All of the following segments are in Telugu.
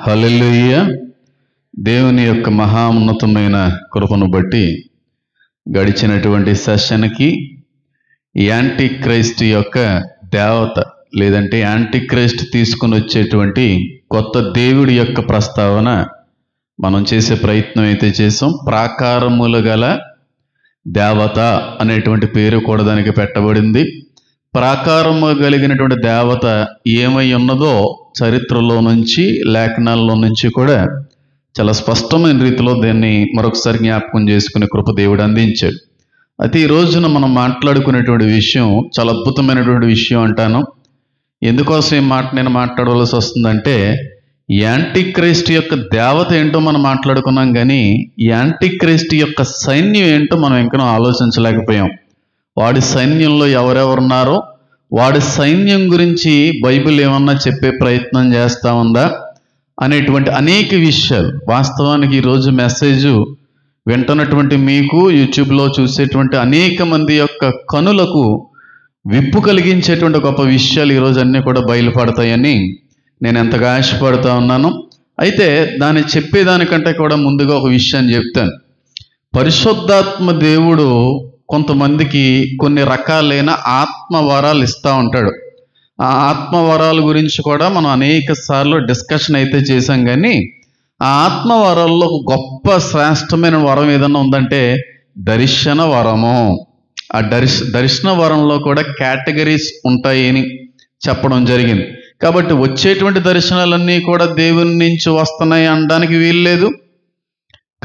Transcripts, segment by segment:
హల్లెలూయా. దేవుని యొక్క మహోన్నతమైన కృపను బట్టి గడిచినటువంటి సెషన్కి యాంటీ క్రైస్ట్ యొక్క దేవత లేదంటే యాంటీ క్రైస్ట్ తీసుకుని వచ్చేటువంటి కొత్త దేవుడి యొక్క ప్రస్తావన మనం చేసే ప్రయత్నం అయితే చేసాం. ప్రాకారములు గల దేవత అనేటువంటి పేరు కూడా దానికి పెట్టబడింది. ప్రాకారము కలిగినటువంటి దేవత ఏమై ఉన్నదో చరిత్రలో నుంచి లేఖనాల్లో నుంచి కూడా చాలా స్పష్టమైన రీతిలో దీన్ని మరొకసారి జ్ఞాపకం చేసుకునే కృప దేవుడు అందించాడు. అయితే ఈ రోజున మనం మాట్లాడుకునేటువంటి విషయం చాలా అద్భుతమైనటువంటి విషయం అంటాను. ఎందుకోసం ఈ మాట నేను మాట్లాడవలసి వస్తుందంటే, యాంటీ క్రైస్ట్ యొక్క దేవత ఏంటో మనం మాట్లాడుకున్నాం, కానీ యాంటీ క్రైస్ట్ యొక్క సైన్యం ఏంటో మనం ఇంకా ఆలోచించలేకపోయాం. వాడి సైన్యంలో ఎవరెవరున్నారో, వాడి సైన్యం గురించి బైబిల్ ఏమన్నా చెప్పే ప్రయత్నం చేస్తూ ఉందా అనేటువంటి అనేక విషయాలు. వాస్తవానికి ఈరోజు మెసేజ్ వింటున్నటువంటి మీకు, యూట్యూబ్లో చూసేటువంటి అనేక మంది యొక్క కనులకు విప్పు కలిగించేటువంటి గొప్ప విషయాలు ఈరోజు అన్నీ కూడా బయలుపడతాయని నేను ఎంతగా ఆశపడుతూ ఉన్నాను. అయితే దాన్ని చెప్పేదానికంటే కూడా ముందుగా ఒక విషయాన్ని చెప్తాను. పరిశుద్ధాత్మ దేవుడు కొంతమందికి కొన్ని రకాలైన ఆత్మవరాలు ఇస్తూ ఉంటాడు. ఆ ఆత్మవరాల గురించి కూడా మనం అనేక సార్లు డిస్కషన్ అయితే చేశాం, కానీ ఆ ఆత్మవరాల్లో ఒక గొప్ప శ్రేష్టమైన వరం ఏదన్నా ఉందంటే దర్శన వరము. ఆ దర్శన వరంలో కూడా కేటగిరీస్ ఉంటాయని చెప్పడం జరిగింది. కాబట్టి వచ్చేటువంటి దర్శనాలన్నీ కూడా దేవుని నుంచి వస్తున్నాయి అనడానికి వీల్లేదు.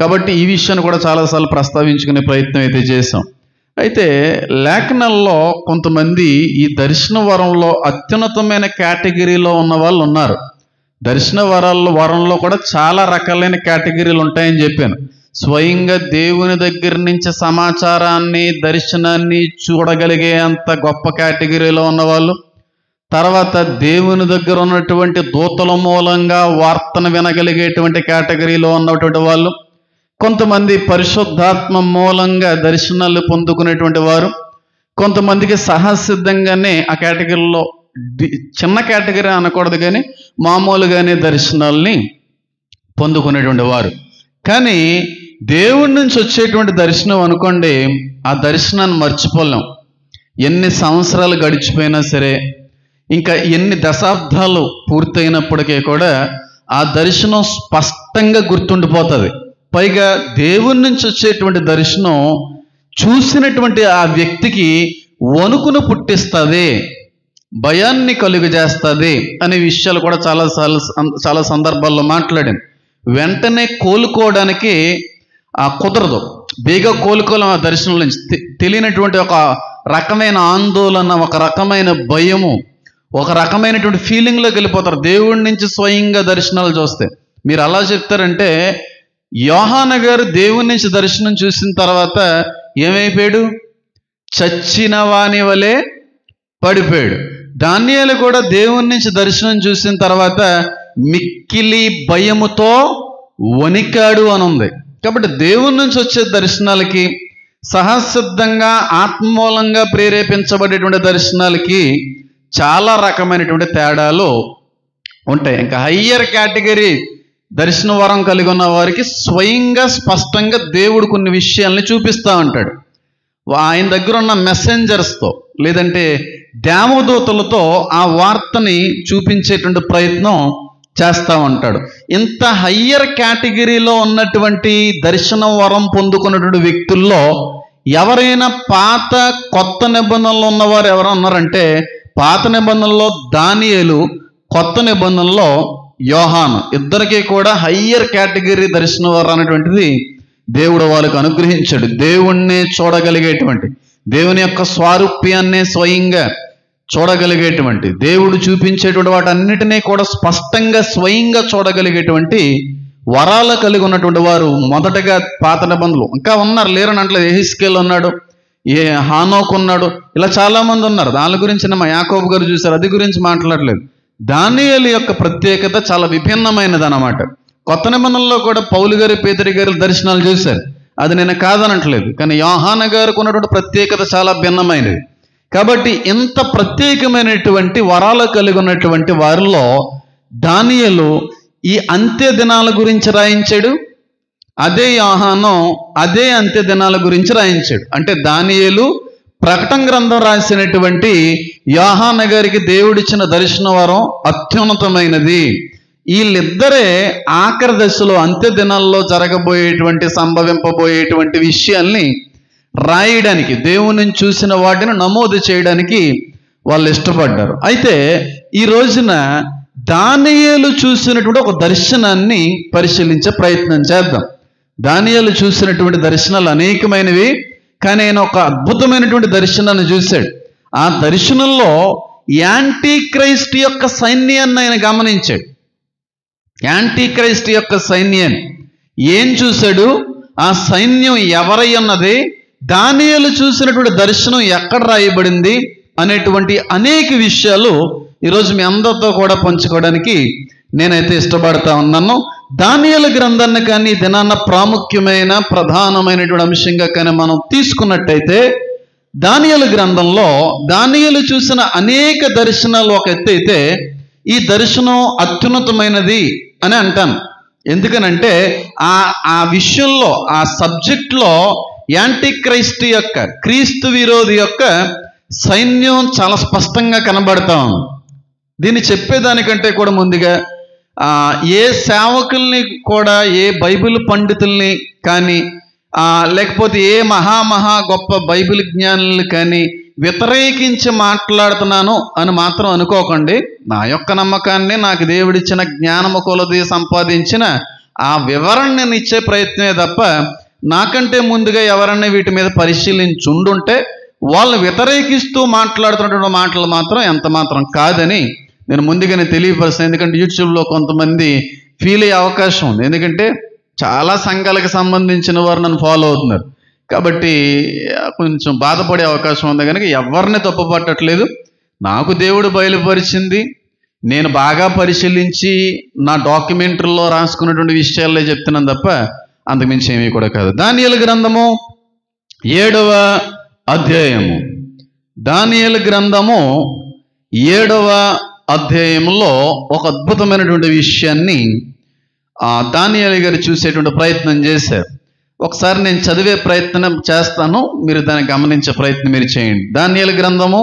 కాబట్టి ఈ విషయాన్ని కూడా చాలాసార్లు ప్రస్తావించుకునే ప్రయత్నం అయితే చేసాం. అయితే లేఖనాల్లో కొంతమంది ఈ దర్శన వరంలో అత్యున్నతమైన కేటగిరీలో ఉన్న వాళ్ళు ఉన్నారు. దర్శన వరంలో కూడా చాలా రకాలైన కేటగిరీలు ఉంటాయని చెప్పాను. స్వయంగా దేవుని దగ్గర నుంచి సమాచారాన్ని, దర్శనాన్ని చూడగలిగే అంత గొప్ప కేటగిరీలో ఉన్నవాళ్ళు, తర్వాత దేవుని దగ్గర ఉన్నటువంటి దూతల మూలంగా వార్తను వినగలిగేటువంటి కేటగిరీలో ఉన్నటువంటి వాళ్ళు, కొంతమంది పరిశుద్ధాత్మ మూలంగా దర్శనాలు పొందుకునేటువంటి వారు, కొంతమందికి సహసిద్ధంగానే ఆ కేటగిరీలో చిన్న కేటగిరీ అనకూడదు కానీ మామూలుగానే దర్శనాల్ని పొందుకునేటువంటి వారు. కానీ దేవుడి నుంచి వచ్చేటువంటి దర్శనం అనుకోండి, ఆ దర్శనాన్ని మర్చిపోలేం. ఎన్ని సంవత్సరాలు గడిచిపోయినా సరే, ఇంకా ఎన్ని దశాబ్దాలు పూర్తయినప్పటికీ కూడా ఆ దర్శనం స్పష్టంగా గుర్తుండిపోతుంది. పైగా దేవుడి నుంచి వచ్చేటువంటి దర్శనం చూసినటువంటి ఆ వ్యక్తికి వణుకును పుట్టిస్తుంది, భయాన్ని కలుగజేస్తుంది అనే విషయాలు కూడా చాలా సందర్భాల్లో మాట్లాడాను. వెంటనే కోలుకోవడానికి కుదరదు, బేగా కోలుకోలేం. ఆ దర్శనం నుంచి తెలియనటువంటి ఒక రకమైన ఆందోళన, ఒక రకమైన భయము, ఒక రకమైనటువంటి ఫీలింగ్లోకి వెళ్ళిపోతారు దేవుడి నుంచి స్వయంగా దర్శనాలు చూస్తే. మీరు అలా చెప్తారంటే, యోహాను గారు దేవుడి నుంచి దర్శనం చూసిన తర్వాత ఏమైపోయాడు? చచ్చిన వాని వలె పడిపోయాడు. దానియేలు కూడా దేవుడి నుంచి దర్శనం చూసిన తర్వాత మిక్కిలి భయముతో వణికాడు అని ఉంది. కాబట్టి దేవుడి నుంచి వచ్చే దర్శనాలకి, సహసిద్ధంగా ఆత్మమూలంగా ప్రేరేపించబడేటువంటి దర్శనాలకి చాలా రకమైనటువంటి తేడాలు ఉంటాయి. ఇంకా హయ్యర్ కేటగిరీ దర్శన వరం కలిగి ఉన్న వారికి స్వయంగా స్పష్టంగా దేవుడు కొన్ని విషయాల్ని చూపిస్తూ ఉంటాడు. ఆయన దగ్గర ఉన్న మెసెంజర్స్తో లేదంటే దేవదూతలతో ఆ వార్తని చూపించేటువంటి ప్రయత్నం చేస్తూ ఉంటాడు. ఇంత హయ్యర్ కేటగిరీలో ఉన్నటువంటి దర్శన వరం పొందుకున్నటువంటి వ్యక్తుల్లో ఎవరైనా పాత కొత్త నిబంధనలు ఉన్నవారు ఎవరు ఉన్నారంటే, పాత నిబంధనలో దానియేలు, కొత్త నిబంధనలో యోహాను, ఇద్దరికీ కూడా హయ్యర్ కేటగిరీ దర్శన వరం అనేటువంటిది దేవుడు వాళ్ళకు అనుగ్రహించాడు. దేవుణ్ణి చూడగలిగేటువంటి, దేవుని యొక్క స్వారూప్యాన్ని స్వయంగా చూడగలిగేటువంటి, దేవుడు చూపించేటువంటి వాటన్నిటినీ కూడా స్పష్టంగా స్వయంగా చూడగలిగేటువంటి వరాలు కలిగి ఉన్నటువంటి వారు మొదటగా పాత నిబంధనలు ఇంకా ఉన్నారు. లేరని అంటే యెహెజ్కేలు ఉన్నాడు, హానోకు ఉన్నాడు, ఇలా చాలామంది ఉన్నారు. దాని గురించి మా యాకోబు గారు చూశారు, అది గురించి మాట్లాడలేదు. దానియేలు యొక్క ప్రత్యేకత చాలా విభిన్నమైనది అన్నమాట. కొత్త నిబంధనలో కూడా పౌలు గారు, పేతురు గారు దర్శనాలు చూశారు, అది నేను కాదనట్లేదు. కానీ యోహాను గారికి ఉన్నటువంటి ప్రత్యేకత చాలా భిన్నమైనది. కాబట్టి ఇంత ప్రత్యేకమైనటువంటి వరాలు కలిగి ఉన్నటువంటి వారిలో దానియేలు ఈ అంత్య దినాల గురించి రాయించాడు, అదే యోహాను అదే అంత్య దినాల గురించి రాయించాడు. అంటే దానియేలు ప్రకటన గ్రంథం రాసినటువంటి యోహాను గారికి దేవుడిచ్చిన దర్శన వరం అత్యున్నతమైనది. వీళ్ళిద్దరే ఆఖరి దశలో అంత్య దినాల్లో జరగబోయేటువంటి సంభవింపబోయేటువంటి విషయాల్ని రాయడానికి, దేవుని చూసిన వాటిని నమోదు చేయడానికి వాళ్ళు ఇష్టపడ్డారు. అయితే ఈ రోజున దానియేలు చూసినటువంటి ఒక దర్శనాన్ని పరిశీలించే ప్రయత్నం చేద్దాం. దానియేలు చూసినటువంటి దర్శనాలు అనేకమైనవి, కానీ ఆయన ఒక అద్భుతమైనటువంటి దర్శనాన్ని చూశాడు. ఆ దర్శనంలో యాంటీ క్రైస్ట్ యొక్క సైన్యాన్ని ఆయన గమనించాడు. యాంటీ క్రైస్ట్ యొక్క సైన్యాన్ని ఏం చూశాడు, ఆ సైన్యం ఎవరై ఉన్నది, దానియేలు చూసినటువంటి దర్శనం ఎక్కడ రాయబడింది అనేటువంటి అనేక విషయాలు ఈరోజు మీ అందరితో కూడా పంచుకోవడానికి నేనైతే ఇష్టపడతా ఉన్నాను. దానియేలు గ్రంథాన్ని కానీ దినాన్న ప్రాముఖ్యమైన ప్రధానమైనటువంటి అంశంగా కానీ మనం తీసుకున్నట్టయితే, దానియేలు గ్రంథంలో దానియేలు చూసిన అనేక దర్శనాలు ఒక ఎత్తు అయితే, ఈ దర్శనం అత్యున్నతమైనది అని అంటాను. ఎందుకనంటే ఆ విషయంలో, ఆ సబ్జెక్ట్లో యాంటీ క్రైస్ట్ యొక్క, క్రీస్తు విరోధి యొక్క సైన్యం చాలా స్పష్టంగా కనబడతా ఉంది. దీన్ని చెప్పేదానికంటే కూడా ముందుగా ఏ సేవకుల్ని కూడా, ఏ బైబిల్ పండితుల్ని కానీ లేకపోతే ఏ మహా గొప్ప బైబిల్ జ్ఞానుల్ని కానీ వ్యతిరేకించి మాట్లాడుతున్నాను అని మాత్రం అనుకోకండి. నా యొక్క నమ్మకాన్ని, నాకు దేవుడిచ్చిన జ్ఞానము కొలది సంపాదించిన ఆ వివరణ నేను ఇచ్చే ప్రయత్నమే తప్ప, నాకంటే ముందుగా ఎవరన్నా వీటి మీద పరిశీలించుండుంటే వాళ్ళని వ్యతిరేకిస్తూ మాట్లాడుతున్నటువంటి మాటలు మాత్రం ఎంత మాత్రం కాదని నేను ముందుగానే తెలియపరుస్తాను. ఎందుకంటే యూట్యూబ్లో కొంతమంది ఫీల్ అయ్యే అవకాశం ఉంది. ఎందుకంటే చాలా సంఘాలకు సంబంధించిన వారు నన్ను ఫాలో అవుతున్నారు కాబట్టి కొంచెం బాధపడే అవకాశం ఉంది. కనుక ఎవరిని తప్పుపట్టట్లేదు. నాకు దేవుడు బయలుపరిచింది, నేను బాగా పరిశీలించి నా డాక్యుమెంటరీలో రాసుకున్నటువంటి విషయాలే చెప్తున్నాను తప్ప అంతకుమించి ఏమీ కూడా కాదు. దానియేలు గ్రంథము 7వ అధ్యాయము. దానియేలు గ్రంథము 7వ అధ్యాయంలో ఒక అద్భుతమైనటువంటి విషయాన్ని దానియేలు గారు చూసేటువంటి ప్రయత్నం చేశారు. ఒకసారి నేను చదివే ప్రయత్నం చేస్తాను, మీరు దాన్ని గమనించే ప్రయత్నం మీరు చేయండి. దానియేలు గ్రంథము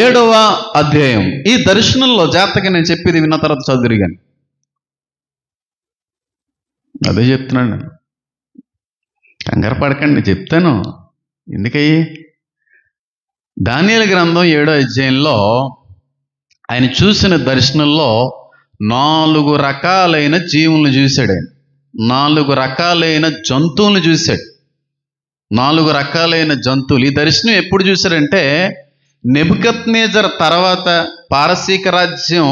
7వ అధ్యాయం. ఈ దర్శనంలో జాగ్రత్తగా నేను చెప్పేది విన్న తర్వాత చదువురిగాను. అదే చెప్తున్నాను, కంగారు పడకండి, చెప్తాను ఎందుకయ్యి. దానియేలు గ్రంథం 7వ అధ్యాయంలో ఆయన చూసిన దర్శనంలో 4 రకాలైన జీవులను చూశాడు. ఆయన 4 రకాలైన జంతువులను చూశాడు. 4 రకాలైన జంతువులు. ఈ దర్శనం ఎప్పుడు చూశాడంటే, నెబుకద్నెజర్ తర్వాత పారసీక రాజ్యం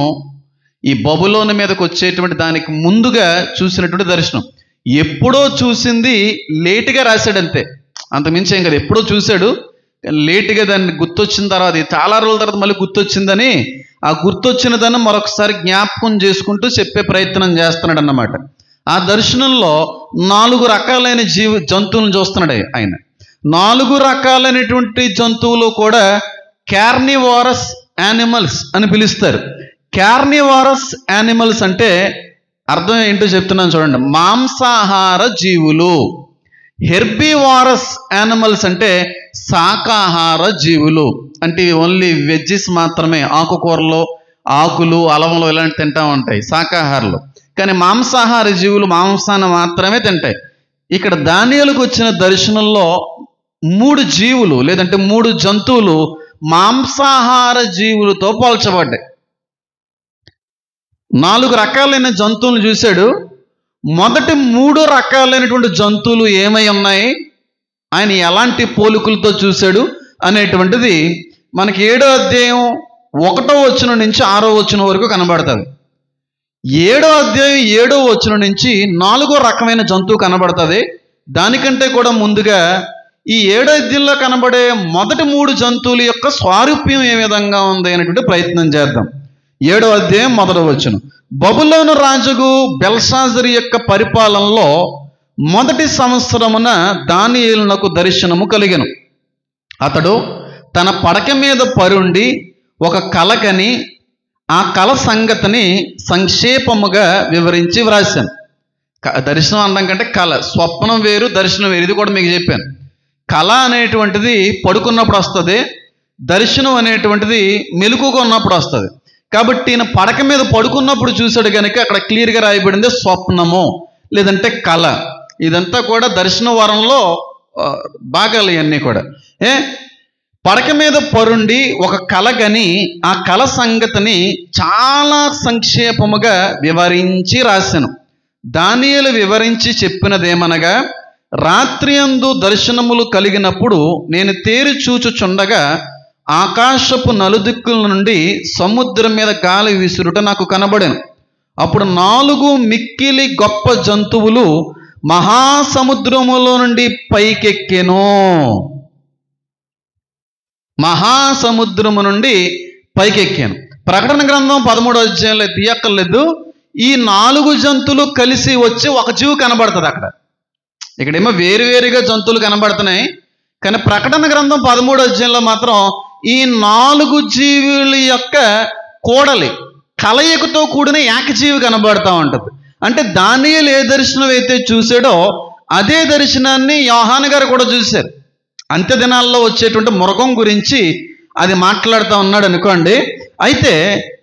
ఈ బబులోను మీదకి వచ్చేటువంటి దానికి ముందుగా చూసినటువంటి దర్శనం. ఎప్పుడో చూసింది లేటుగా రాశాడంతే, అంతమించి ఏం కదా. ఎప్పుడో చూశాడు, లేటుగా దాన్ని గుర్తొచ్చిన తర్వాత, చాలా రోజుల తర్వాత మళ్ళీ గుర్తొచ్చిందని, ఆ గుర్తొచ్చిన దాన్ని మరొకసారి జ్ఞాపకం చేసుకుంటూ చెప్పే ప్రయత్నం చేస్తున్నాడు అన్నమాట. ఆ దర్శనంలో 4 రకాలైన జంతువులను చూస్తున్నాడు ఆయన. 4 రకాలైనటువంటి జంతువులు కూడా కార్నివోరస్ యానిమల్స్ అని పిలుస్తారు. కార్నివోరస్ యానిమల్స్ అంటే అర్థం ఏంటో చెప్తున్నాను చూడండి. మాంసాహార జీవులు. హెర్బివారస్ యానిమల్స్ అంటే శాకాహార జీవులు. అంటే ఓన్లీ వెజ్జెస్ మాత్రమే, ఆకుకూరలు, ఆకులు, అలములు ఇలాంటి తింటా ఉంటాయి శాకాహారులు. కానీ మాంసాహార జీవులు మాంసాన్ని మాత్రమే తింటాయి. ఇక్కడ దానియేలుకు వచ్చిన దర్శనంలో 3 జీవులు లేదంటే 3 జంతువులు మాంసాహార జీవులతో పోల్చబడ్డాయి. 4 రకాలైన జంతువులను చూశాడు. మొదటి 3 రకాలైనటువంటి జంతువులు ఏమై ఉన్నాయి, ఆయన ఎలాంటి పోలికలతో చూశాడు అనేటువంటిది మనకి 7వ అధ్యాయం 1వ వచనం నుంచి 6వ వచనం వరకు కనబడుతుంది. 7వ అధ్యాయం 7వ వచనం నుంచి 4వ రకమైన జంతువు కనబడుతుంది. దానికంటే కూడా ముందుగా ఈ 7వ అధ్యాయంలో కనబడే మొదటి 3 జంతువుల యొక్క స్వారూప్యం ఏ విధంగా ఉంది అనేటువంటి ప్రయత్నం చేద్దాం. 7వ అధ్యాయం 1వ వచనం. బబులోను రాజుకు బెల్షాజరు యొక్క పరిపాలనలో మొదటి సంవత్సరమున దానియేలునకు దర్శనము కలిగెను. అతడు తన పడక మీద పరుండి ఒక కల కని ఆ కళ సంగతిని సంక్షేపముగా వివరించి వ్రాశాను. దర్శనం అనడం కంటే కళ, స్వప్నం వేరు, దర్శనం వేరు. ఇది కూడా మీకు చెప్పాను. కళ అనేటువంటిది పడుకున్నప్పుడు వస్తుంది, దర్శనం అనేటువంటిది మెలకుగా ఉన్నప్పుడు వస్తుంది. కాబట్టి ఈయన పడక మీద పడుకున్నప్పుడు చూశాడు కనుక అక్కడ క్లియర్గా రాయబడింది స్వప్నము లేదంటే కళ. ఇదంతా కూడా దర్శన వరంలో భాగాలు ఇవన్నీ కూడా. పడక మీద పరుండి ఒక కళ గని ఆ కళ సంగతిని చాలా సంక్షేపముగా వివరించి రాశాను. దానియేలు వివరించి చెప్పినదేమనగా, రాత్రి యందు దర్శనములు కలిగినప్పుడు నేను తేరి చూచుచుండగా ఆకాశపు నలుదిక్కుల నుండి సముద్రం మీద గాలి విసురుట నాకు కనబడెను. అప్పుడు 4 మిక్కిలి గొప్ప జంతువులు మహాసముద్రములో నుండి పైకెక్కెను. మహాసముద్రము నుండి పైకెక్కాను. ప్రకటన గ్రంథం 13వ అధ్యాయంలో తీయక్కర్లేదు. ఈ 4 జంతువులు కలిసి వచ్చి ఒక జీవి కనబడుతుంది అక్కడ. ఇక్కడేమో వేరువేరుగా జంతువులు కనబడుతున్నాయి, కానీ ప్రకటన గ్రంథం 13వ అధ్యాయంలో మాత్రం ఈ 4 జీవుల యొక్క కూడలి కలయికతో కూడిన ఏకజీవి కనబడుతూ ఉంటుంది. అంటే దానియేలు ఏ దర్శనం అయితే చూశాడో అదే దర్శనాన్ని యోహాను గారు కూడా చూశారు. అంత్య దినాల్లో వచ్చేటువంటి మృగం గురించి అది మాట్లాడుతూ ఉన్నాడు అనుకోండి. అయితే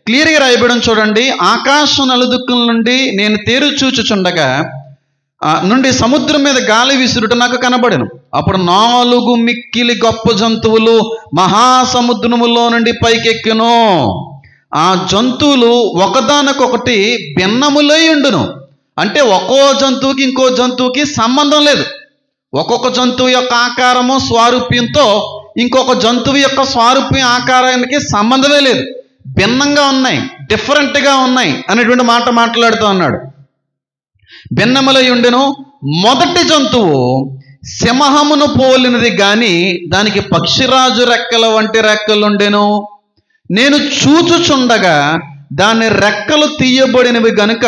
క్లియర్గా రాయబడం చూడండి. ఆకాశం నలుదిక్కుల నుండి నేను తేరు చూచుచుండగా నుండి సముద్రం మీద గాలి విసురుట నాకు కనబడెను. అప్పుడు 4 మిక్కిలి గొప్ప జంతువులు మహాసముద్రములో నుండి పైకెక్కెను. ఆ జంతువులు ఒకదానికొకటి భిన్నములై ఉండును. అంటే ఒక్కో జంతువుకి ఇంకో జంతువుకి సంబంధం లేదు. ఒక్కొక్క జంతువు యొక్క ఆకారము స్వారూప్యంతో ఇంకొక జంతువు యొక్క స్వారూప్యం ఆకారానికి సంబంధమే లేదు. భిన్నంగా ఉన్నాయి, డిఫరెంట్గా ఉన్నాయి అనేటువంటి మాట మాట్లాడుతూ ఉన్నాడు. భిన్నములై ఉండెను. మొదటి జంతువు సింహమును పోలినది గాని దానికి పక్షిరాజు రెక్కల వంటి రెక్కలుండెను. నేను చూచుచుండగా దాని రెక్కలు తీయబడినవి గనుక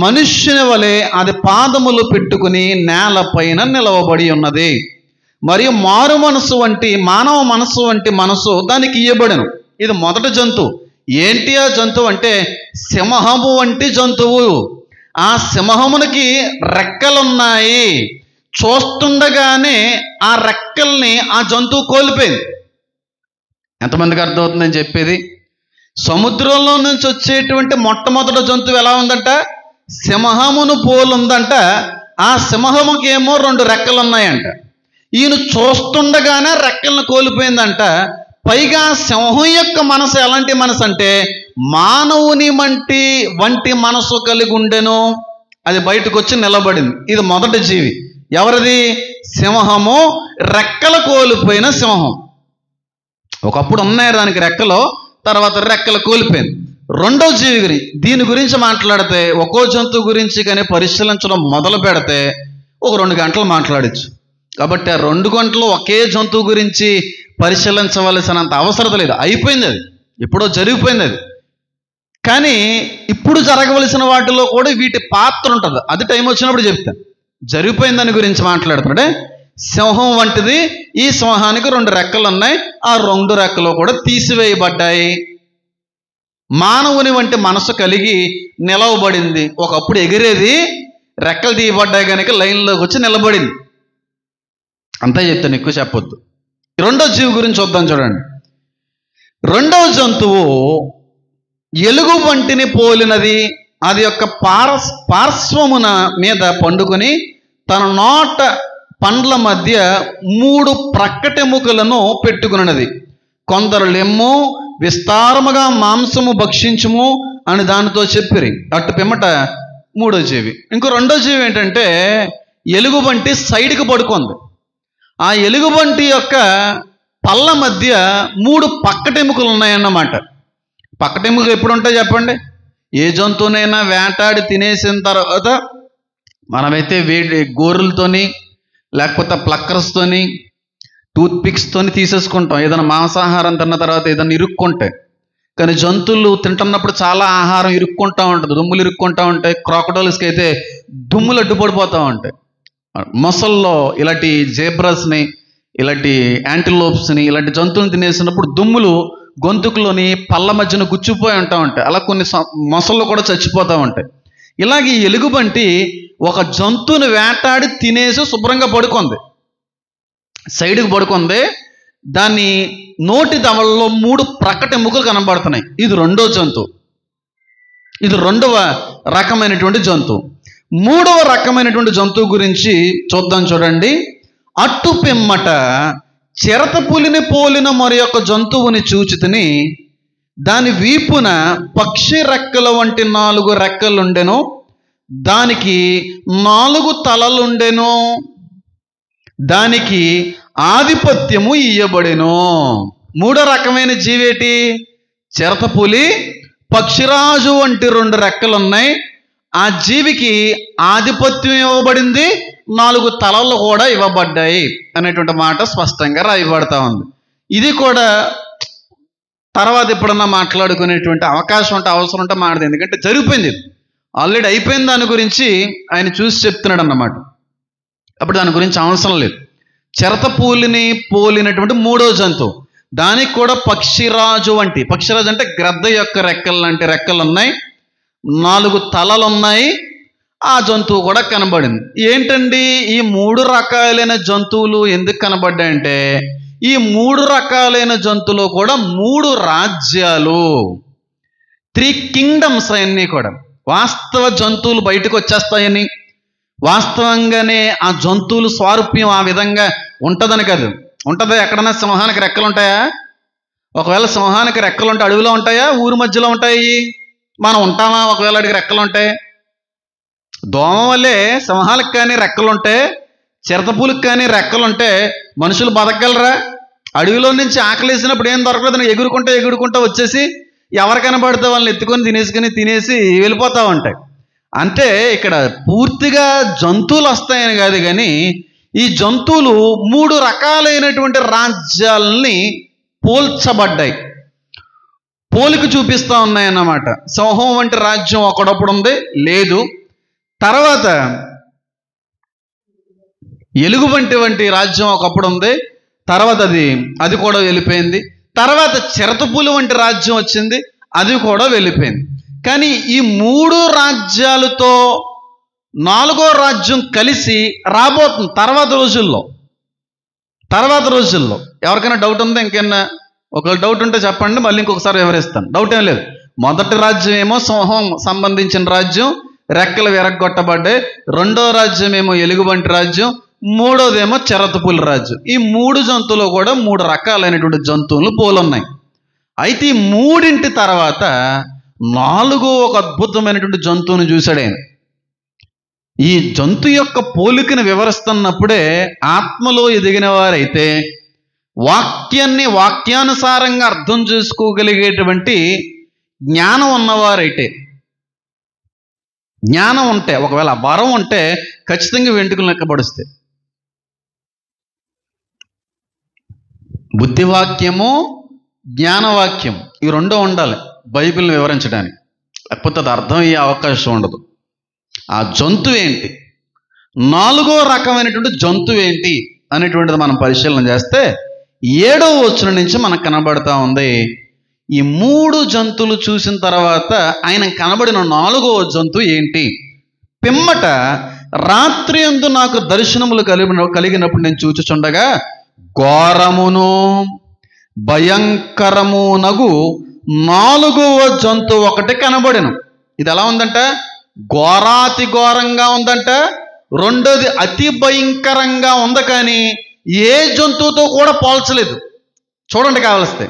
మనుష్యుని వలె అది పాదములు పెట్టుకుని నేలపైన నిలవబడి ఉన్నది. మరియు మారు మనసు వంటి మానవ మనసు వంటి మనసు దానికి ఇయ్యబడెను. ఇది మొదటి జంతువు. ఏంటి ఆ జంతువు అంటే సింహము వంటి జంతువు. ఆ సింహమునికి రెక్కలున్నాయి. చూస్తుండగానే ఆ రెక్కల్ని ఆ జంతువు కోల్పోయింది. ఎంతమందికి అర్థమవుతుందని చెప్పేది? సముద్రంలో నుంచి వచ్చేటువంటి మొట్టమొదటి జంతువు ఎలా ఉందంట? సింహమును పోలుందంట. ఆ సింహముకి ఏమో 2 రెక్కలు ఉన్నాయంట. ఈయన చూస్తుండగానే రెక్కలను కోల్పోయిందంట. పైగా సింహం యొక్క మనసు ఎలాంటి మనసు అంటే మానవుని వంటి మనసు కలిగి ఉండెను. అది బయటకు వచ్చి నిలబడింది. ఇది మొదటి జీవి. ఎవరిది? సింహము. రెక్కలు కోల్పోయిన సింహం. ఒకప్పుడు ఉన్నాయి దానికి రెక్కలు, తర్వాత రెక్కలు కోల్పోయింది. రెండో జీవి గురించి దీని గురించి మాట్లాడితే ఒక్కో జంతువు గురించి కానీ పరిశీలించడం మొదలు పెడితే ఒక 2 గంటలు మాట్లాడచ్చు. కాబట్టి ఆ 2 గంటలు ఒకే జంతువు గురించి పరిశీలించవలసినంత అవసరం లేదు. అయిపోయింది, అది ఎప్పుడో జరిగిపోయింది అది. కానీ ఇప్పుడు జరగవలసిన వాటిలో కూడా వీటి పాత్ర ఉంటుంది. అది టైం వచ్చినప్పుడు చెప్తాను. జరిగిపోయిందని గురించి మాట్లాడుతున్నాడే. సింహం వంటిది. ఈ సింహానికి 2 రెక్కలు ఉన్నాయి. ఆ 2 రెక్కలు కూడా తీసివేయబడ్డాయి. మానవుని వంటి మనసు కలిగి నిలవబడింది. ఒకప్పుడు ఎగిరేది, రెక్కలు తీయబడ్డాయి కనుక లైన్లోకి వచ్చి నిలబడింది. అంతా చెప్తాను, ఎక్కువ చెప్పొద్దు. రెండో జీవి గురించి చూద్దాం చూడండి. రెండవ జంతువు ఎలుగు వంటిని పోలినది. అది యొక్క పార్శ్వమున మీద పండుకొని తన నోట పండ్ల మధ్య 3 ప్రక్కటెముకలను పెట్టుకున్నది. కొందరు లెమ్ము, విస్తారముగా మాంసము భక్షించుము అని దానితో చెప్పిరి. అటు పిమ్మట మూడో జీవి. ఇంకో రెండో జీవి ఏంటంటే ఎలుగుబంటి సైడ్కి పడుకుంది. ఆ ఎలుగుబంటి యొక్క పళ్ళ మధ్య 3 పక్కటెముకలు ఉన్నాయన్నమాట. పక్కటెముకలు ఎప్పుడు ఉంటాయి చెప్పండి? ఏ జంతువునైనా వేటాడి తినేసిన తర్వాత మనమైతే గోర్రులతోని లేకపోతే ప్లక్కర్స్తోని టూత్పిక్స్తోని తీసేసుకుంటాం ఏదైనా మాంసాహారం తిన్న తర్వాత ఏదైనా ఇరుక్కుంటే. కానీ జంతువులు తింటున్నప్పుడు చాలా ఆహారం ఇరుక్కుంటూ ఉంటుంది, దుమ్ములు ఇరుక్కుంటూ ఉంటాయి. క్రాకడైల్స్కి అయితే దుమ్ములు అడ్డుపడిపోతూ ఉంటాయి. మొసల్లో ఇలాంటి జేబ్రాస్ని, ఇలాంటి యాంటిలోప్స్ని, ఇలాంటి జంతువులను తినేసినప్పుడు దుమ్ములు గొంతుకులోని పళ్ళ మధ్యన గుచ్చిపోయి ఉంటాయి. అలా కొన్ని మొసళ్ళు కూడా చచ్చిపోతూ ఉంటాయి. ఇలాగే ఈ ఎలుగుబంటి ఒక జంతువుని వేటాడి తినేసి శుభ్రంగా పడుకుంది, సైడ్కి పడుకుంది. దాని నోటి దవడలో 3 ప్రక్కటి ఎముకలు కనబడుతున్నాయి. ఇది రెండో జంతువు, ఇది రెండవ రకమైనటువంటి జంతువు. మూడవ రకమైనటువంటి జంతువు గురించి చూద్దాం. చూడండి, అట్టు పిమ్మట చిరతపులిని పోలిన మరి యొక్క జంతువుని చూచితిని. దాని వీపున పక్షి రెక్కల వంటి 4 రెక్కలుండెను, దానికి 4 తలలుండెను, దానికి ఆధిపత్యము ఇయ్యబడెను. మూడో రకమైన జీవేటి? చిరతపులి, పక్షిరాజు వంటి 2 రెక్కలున్నాయి. ఆ జీవికి ఆధిపత్యం ఇవ్వబడింది, 4 తలలు కూడా ఇవ్వబడ్డాయి అనేటువంటి మాట స్పష్టంగా రాయబడతా ఉంది. ఇది కూడా తర్వాత ఎప్పుడన్నా మాట్లాడుకునేటువంటి అవకాశం ఉంటే, అవసరం ఉంటే మాట్లాడదు. ఎందుకంటే జరిగిపోయింది, ఆల్రెడీ అయిపోయింది. దాని గురించి ఆయన చూసి చెప్తున్నాడు అన్నమాట. అప్పుడు దాని గురించి అవసరం లేదు. చిరతపులిని పోలినటువంటి మూడో జంతువు, దానికి కూడా పక్షిరాజు వంటి, పక్షిరాజు అంటే గ్రద్ద యొక్క రెక్కలు లాంటి రెక్కలు ఉన్నాయి, 4 తలలు ఉన్నాయి. ఆ జంతువు కూడా కనబడింది. ఏంటండి ఈ 3 రకాలైన జంతువులు ఎందుకు కనబడ్డాయంటే, ఈ 3 రకాలైన జంతువులు కూడా 3 రాజ్యాలు, 3 కింగ్డమ్స్. అవన్నీ కూడా వాస్తవ జంతువులు బయటకు వచ్చేస్తాయని, వాస్తవంగానే ఆ జంతువులు స్వారూప్యం ఆ విధంగా ఉంటుందని కాదు. ఉంటుందా? ఎక్కడన్నా సింహానికి రెక్కలు ఉంటాయా? ఒకవేళ సింహానికి రెక్కలు ఉంటే అడవిలో ఉంటాయా, ఊరి మధ్యలో ఉంటాయి? మనం ఉంటామా ఒకవేళ అడిగి రెక్కలు ఉంటాయి? దోమ వల్లే సింహాలకు కానీ రెక్కలుంటే, చిరతపులకు కానీ రెక్కలుంటే మనుషులు బతకగలరా? అడవిలో నుంచి ఆకలేసినప్పుడు ఏం దొరకలేదు, ఎగురుకుంటా వచ్చేసి ఎవరు కనబడితే వాళ్ళని ఎత్తుకొని తినేసి వెళ్ళిపోతూ ఉంటాయి. అంటే ఇక్కడ పూర్తిగా జంతువులు వస్తాయని కాదు, కానీ ఈ జంతువులు 3 రకాలైనటువంటి రాజ్యాలని పోల్చబడ్డాయి, పోలిక చూపిస్తూ ఉన్నాయన్నమాట. సింహం వంటి రాజ్యం ఒకడప్పుడు ఉంది, లేదు. తర్వాత ఎలుగుబంటి వంటి రాజ్యం ఒకప్పుడు ఉంది, తర్వాత అది కూడా వెళ్ళిపోయింది. తర్వాత చిరతపులి వంటి రాజ్యం వచ్చింది, అది కూడా వెళ్ళిపోయింది. కానీ ఈ 3 రాజ్యాలతో 4వ రాజ్యం కలిసి రాబోతుంది తర్వాత రోజుల్లో. ఎవరికైనా డౌట్ ఉందా? ఇంకైనా ఒకవేళ డౌట్ ఉంటే చెప్పండి, మళ్ళీ ఇంకొకసారి వివరిస్తాను. డౌట్ ఏం లేదు. మొదటి రాజ్యం ఏమో సింహం సంబంధించిన రాజ్యం, రెక్కలు విరగ్గొట్టబడ్డాయి. రెండో రాజ్యం ఏమో ఎలుగుబంటి రాజ్యం, మూడోదేమో చిరతపులి రాజ్యం. ఈ 3 జంతువులు కూడా 3 రకాలైనటువంటి జంతువులు పోలున్నాయి. అయితే ఈ 3 తర్వాత 4వ ఒక అద్భుతమైనటువంటి జంతువుని చూశాడు ఆయన. ఈ జంతు యొక్క పోలికను వివరిస్తున్నప్పుడే ఆత్మలో ఎదిగిన వారైతే, వాక్యానుసారంగా అర్థం చేసుకోగలిగేటువంటి జ్ఞానం ఉన్నవారైతే, జ్ఞానం ఉంటే, ఒకవేళ వరం ఉంటే ఖచ్చితంగా వెంట్రుకలు లెక్కపడుస్తాయి. బుద్ధివాక్యము, జ్ఞానవాక్యం, ఈ 2 ఉండాలి బైబిల్ని వివరించడానికి, లేకపోతే అది అర్థం అయ్యే అవకాశం ఉండదు. ఆ జంతువు ఏంటి, 4వ రకమైనటువంటి జంతువు ఏంటి అనేటువంటిది మనం పరిశీలన చేస్తే 7వ వచనం నుంచి మనకు కనబడతా ఉంది. ఈ 3 జంతువులు చూసిన తర్వాత ఆయన కనబడిన 4వ జంతువు ఏంటి? పిమ్మట రాత్రి యందు నాకు దర్శనములు కలిగినప్పుడు నేను చూచుచుండగా ఘోరమును భయంకరమునగు 4వ జంతువు ఒకటి కనబడెను. ఇది ఎలా ఉందంట? ఘోరాతి ఘోరంగా ఉందంట. రెండోది అతి భయంకరంగా ఉంది, కానీ ఏ జంతువుతో కూడా పోల్చలేదు. చూడండి కావలిస్తే,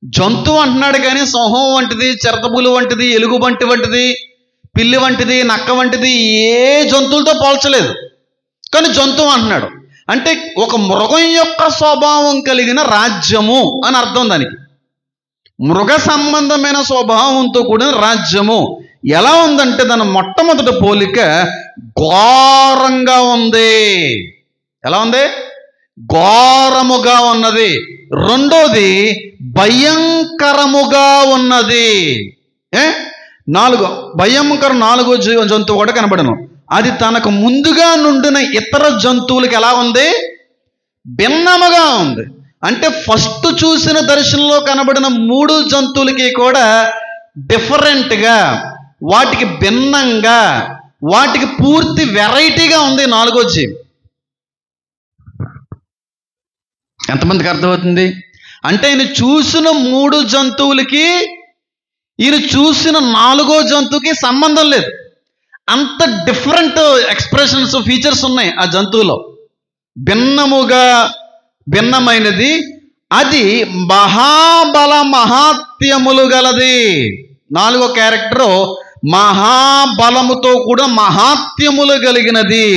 జంతువు అంటున్నాడు కానీ సింహం వంటిది, చిరతపులి వంటిది, ఎలుగుబంటి వంటిది, పిల్లి వంటిది, నక్క వంటిది ఏ జంతువులతో పోల్చలేదు, కానీ జంతువు అంటున్నాడు. అంటే ఒక మృగం యొక్క స్వభావం కలిగిన రాజ్యము అని అర్థం. దానికి మృగ సంబంధమైన స్వభావంతో కూడిన రాజ్యము. ఎలా ఉందంటే దాని మొట్టమొదటి పోలిక ఘోరంగా ఉంది. ఎలా ఉంది? ఘోరముగా ఉన్నది. రెండోది భయంకరముగా ఉన్నది. 4వ జంతువు కూడా కనబడను. అది తనకు ముందుగా నుండిన ఇతర జంతువులకు ఎలా ఉంది? భిన్నముగా ఉంది. అంటే ఫస్ట్ చూసిన దర్శనంలో కనబడిన 3 జంతువులకి కూడా డిఫరెంట్గా, వాటికి భిన్నంగా, వాటికి పూర్తి వెరైటీగా ఉంది 4వ జీవి. ఎంతమందికి అర్థమవుతుంది? అంటే ఈయన చూసిన 3 జంతువులకి ఈయన చూసిన 4వ జంతువుకి సంబంధం లేదు. అంత డిఫరెంట్ ఎక్స్ప్రెషన్స్, ఫీచర్స్ ఉన్నాయి ఆ జంతువులో. భిన్నమైనది, అది మహాబల మహాత్యములు గలది. 4వ క్యారెక్టరు మహాబలముతో కూడా మహాత్యములు కలిగినది.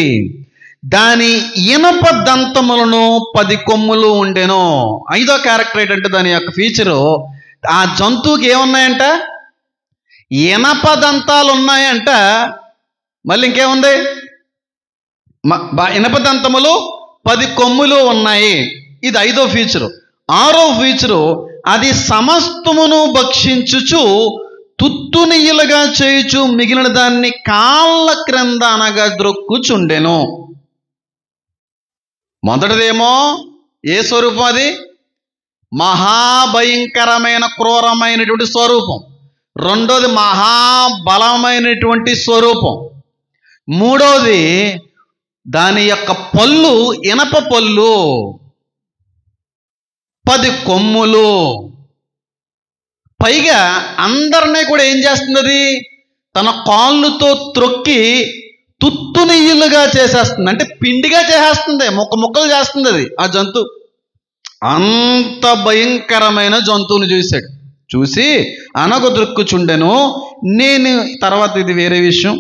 దాని ఇనప దంతములను 10 కొమ్ములు ఉండెను. 5వ క్యారెక్టర్ ఏంటంటే దాని యొక్క ఫీచరు, ఆ జంతువుకి ఏమున్నాయంట? ఇనప దంతాలు ఉన్నాయంట. మళ్ళీ ఇంకేముంది? ఇనప దంతములు 10 కొమ్ములు ఉన్నాయి. ఇది 5వ ఫీచరు. 6వ ఫీచరు, అది సమస్తమును భక్షించుచు తుత్తునియ్యలుగా చేయుచు మిగిలిన దాన్ని కాళ్ళ క్రింద అనగా ద్రొక్కుచుండెను. మొదటిదేమో ఏ స్వరూపం? అది మహాభయంకరమైన క్రూరమైనటువంటి స్వరూపం. రెండోది మహాబలమైనటువంటి స్వరూపం. మూడోది దాని యొక్క పళ్ళు ఇనప పళ్ళు, 10 కొమ్ములు. పైగా అందరినీ కూడా ఏం చేస్తుంది? అది తన కాళ్ళుతో త్రొక్కి తుత్తునియ్యలుగా చేసేస్తుంది. అంటే పిండిగా చేసేస్తుంది, ముక్కలు చేస్తుంది అది ఆ జంతువు. అంత భయంకరమైన జంతువుని చూసి అనగదొక్కుచుండెను. నేను తర్వాత, ఇది వేరే విషయం,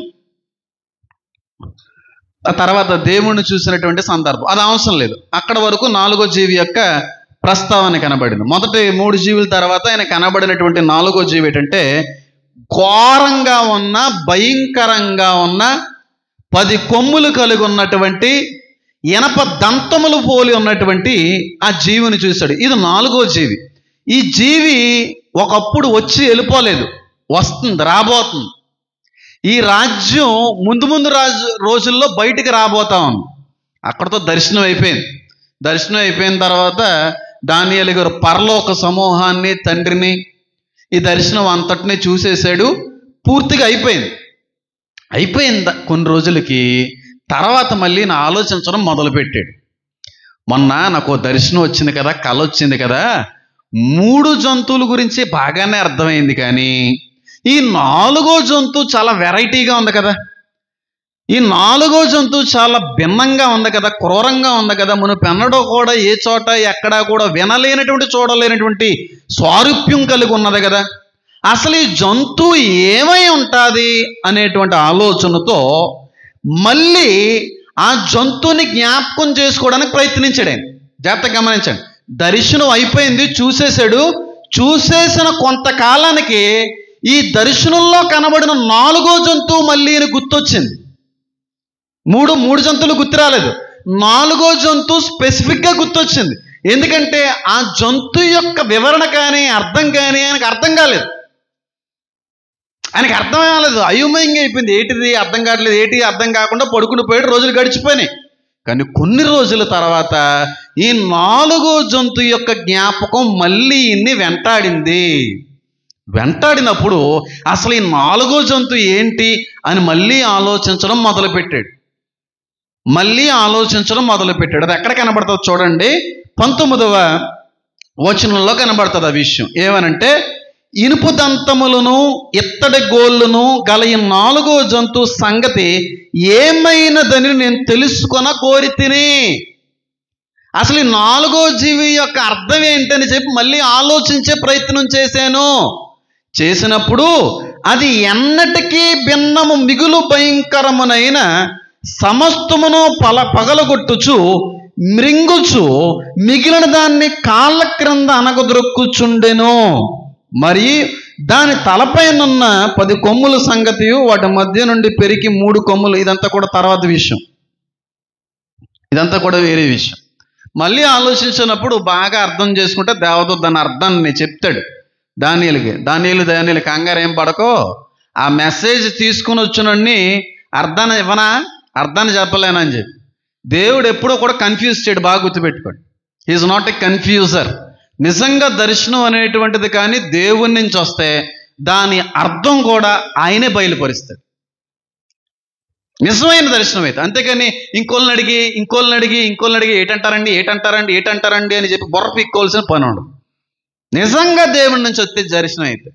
ఆ తర్వాత దేవుణ్ణి చూసినటువంటి సందర్భం అది అవసరం లేదు. అక్కడ వరకు 4వ జీవి యొక్క ప్రస్తావన కనబడింది. మొదటి 3 జీవుల తర్వాత ఆయన కనబడినటువంటి 4వ జీవి ఏంటంటే, ఘోరంగా ఉన్న, భయంకరంగా ఉన్న, 10 కొమ్ములు కలిగి ఉన్నటువంటి, ఇనప దంతములు పోలి ఉన్నటువంటి ఆ జీవిని చూశాడు. ఇది 4వ జీవి. ఈ జీవి ఒకప్పుడు వచ్చి వెళ్ళిపోలేదు, వస్తుంది, రాబోతుంది. ఈ రాజ్యం ముందు రోజుల్లో బయటికి రాబోతా ఉంది. అక్కడతో దర్శనం అయిపోయింది. దర్శనం అయిపోయిన తర్వాత దానియేలు గారు పరలోక సమూహాన్ని, తండ్రిని, ఈ దర్శనం అంతటినీ చూసేశాడు. పూర్తిగా అయిపోయింది. కొన్ని రోజులకి తర్వాత మళ్ళీ నా ఆలోచించడం మొదలుపెట్టాడు. మొన్న నాకు దర్శనం వచ్చింది కదా, కళ వచ్చింది కదా, 3 జంతువుల గురించి బాగానే అర్థమైంది, కానీ ఈ 4వ జంతువు చాలా వెరైటీగా ఉంది కదా, ఈ 4వ జంతువు చాలా భిన్నంగా ఉంది కదా, క్రూరంగా ఉంది కదా, మునుపెన్నడూ కూడా ఏ చోట ఎక్కడా కూడా వినలేనటువంటి, చూడలేనటువంటి స్వారూప్యం కలిగి ఉన్నది కదా. అసలు ఈ జంతువు ఏమై ఉంటుంది అనేటువంటి ఆలోచనతో మళ్ళీ ఆ జంతువుని జ్ఞాపకం చేసుకోవడానికి ప్రయత్నించాడు ఆయన. జాగ్రత్తగా గమనించండి. దర్శనం అయిపోయింది, చూసేశాడు. చూసేసిన కొంతకాలానికి ఈ దర్శనంలో కనబడిన 4వ జంతువు మళ్ళీ గుర్తొచ్చింది. మూడు జంతువులు గుర్తు రాలేదు, 4వ జంతువు స్పెసిఫిక్గా గుర్తొచ్చింది. ఎందుకంటే ఆ జంతువు యొక్క వివరణ కానీ, అర్థం కానీ ఆయనకు అర్థం కాలేదు. ఆయనకు అర్థం కాలేదు, అయోమయంగా అయిపోయింది. ఏంటిది అర్థం కావట్లేదు, అర్థం కాకుండా పడుకుని పోయాడు. రోజులు గడిచిపోయినాయి. కానీ కొన్ని రోజుల తర్వాత ఈ 4వ జంతువు యొక్క జ్ఞాపకం మళ్ళీ ఇన్ని వెంటాడింది. వెంటాడినప్పుడు అసలు ఈ 4వ జంతువు ఏంటి అని మళ్ళీ ఆలోచించడం మొదలుపెట్టాడు. అది ఎక్కడ కనబడుతుంది చూడండి, 19వ వచనంలో కనబడుతుంది ఆ విషయం. ఏమనంటే, ఇనుపు దంతములను ఇత్తడి గోళ్ళను గల ఈ 4వ జంతువు సంగతి ఏమైనదని నేను తెలుసుకొన కోరితిని. అసలు ఈ 4వ జీవి యొక్క అర్థం ఏంటని చెప్పి మళ్ళీ ఆలోచించే ప్రయత్నం చేసినప్పుడు అది ఎన్నటికీ భిన్నము మిగులు భయంకరమునైన సమస్తమును పగలగొట్టుచు మృంగుచు మిగిలిన దాన్ని కాళ్ళ క్రింద అనగదొక్కుచుండెను. మరి దాని తలపైనున్న 10 కొమ్ముల సంగతియు వాటి మధ్య నుండి పెరికి 3 కొమ్ములు. ఇదంతా కూడా తర్వాత విషయం, ఇదంతా కూడా వేరే విషయం. మళ్ళీ ఆలోచించినప్పుడు బాగా అర్థం చేసుకుంటే దేవదూత దాని అర్థాన్ని చెప్తాడు దానియేలు కంగారు ఏం పడకో, ఆ మెసేజ్ తీసుకుని వచ్చినోడిని అర్థాన్ని చెప్పలేనని చెప్పి దేవుడు ఎప్పుడో కూడా కన్ఫ్యూజ్ చేయడు. బాగా గుర్తుపెట్టుకోండి. He's not a confuser. నిజంగా దర్శనం అనేటువంటిది కానీ దేవుని నుంచి వస్తే దాని అర్థం కూడా ఆయనే బయలుపరుస్తాడు. నిజమైన దర్శనం అయితే. అంతేకాని ఇంకోళ్ళని అడిగి ఏటంటారండి అని చెప్పి బొర్ర పీక్కోవాల్సిన పని ఉండదు. నిజంగా దేవుడి నుంచి వచ్చే దర్శనం అయితే.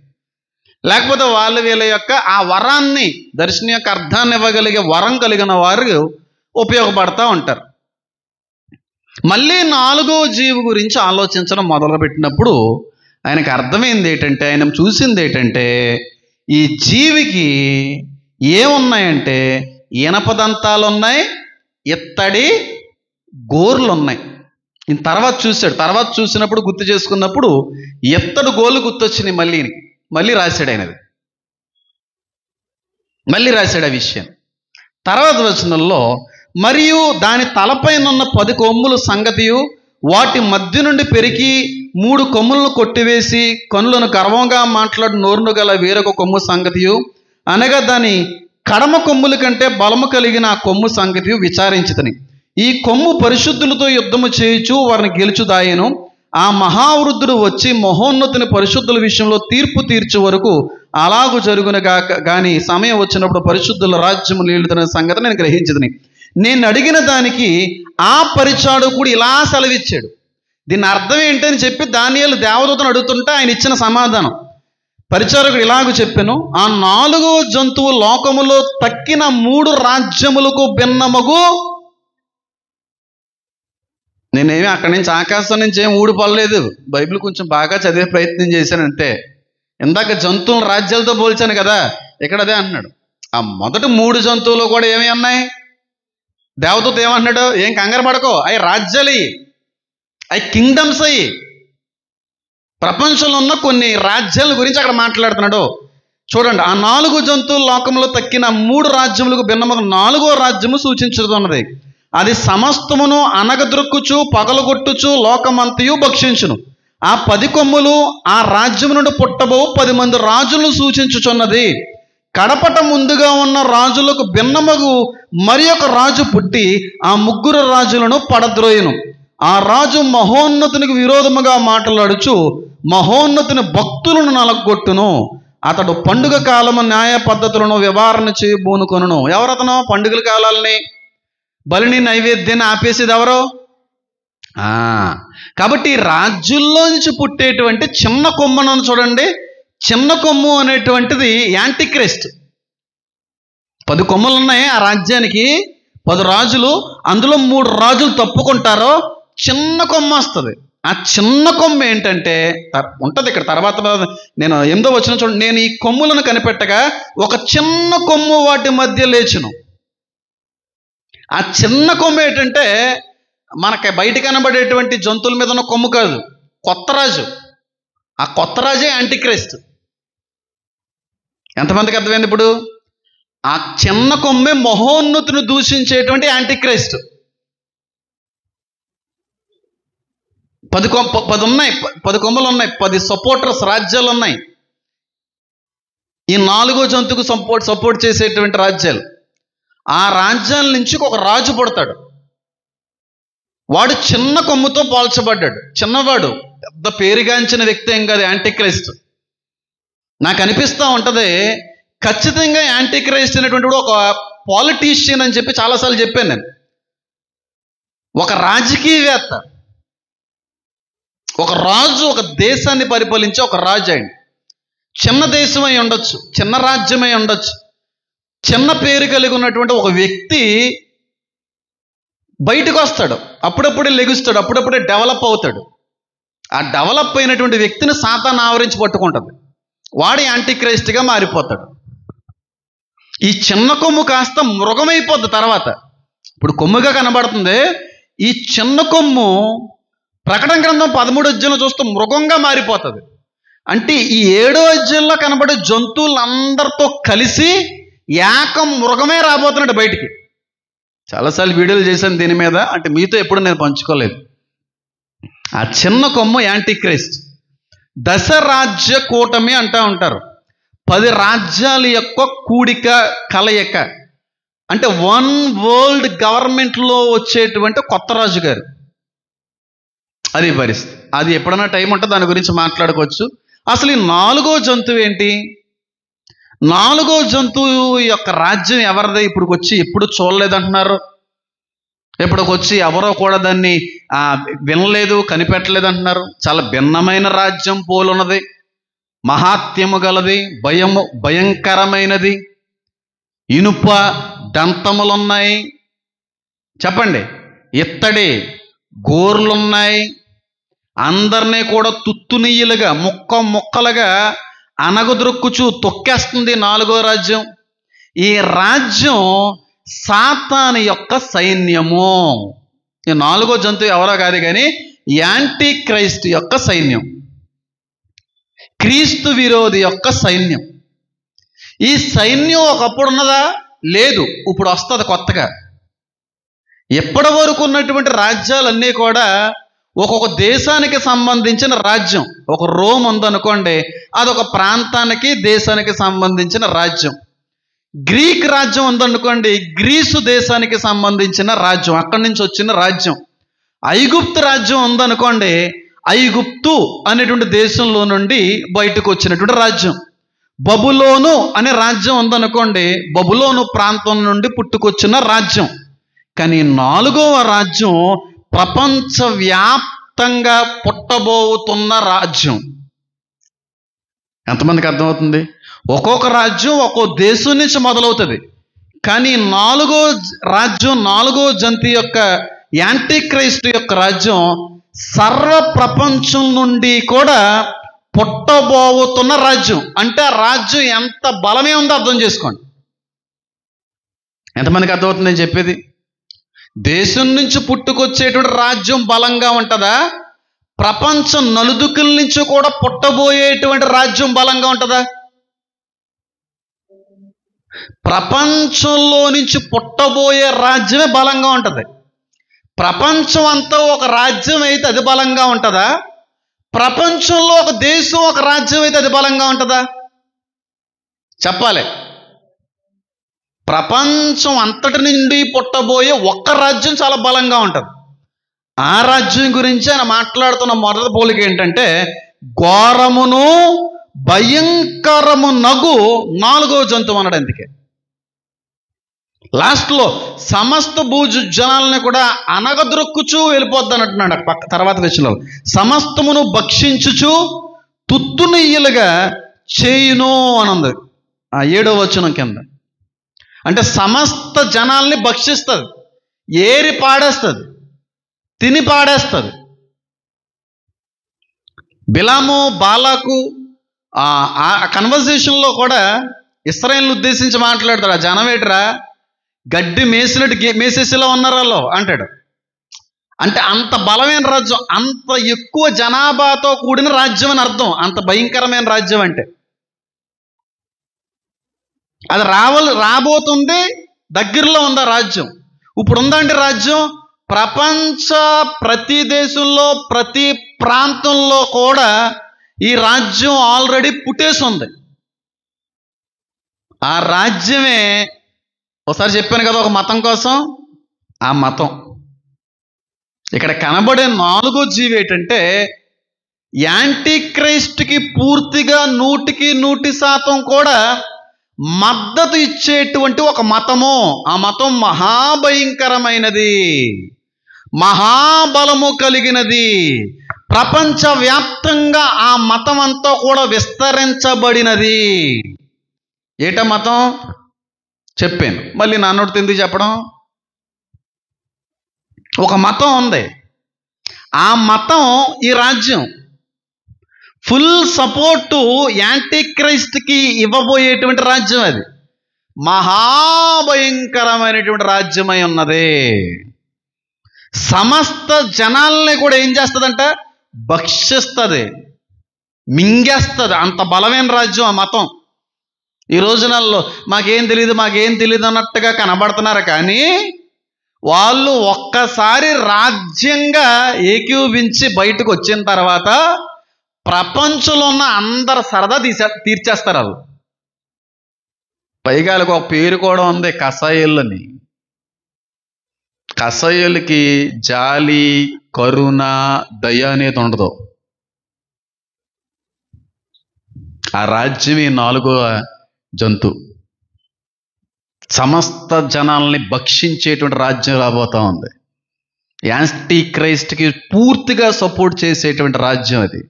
లేకపోతే వీళ్ళ యొక్క ఆ వరాన్ని, దర్శనం యొక్క అర్థాన్ని ఇవ్వగలిగే వరం కలిగిన వారు ఉపయోగపడతా ఉంటారు. మళ్ళీ 4వ జీవి గురించి ఆలోచించడం మొదలుపెట్టినప్పుడు ఆయనకు అర్థమైంది ఏంటంటే, ఆయన చూసింది ఏంటంటే, ఈ జీవికి ఏమున్నాయంటే ఇనపదంతాలు ఉన్నాయి, ఇత్తడి గోర్లు ఉన్నాయి. ఈయన తర్వాత చూసినప్పుడు గుర్తు చేసుకున్నప్పుడు ఇత్తడి గోర్లు గుర్తొచ్చినాయి. మళ్ళీ రాశాడు ఆయనది. మళ్ళీ రాశాడు ఆ విషయం. తర్వాత వచనంలో, మరియు దాని తలపైన ఉన్న 10 కొమ్ముల సంగతియు, వాటి మధ్య నుండి పెరికి 3 కొమ్ములను కొట్టివేసి కనులను గర్వంగా మాట్లాడు నోరును గల వేరొక కొమ్ము సంగతియు, అనగా దాని కడమ కొమ్ముల కంటే బలము కలిగిన ఆ కొమ్ము సంగతియు విచారించితిని. ఈ కొమ్ము పరిశుద్ధులతో యుద్ధము చేయుచు వారిని గెలుచుదాయను. ఆ మహావృద్ధుడు వచ్చి మహోన్నతుని పరిశుద్ధుల విషయంలో తీర్పు తీర్చే వరకు అలాగు జరుగును గాని సమయం వచ్చినప్పుడు పరిశుద్ధుల రాజ్యము నిలుతున్న సంగతి నేను గ్రహించదని. నేను అడిగిన దానికి ఆ పరిచారకుడు ఇలా సెలవిచ్చాడు. దీని అర్థం ఏంటని చెప్పి దానియేలు దేవదూతను అడుగుతుంటే ఆయన ఇచ్చిన సమాధానం, పరిచారకుడు ఇలాగ చెప్పాను, ఆ 4వ జంతువు లోకములో తక్కిన 3 రాజ్యములకు భిన్నమగు. నేనేమి అక్కడి నుంచి ఆకాశం నుంచి ఏం ఊడిపడలేదు. బైబిల్ కొంచెం బాగా చదివే ప్రయత్నం చేశాను అంతే. ఇందాక జంతువుల రాజ్యాలతో పోల్చాను కదా, ఇక్కడ అదే అన్నాడు. ఆ మొదటి 3 జంతువులు కూడా ఏమి ఉన్నాయి? దేవదూత ఏమన్నాడు? ఏం కంగారు పడకో, అవి రాజ్యాలు, అవి కింగ్డమ్స్. అయ్యి ప్రపంచంలో ఉన్న కొన్ని రాజ్యాల గురించి అక్కడ మాట్లాడుతున్నాడు. చూడండి, ఆ 4 జంతువుల లోకంలో తక్కిన 3 రాజ్యములకు భిన్నముగా 4వ రాజ్యము సూచించుతున్నది. అది సమస్తమును అనగద్రొక్కుచు పగలగొట్టుచు లోకమంతయు భక్షించును. ఆ 10 కొమ్ములు ఆ రాజ్యము నుండి పుట్టబో 10 మంది రాజులను సూచించుచున్నది. కడపట ముందుగా ఉన్న రాజులకు భిన్నమగు మరి ఒక రాజు పుట్టి ఆ 3 రాజులను పడద్రోయును. ఆ రాజు మహోన్నతునికి విరోధముగా మాట్లాడుచు మహోన్నతుని భక్తులను నలగొట్టును. అతడు పండుగ కాలము న్యాయ పద్ధతులను వివరణ చేయబూనుకొనును. ఎవరతను? పండుగల కాలాలని, బలిని, నైవేద్యాన్ని ఆపేసేది ఎవరో? కాబట్టి రాజ్యుల్లో నుంచి పుట్టేటువంటి చిన్న కొమ్మను చూడండి. చిన్న కొమ్ము అనేటువంటిది యాంటిక్రైస్ట్. 10 కొమ్మలు ఉన్నాయి ఆ రాజ్యానికి, 10 రాజులు. అందులో 3 రాజులు తప్పుకుంటారో చిన్న కొమ్మ వస్తుంది. ఆ చిన్న కొమ్మ ఏంటంటే ఉంటుంది ఇక్కడ. తర్వాత నేను 8వ వచనం చూడండి, నేను ఈ కొమ్ములను కనిపెట్టగా ఒక చిన్న కొమ్ము వాటి మధ్య లేచును. ఆ చిన్న కొమ్ము ఏంటంటే మనకి బయట కనబడేటువంటి జంతువుల మీద ఉన్న కొమ్ము కాదు, కొత్త రాజు. ఆ కొత్త రాజే యాంటిక్రైస్ట్. ఎంతమందికి అర్థమైంది ఇప్పుడు? ఆ చిన్న కొమ్మే మహోన్నతుని దూషించేటువంటి యాంటిక్రైస్ట్. 10 ఉన్నాయి, 10 కొమ్మలు ఉన్నాయి, 10 సపోర్టర్స్ రాజ్యాలు ఉన్నాయి. ఈ 4వ జంతువుకు సపోర్ట్ చేసేటువంటి రాజ్యాలు. ఆ రాజ్యాల నుంచి ఒక రాజు పుడతాడు. వాడు చిన్న కొమ్ముతో పోల్చబడ్డాడు. చిన్నవాడు, పెద్ద పేరుగాంచిన వ్యక్తి ఏం కాదు యాంటిక్రైస్ట్. నాకు అనిపిస్తూ ఉంటుంది ఖచ్చితంగా యాంటిక్రైస్ట్ అనేటువంటి ఒక పాలిటీషియన్ అని చెప్పి చాలాసార్లు చెప్పాను నేను. ఒక రాజకీయవేత్త, ఒక రాజు, ఒక దేశాన్ని పరిపాలించే ఒక రాజు. ఆయన చిన్న దేశం అయి ఉండొచ్చు, చిన్న రాజ్యం అయి ఉండొచ్చు, చిన్న పేరు కలిగి ఉన్నటువంటి ఒక వ్యక్తి బయటకు వస్తాడు, అప్పుడప్పుడే లెగుస్తాడు, అప్పుడప్పుడే డెవలప్ అవుతాడు. ఆ డెవలప్ అయినటువంటి వ్యక్తిని సాతాను ఆవరించి పట్టుకుంటుంది. వాడు యాంటిక్రైస్ట్గా మారిపోతాడు. ఈ చిన్న కొమ్ము కాస్త మృగమైపోద్ది తర్వాత. ఇప్పుడు కొమ్ముగా కనబడుతుంది, ఈ చిన్న కొమ్ము ప్రకటన గ్రంథం 13వ అధ్యాయంలో చూస్తే మృగంగా మారిపోతుంది. అంటే ఈ 7వ అధ్యాయంలో కనబడే జంతువులందరితో కలిసి ఏకం మృగమే రాబోతున్నాడు బయటికి. చాలాసార్లు వీడియోలు చేశాను దీని మీద, అంటే మీతో ఎప్పుడు నేను పంచుకోలేదు. ఆ చిన్న కొమ్ము యాంటిక్రైస్ట్. 10 రాజ్య కూటమి అంటూ ఉంటారు. 10 రాజ్యాల యొక్క కూడిక, కలయిక. అంటే 1 వరల్డ్ గవర్నమెంట్లో వచ్చేటువంటి కొత్త రాజు గారు. అది పరిస్థితి. అది ఎప్పుడైనా టైం ఉంటే దాని గురించి మాట్లాడుకోవచ్చు. అసలు ఈ 4వ జంతువు ఏంటి? 4వ జంతువు యొక్క రాజ్యం ఎవరిది? ఇప్పుడుకొచ్చి ఎప్పుడు చూడలేదంటున్నారు. ఇప్పటికొచ్చి ఎవరో కూడా దాన్ని వినలేదు, కనిపెట్టలేదు అంటున్నారు. చాలా భిన్నమైన రాజ్యం పోలున్నది, మహాత్యము గలది, భయంకరమైనది, ఇనుప దంతములున్నాయి. చెప్పండి, ఇత్తడి గోర్లున్నాయి. అందరినీ కూడా తుత్తునియ్యలుగా ముక్కలుగా అనగదొరుక్కుచూ తొక్కేస్తుంది 4వ రాజ్యం. ఈ రాజ్యం సాతాను యొక్క సైన్యము. ఈ 4వ జంతువు ఎవరో కాదు కానీ యాంటీ క్రైస్ట్ యొక్క సైన్యం, క్రీస్తు విరోధి యొక్క సైన్యం. ఈ సైన్యం ఒకప్పుడు ఉన్నదా? లేదు, ఇప్పుడు వస్తుంది కొత్తగా. ఎప్పటి వరకు ఉన్నటువంటి రాజ్యాలన్నీ కూడా ఒక్కొక్క దేశానికి సంబంధించిన రాజ్యం. ఒక రోమ్ ఉందనుకోండి, అదొక ప్రాంతానికి దేశానికి సంబంధించిన రాజ్యం. గ్రీక్ రాజ్యం ఉందనుకోండి, గ్రీసు దేశానికి సంబంధించిన రాజ్యం, అక్కడి నుంచి వచ్చిన రాజ్యం. ఐగుప్తు రాజ్యం ఉందనుకోండి, ఐగుప్తు అనేటువంటి దేశంలో నుండి బయటకు వచ్చినటువంటి రాజ్యం. బబులోను అనే రాజ్యం ఉందనుకోండి, బబులోను ప్రాంతం నుండి పుట్టుకొచ్చిన రాజ్యం. కానీ 4వ రాజ్యం ప్రపంచవ్యాప్తంగా పుట్టబోతున్న రాజ్యం. ఎంతమందికి అర్థమవుతుంది? ఒక్కొక్క రాజ్యం ఒక్కో దేశం నుంచి మొదలవుతుంది. కానీ 4వ రాజ్యం, 4వ జంతువు యొక్క యాంటీ క్రైస్ట్ యొక్క రాజ్యం సర్వ ప్రపంచం నుండి కూడా పుట్టబోతున్న రాజ్యం. అంటే ఆ రాజ్యం ఎంత బలమే ఉందో అర్థం చేసుకోండి. ఎంతమందికి అర్థమవుతుంది నేను చెప్పేది? దేశం నుంచి పుట్టుకొచ్చేటువంటి రాజ్యం బలంగా ఉంటుందా? ప్రపంచం నలుదిక్కుల నుంచి కూడా పుట్టబోయేటువంటి రాజ్యం బలంగా ఉంటుందా? ప్రపంచంలో నుంచి పుట్టబోయే రాజ్యమే బలంగా ఉంటుంది. ప్రపంచం అంతా ఒక రాజ్యం అయితే అది బలంగా ఉంటుందా? ప్రపంచంలో ఒక దేశం ఒక రాజ్యం అయితే అది బలంగా ఉంటుందా? చెప్పాలి. ప్రపంచం అంతటి నుండి పుట్టబోయే ఒక్క రాజ్యం చాలా బలంగా ఉంటుంది. ఆ రాజ్యం గురించి ఆయన మాట్లాడుతున్న మొదటి పోలిక ఏంటంటే, ఘోరమును భయంకరము నగు 4వ జంతువు అన్నాడు. అందుకే లాస్ట్లో సమస్త భూజు జనాలని కూడా అనగదొరుక్కుచూ వెళ్ళిపోద్ది అంటున్నాడు తర్వాత వచనంలో. సమస్తమును భక్షించుచు తుత్తునియ్యలుగా చేయును అనంది 7వ వచనం కింద. అంటే సమస్త జనాల్ని భక్షిస్తుంది, ఏరి పాడేస్తుంది, తిని పాడేస్తుంది. బిలాము బాలాకు ఆ కన్వర్సేషన్లో కూడా ఇశ్రాయేలును ఉద్దేశించి మాట్లాడతాడు. ఆ జనం ఏంట్రా, గడ్డి మేసినట్టు మేసేసేలా ఉన్నారు వాళ్ళు అంటాడు. అంటే అంత బలమైన రాజ్యం, అంత ఎక్కువ జనాభాతో కూడిన రాజ్యం అని అర్థం. అంత భయంకరమైన రాజ్యం అంటే అది రాబోతుంది, దగ్గరలో ఉందా రాజ్యం. ఇప్పుడు ఉందంటే రాజ్యం ప్రపంచ ప్రతి దేశంలో ప్రతి ప్రాంతంలో కూడా ఈ రాజ్యం ఆల్రెడీ పుట్టేసి ఉంది. ఆ రాజ్యమే ఒకసారి చెప్పాను కదా, ఒక మతం కోసం. ఆ మతం ఇక్కడ కనబడే 4వ జీవి ఏంటంటే యాంటీ క్రైస్ట్కి పూర్తిగా 100% కూడా మద్దతు ఇచ్చేటువంటి ఒక మతము. ఆ మతం మహాభయంకరమైనది, మహాబలము కలిగినది. ప్రపంచవ్యాప్తంగా ఆ మతం అంతా కూడా విస్తరించబడినది. ఏట మతం చెప్పాను, మళ్ళీ నాన్నోడితో ఎందుకు చెప్పడం. ఒక మతం ఉంది, ఆ మతం ఈ రాజ్యం ఫుల్ సపోర్టు యాంటీ క్రైస్ట్కి ఇవ్వబోయేటువంటి రాజ్యం. అది మహాభయంకరమైనటువంటి రాజ్యమై ఉన్నది. సమస్త జనాల్ని కూడా ఏం చేస్తుందంట, భక్షిస్తుంది, మింగేస్తుంది. అంత బలమైన రాజ్యం ఆ మతం. ఈ రోజునాల్లో మాకేం తెలియదు అన్నట్టుగా కనబడుతున్నారు. కానీ వాళ్ళు ఒక్కసారి రాజ్యంగా ఏకీభవించి బయటకు వచ్చిన తర్వాత ప్రపంచంలో ఉన్న అందరు సరదా తీర్చేస్తారు. వాళ్ళు పైగా ఒక పేరు కూడా ఉంది, కసాయిలని. కసాయులకి జాలి, కరుణ, దయ అనేది ఉండదు. ఆ రాజ్యమే 4వ జంతువు. సమస్త జనాల్ని భక్షించేటువంటి రాజ్యం రాబోతా ఉంది. యాంటీ క్రైస్ట్కి పూర్తిగా సపోర్ట్ చేసేటువంటి రాజ్యం అది.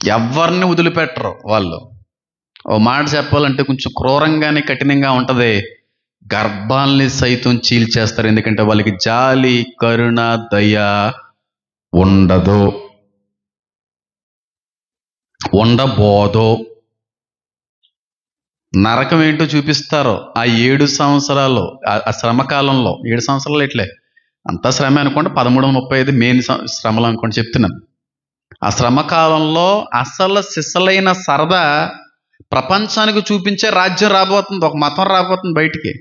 ఎవరిని వదిలిపెట్టరు వాళ్ళు. ఓ మాట చెప్పాలంటే కొంచెం క్రూరంగానే, కఠినంగా ఉంటుంది. గర్భాల్ని సైతం చీల్చేస్తారు. ఎందుకంటే వాళ్ళకి జాలి, కరుణ, దయ ఉండదు, ఉండబోదు. నరకం ఏంటో చూపిస్తారు ఆ 7 సంవత్సరాలు, ఆ శ్రమకాలంలో. 7 సంవత్సరాలు ఇట్లే అంతా శ్రమ అనుకోండి. 1335 మెయిన్ శ్రమలు అనుకోండి చెప్తున్నాను. ఆ శ్రమకాలంలో అసలు సిసలైన సరదా ప్రపంచానికి చూపించే రాజ్యం రాబోతుంది. ఒక మతం రాబోతుంది బయటికి.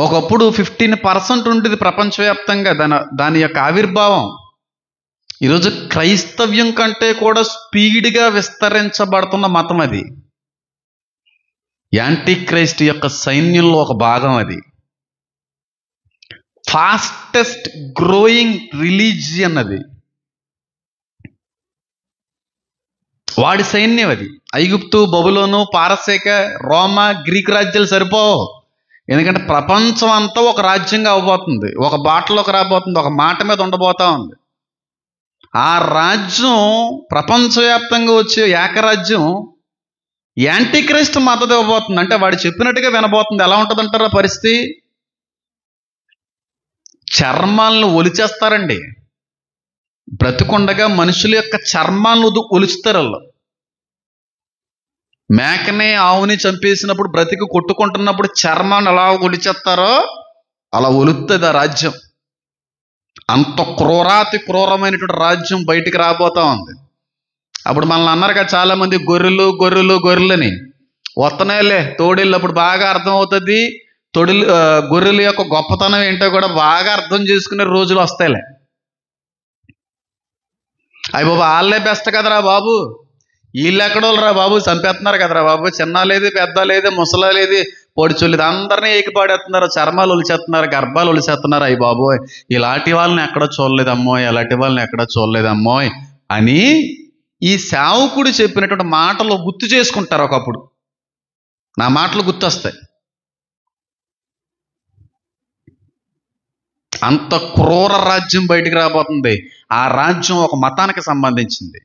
ఒకప్పుడు 15% ఉండేది ప్రపంచవ్యాప్తంగా దాని యొక్క ఆవిర్భావం. ఈరోజు క్రైస్తవ్యం కంటే కూడా స్పీడ్గా విస్తరించబడుతున్న మతం అది. యాంటీ క్రైస్ట్ యొక్క సైన్యంలో ఒక భాగం అది. ఫాస్టెస్ట్ గ్రోయింగ్ రిలీజియన్ అది. వాడి సైన్యం అది. ఐగుప్తు, బబులోను, పారసీక, రోమా, గ్రీకు రాజ్యాలు సరిపోవు. ఎందుకంటే ప్రపంచం అంతా ఒక రాజ్యంగా అవబోతుంది. ఒక బాటలోకి రాబోతుంది. ఒక మాట మీద ఉండబోతా ఉంది. ఆ రాజ్యం ప్రపంచవ్యాప్తంగా వచ్చే ఏకరాజ్యం యాంటీ క్రైస్ట్ మద్దతు ఇవ్వబోతుంది. అంటే వాడు చెప్పినట్టుగా వినబోతుంది. ఎలా ఉంటుంది అంటారా పరిస్థితి? చర్మాలను ఒలిచేస్తారండి. బ్రతికుండగా మనుషుల యొక్క చర్మాలను ఒలుచుతారు వాళ్ళు. మేకనే, ఆవుని చంపేసినప్పుడు బ్రతికి కొట్టుకుంటున్నప్పుడు చర్మాన్ని ఎలా ఒలిచేస్తారో అలా ఒలుస్తుంది ఆ రాజ్యం. అంత క్రూరాతి క్రూరమైనటువంటి రాజ్యం బయటికి రాబోతా ఉంది. అప్పుడు మనల్ని అన్నారు కదా చాలా మంది, గొర్రెలు గొర్రెలు గొర్రెలని. వస్తనేలే తోడేళ్ళు. అప్పుడు బాగా అర్థమవుతుంది గొర్రెల యొక్క గొప్పతనం ఏంటో కూడా బాగా అర్థం చేసుకునే రోజులు వస్తాయిలే. అయ్యి బాబు వాళ్ళే బెస్ట్ కదరా బాబు, వీళ్ళు ఎక్కడోళ్ళరా బాబు, చంపేస్తున్నారు కదరా బాబు, చిన్న లేదు పెద్ద లేదు ముసలా లేదు పొడిచొల్లేదు, అందరినీ ఏకిపాడేస్తున్నారు, చర్మాలు ఒలిచేస్తున్నారు, గర్భాలు ఒలిచేస్తున్నారు. అయ్యి బాబు ఇలాంటి వాళ్ళని ఎక్కడ చూడలేదమ్మో, ఇలాంటి వాళ్ళని ఎక్కడ చూడలేదమ్మో అని ఈ సేవకుడు చెప్పినటువంటి మాటలు గుర్తు చేసుకుంటారు. ఒకప్పుడు నా మాటలు గుర్తొస్తాయి. అంత క్రూర రాజ్యం బయటికి రాబోతుంది. ఆ రాజ్యం ఒక మతానికి సంబంధించింది.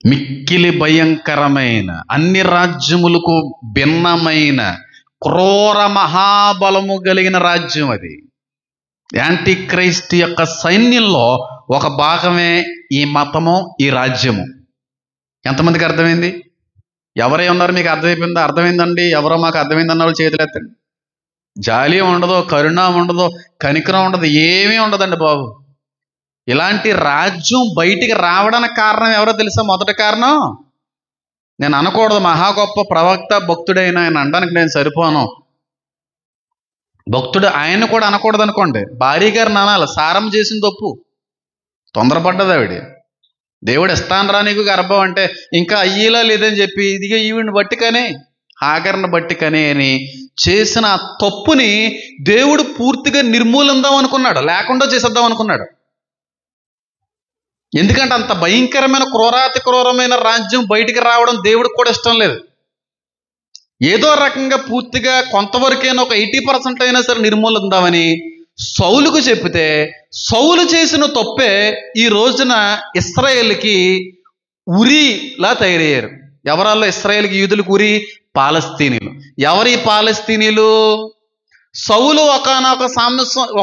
మిక్కిలి భయంకరమైన, అన్ని రాజ్యములకు భిన్నమైన, క్రూర మహాబలము కలిగిన రాజ్యం అది. యాంటీ క్రైస్ట్ యొక్క సైన్యంలో ఒక భాగమే ఈ మతము, ఈ రాజ్యము. ఎంతమందికి అర్థమైంది? ఎవరే ఉన్నారు మీకు అర్థమైపోయిందా? అర్థమైందండి ఎవరో మాకు అర్థమైందన్న వాళ్ళు చేతులు ఎత్తండి. జాలి ఉండదు, కరుణ ఉండదు, కనికరం ఉండదు, ఏమీ ఉండదండి బాబు. ఇలాంటి రాజ్యం బయటికి రావడానికి కారణం ఎవరో తెలుసా? మొదటి కారణం, నేను అనకూడదు మహా గొప్ప ప్రవక్త భక్తుడైన ఆయన అనడానికి నేను సరిపోను. భక్తుడు ఆయన కూడా అనకూడదు అనుకోండి. భార్య గారిని అనాలి. సారం చేసిన తప్పు, తొందరపడ్డది ఆవిడ. దేవుడు ఇస్తాను రా నీకు గర్భం అంటే ఇంకా అయ్యేలా లేదని చెప్పి ఇదిగా ఈవిడిని బట్టి కానీ, హాగర్ని బట్టి కానీ అని చేసిన తప్పుని దేవుడు పూర్తిగా నిర్మూలిద్దాం అనుకున్నాడు, లేకుండా చేసేద్దాం అనుకున్నాడు. ఎందుకంటే అంత భయంకరమైన క్రూరాతి క్రూరమైన రాజ్యం బయటికి రావడం దేవుడికి కూడా ఇష్టం లేదు. ఏదో రకంగా పూర్తిగా కొంతవరకైనా ఒక 80% అయినా సరే నిర్మూలిద్దామని సౌలుకు చెప్తే, సౌలు చేసిన తప్పే ఈ రోజున ఇశ్రాయేలుకి ఉరిలా తయారయ్యారు. ఎవరాల్లో ఇశ్రాయేలుకి, యూదులకు ఉరి? పాలస్తీనీలు. ఎవరి పాలస్తీనీలు? సౌలు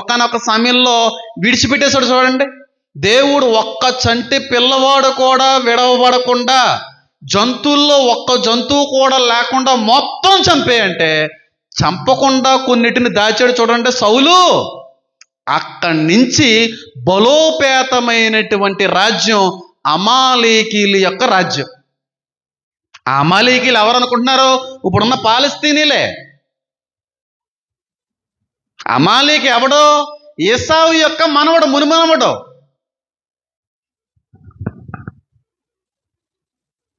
ఒకానొక సమయంలో విడిచిపెట్టేశాడు. చూడండి, దేవుడు ఒక్క చంటి పిల్లవాడు కూడా విడవబడకుండా, జంతువుల్లో ఒక్క జంతువు కూడా లేకుండా మొత్తం చంపేయంటే చంపకుండా కొన్నిటిని దాచాడు. చూడండి సౌలు. అక్కడి నుంచి బలోపేతమైనటువంటి రాజ్యం అమాలేకీల యొక్క రాజ్యం. ఆ అమాలేకీలు ఎవరు అనుకుంటున్నారు? ఇప్పుడున్న పాలస్తీనీలే. అమాలేకి ఎవడో? ఏసావు యొక్క మనవడు, మునిమనవడు.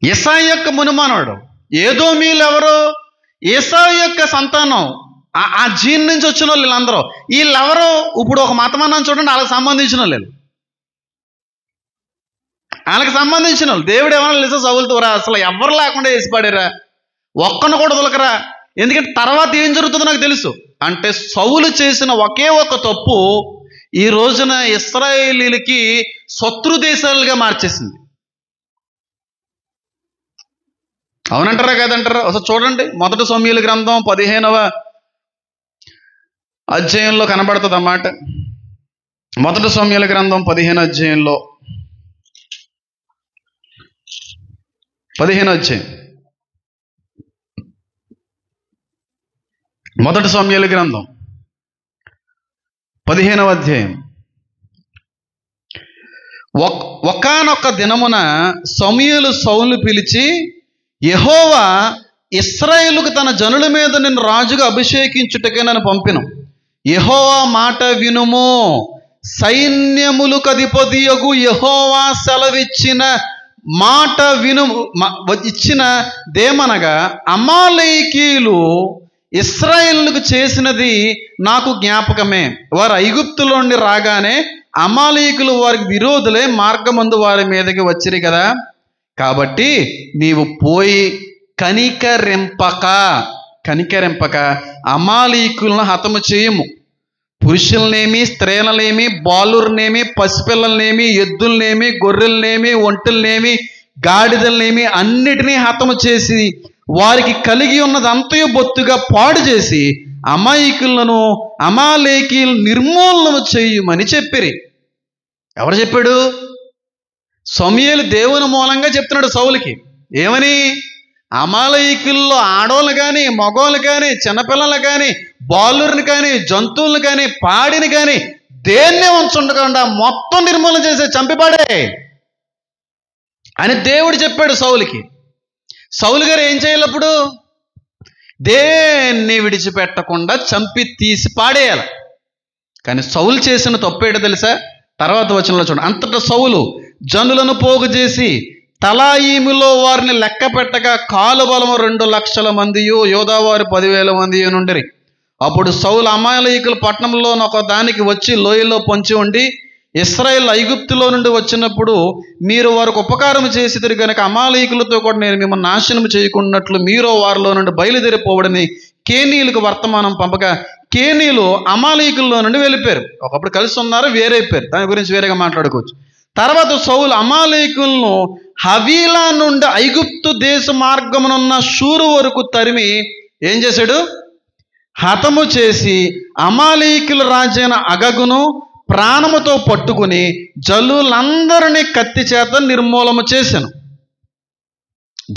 ఏసావు యొక్క మునిమనవడు. ఏదోమీలు ఎవరు? ఏసావు యొక్క సంతానం. ఆ జీన్ నుంచి వచ్చిన వాళ్ళు వీళ్ళందరూ. వీళ్ళెవరో ఇప్పుడు ఒక మతం అన్నాను చూడండి, వాళ్ళకి సంబంధించిన వాళ్ళు, వాళ్ళకి సంబంధించిన వాళ్ళు. దేవుడు ఏమన్నా లేసా సౌలుతోరా, అసలు ఎవరు లేకుండా వేసి పడారా, ఒక్కను కూడా దొలకరా. ఎందుకంటే తర్వాత ఏం జరుగుతుందో నాకు తెలుసు. అంటే సౌలు చేసిన ఒకే ఒక తప్పు ఈ రోజున ఇశ్రాయేలీలకి శత్రు దేశాలుగా మార్చేసింది. అవునంటారా కాదంటారా? ఒకసారి చూడండి, 1 సమూయేలు గ్రంథం 15వ అధ్యాయంలో కనబడుతుంది అన్నమాట. 1 సమూయేలు గ్రంథం 15వ అధ్యాయంలో 15వ అధ్యాయం 1 సమూయేలు గ్రంథం 15వ అధ్యాయం. ఒకానొక దినమున సమూయేలు సౌలును పిలిచి, యెహోవా ఇశ్రాయేలుకు తన జనుల మీద నిన్ను రాజుగా అభిషేకించుటకే నన్ను పంపెను. యెహోవా మాట వినుము. సైన్యములకు అధిపతియగు యెహోవా సెలవిచ్చిన మాట వినుము. ఇచ్చిన దేమనగా, అమాలేకీయులు ఇశ్రాయేలుకు చేసినది నాకు జ్ఞాపకమే. వారు ఐగుప్తులో నుండి రాగానే అమాలేకీయులు వారికి విరోధులే మార్గమందు వారి మీదకి వచ్చిరి కదా. కాబట్టి నీవు పోయి కనికరింపక అమాలేకీయులను హతము చేయము. పురుషులనేమి, స్త్రీలనేమి, బాలుర్నేమి, పసిపిల్లలనేమి, ఎద్దులనేమి, గొర్రెలనేమి, ఒంటెలనేమి, గాడిదలనేమి అన్నిటినీ హతము చేసి వారికి కలిగి ఉన్నదంతయు బొత్తుగా పాడు చేసి అమాలేకీయులను నిర్మూలన చేయమని చెప్పిరి. ఎవరు చెప్పాడు? సమూయేలు దేవుని మూలంగా చెప్తున్నాడు సౌలుకి. ఏమని? అమాలేకీయుల్లో ఆడోళ్ళు కానీ, మగోళ్ళు కానీ, చిన్నపిల్లలు కానీ, బాలురిని కానీ, జంతువులను కానీ, పాడిని కానీ దేన్నే ఉంచుండకుండా మొత్తం నిర్మూలన చేసే, చంపిపాడే అని దేవుడు చెప్పాడు సౌలుకి. సౌలు గారు ఏం చేయాలి అప్పుడు? దేన్ని విడిచిపెట్టకుండా చంపి తీసి పాడేయాలి. కానీ సౌలు చేసిన తప్పేటో తెలుసా? తర్వాత వచనంలో చూడండి. అంతటా సౌలు జనులను పోగు చేసి తలాయిములో వారిని లెక్క పెట్టగా కాలుబలము 2,00,000 మందియు, యోధావారు 10,000 మందియు నుండిరి. అప్పుడు సౌలు అమాలేకీయుల పట్టణంలో ఒక దానికి వచ్చి లోయలో పొంచి ఉండి, ఇశ్రాయేలు ఐగుప్తులో నుండి వచ్చినప్పుడు మీరు వారికి ఉపకారం చేసిదిరి కనుక అమాలేకీయులతో కూడా నేను మిమ్మల్ని నాశనం చేయకున్నట్లు మీరు వారిలో నుండి బయలుదేరిపోవడని కేనీయులకు వర్తమానం పంపగా, కేనీయులు అమాలేకీయుల్లో నుండి వెళ్ళిపోయారు. ఒకప్పుడు కలిసి ఉన్నారు, వేరైపోయారు. దాని గురించి వేరేగా మాట్లాడుకోవచ్చు. తర్వాత సౌలు అమాలేకీయులను హవీలా నుండి ఐగుప్తు దేశ మార్గమునున్న షూరు వరకు తరిమి ఏం చేశాడు? హతము చేసి అమాలేకీయుల రాజైన అగగును ప్రాణముతో పట్టుకుని జనులందరినీ కత్తి చేత నిర్మూలన చేశాను.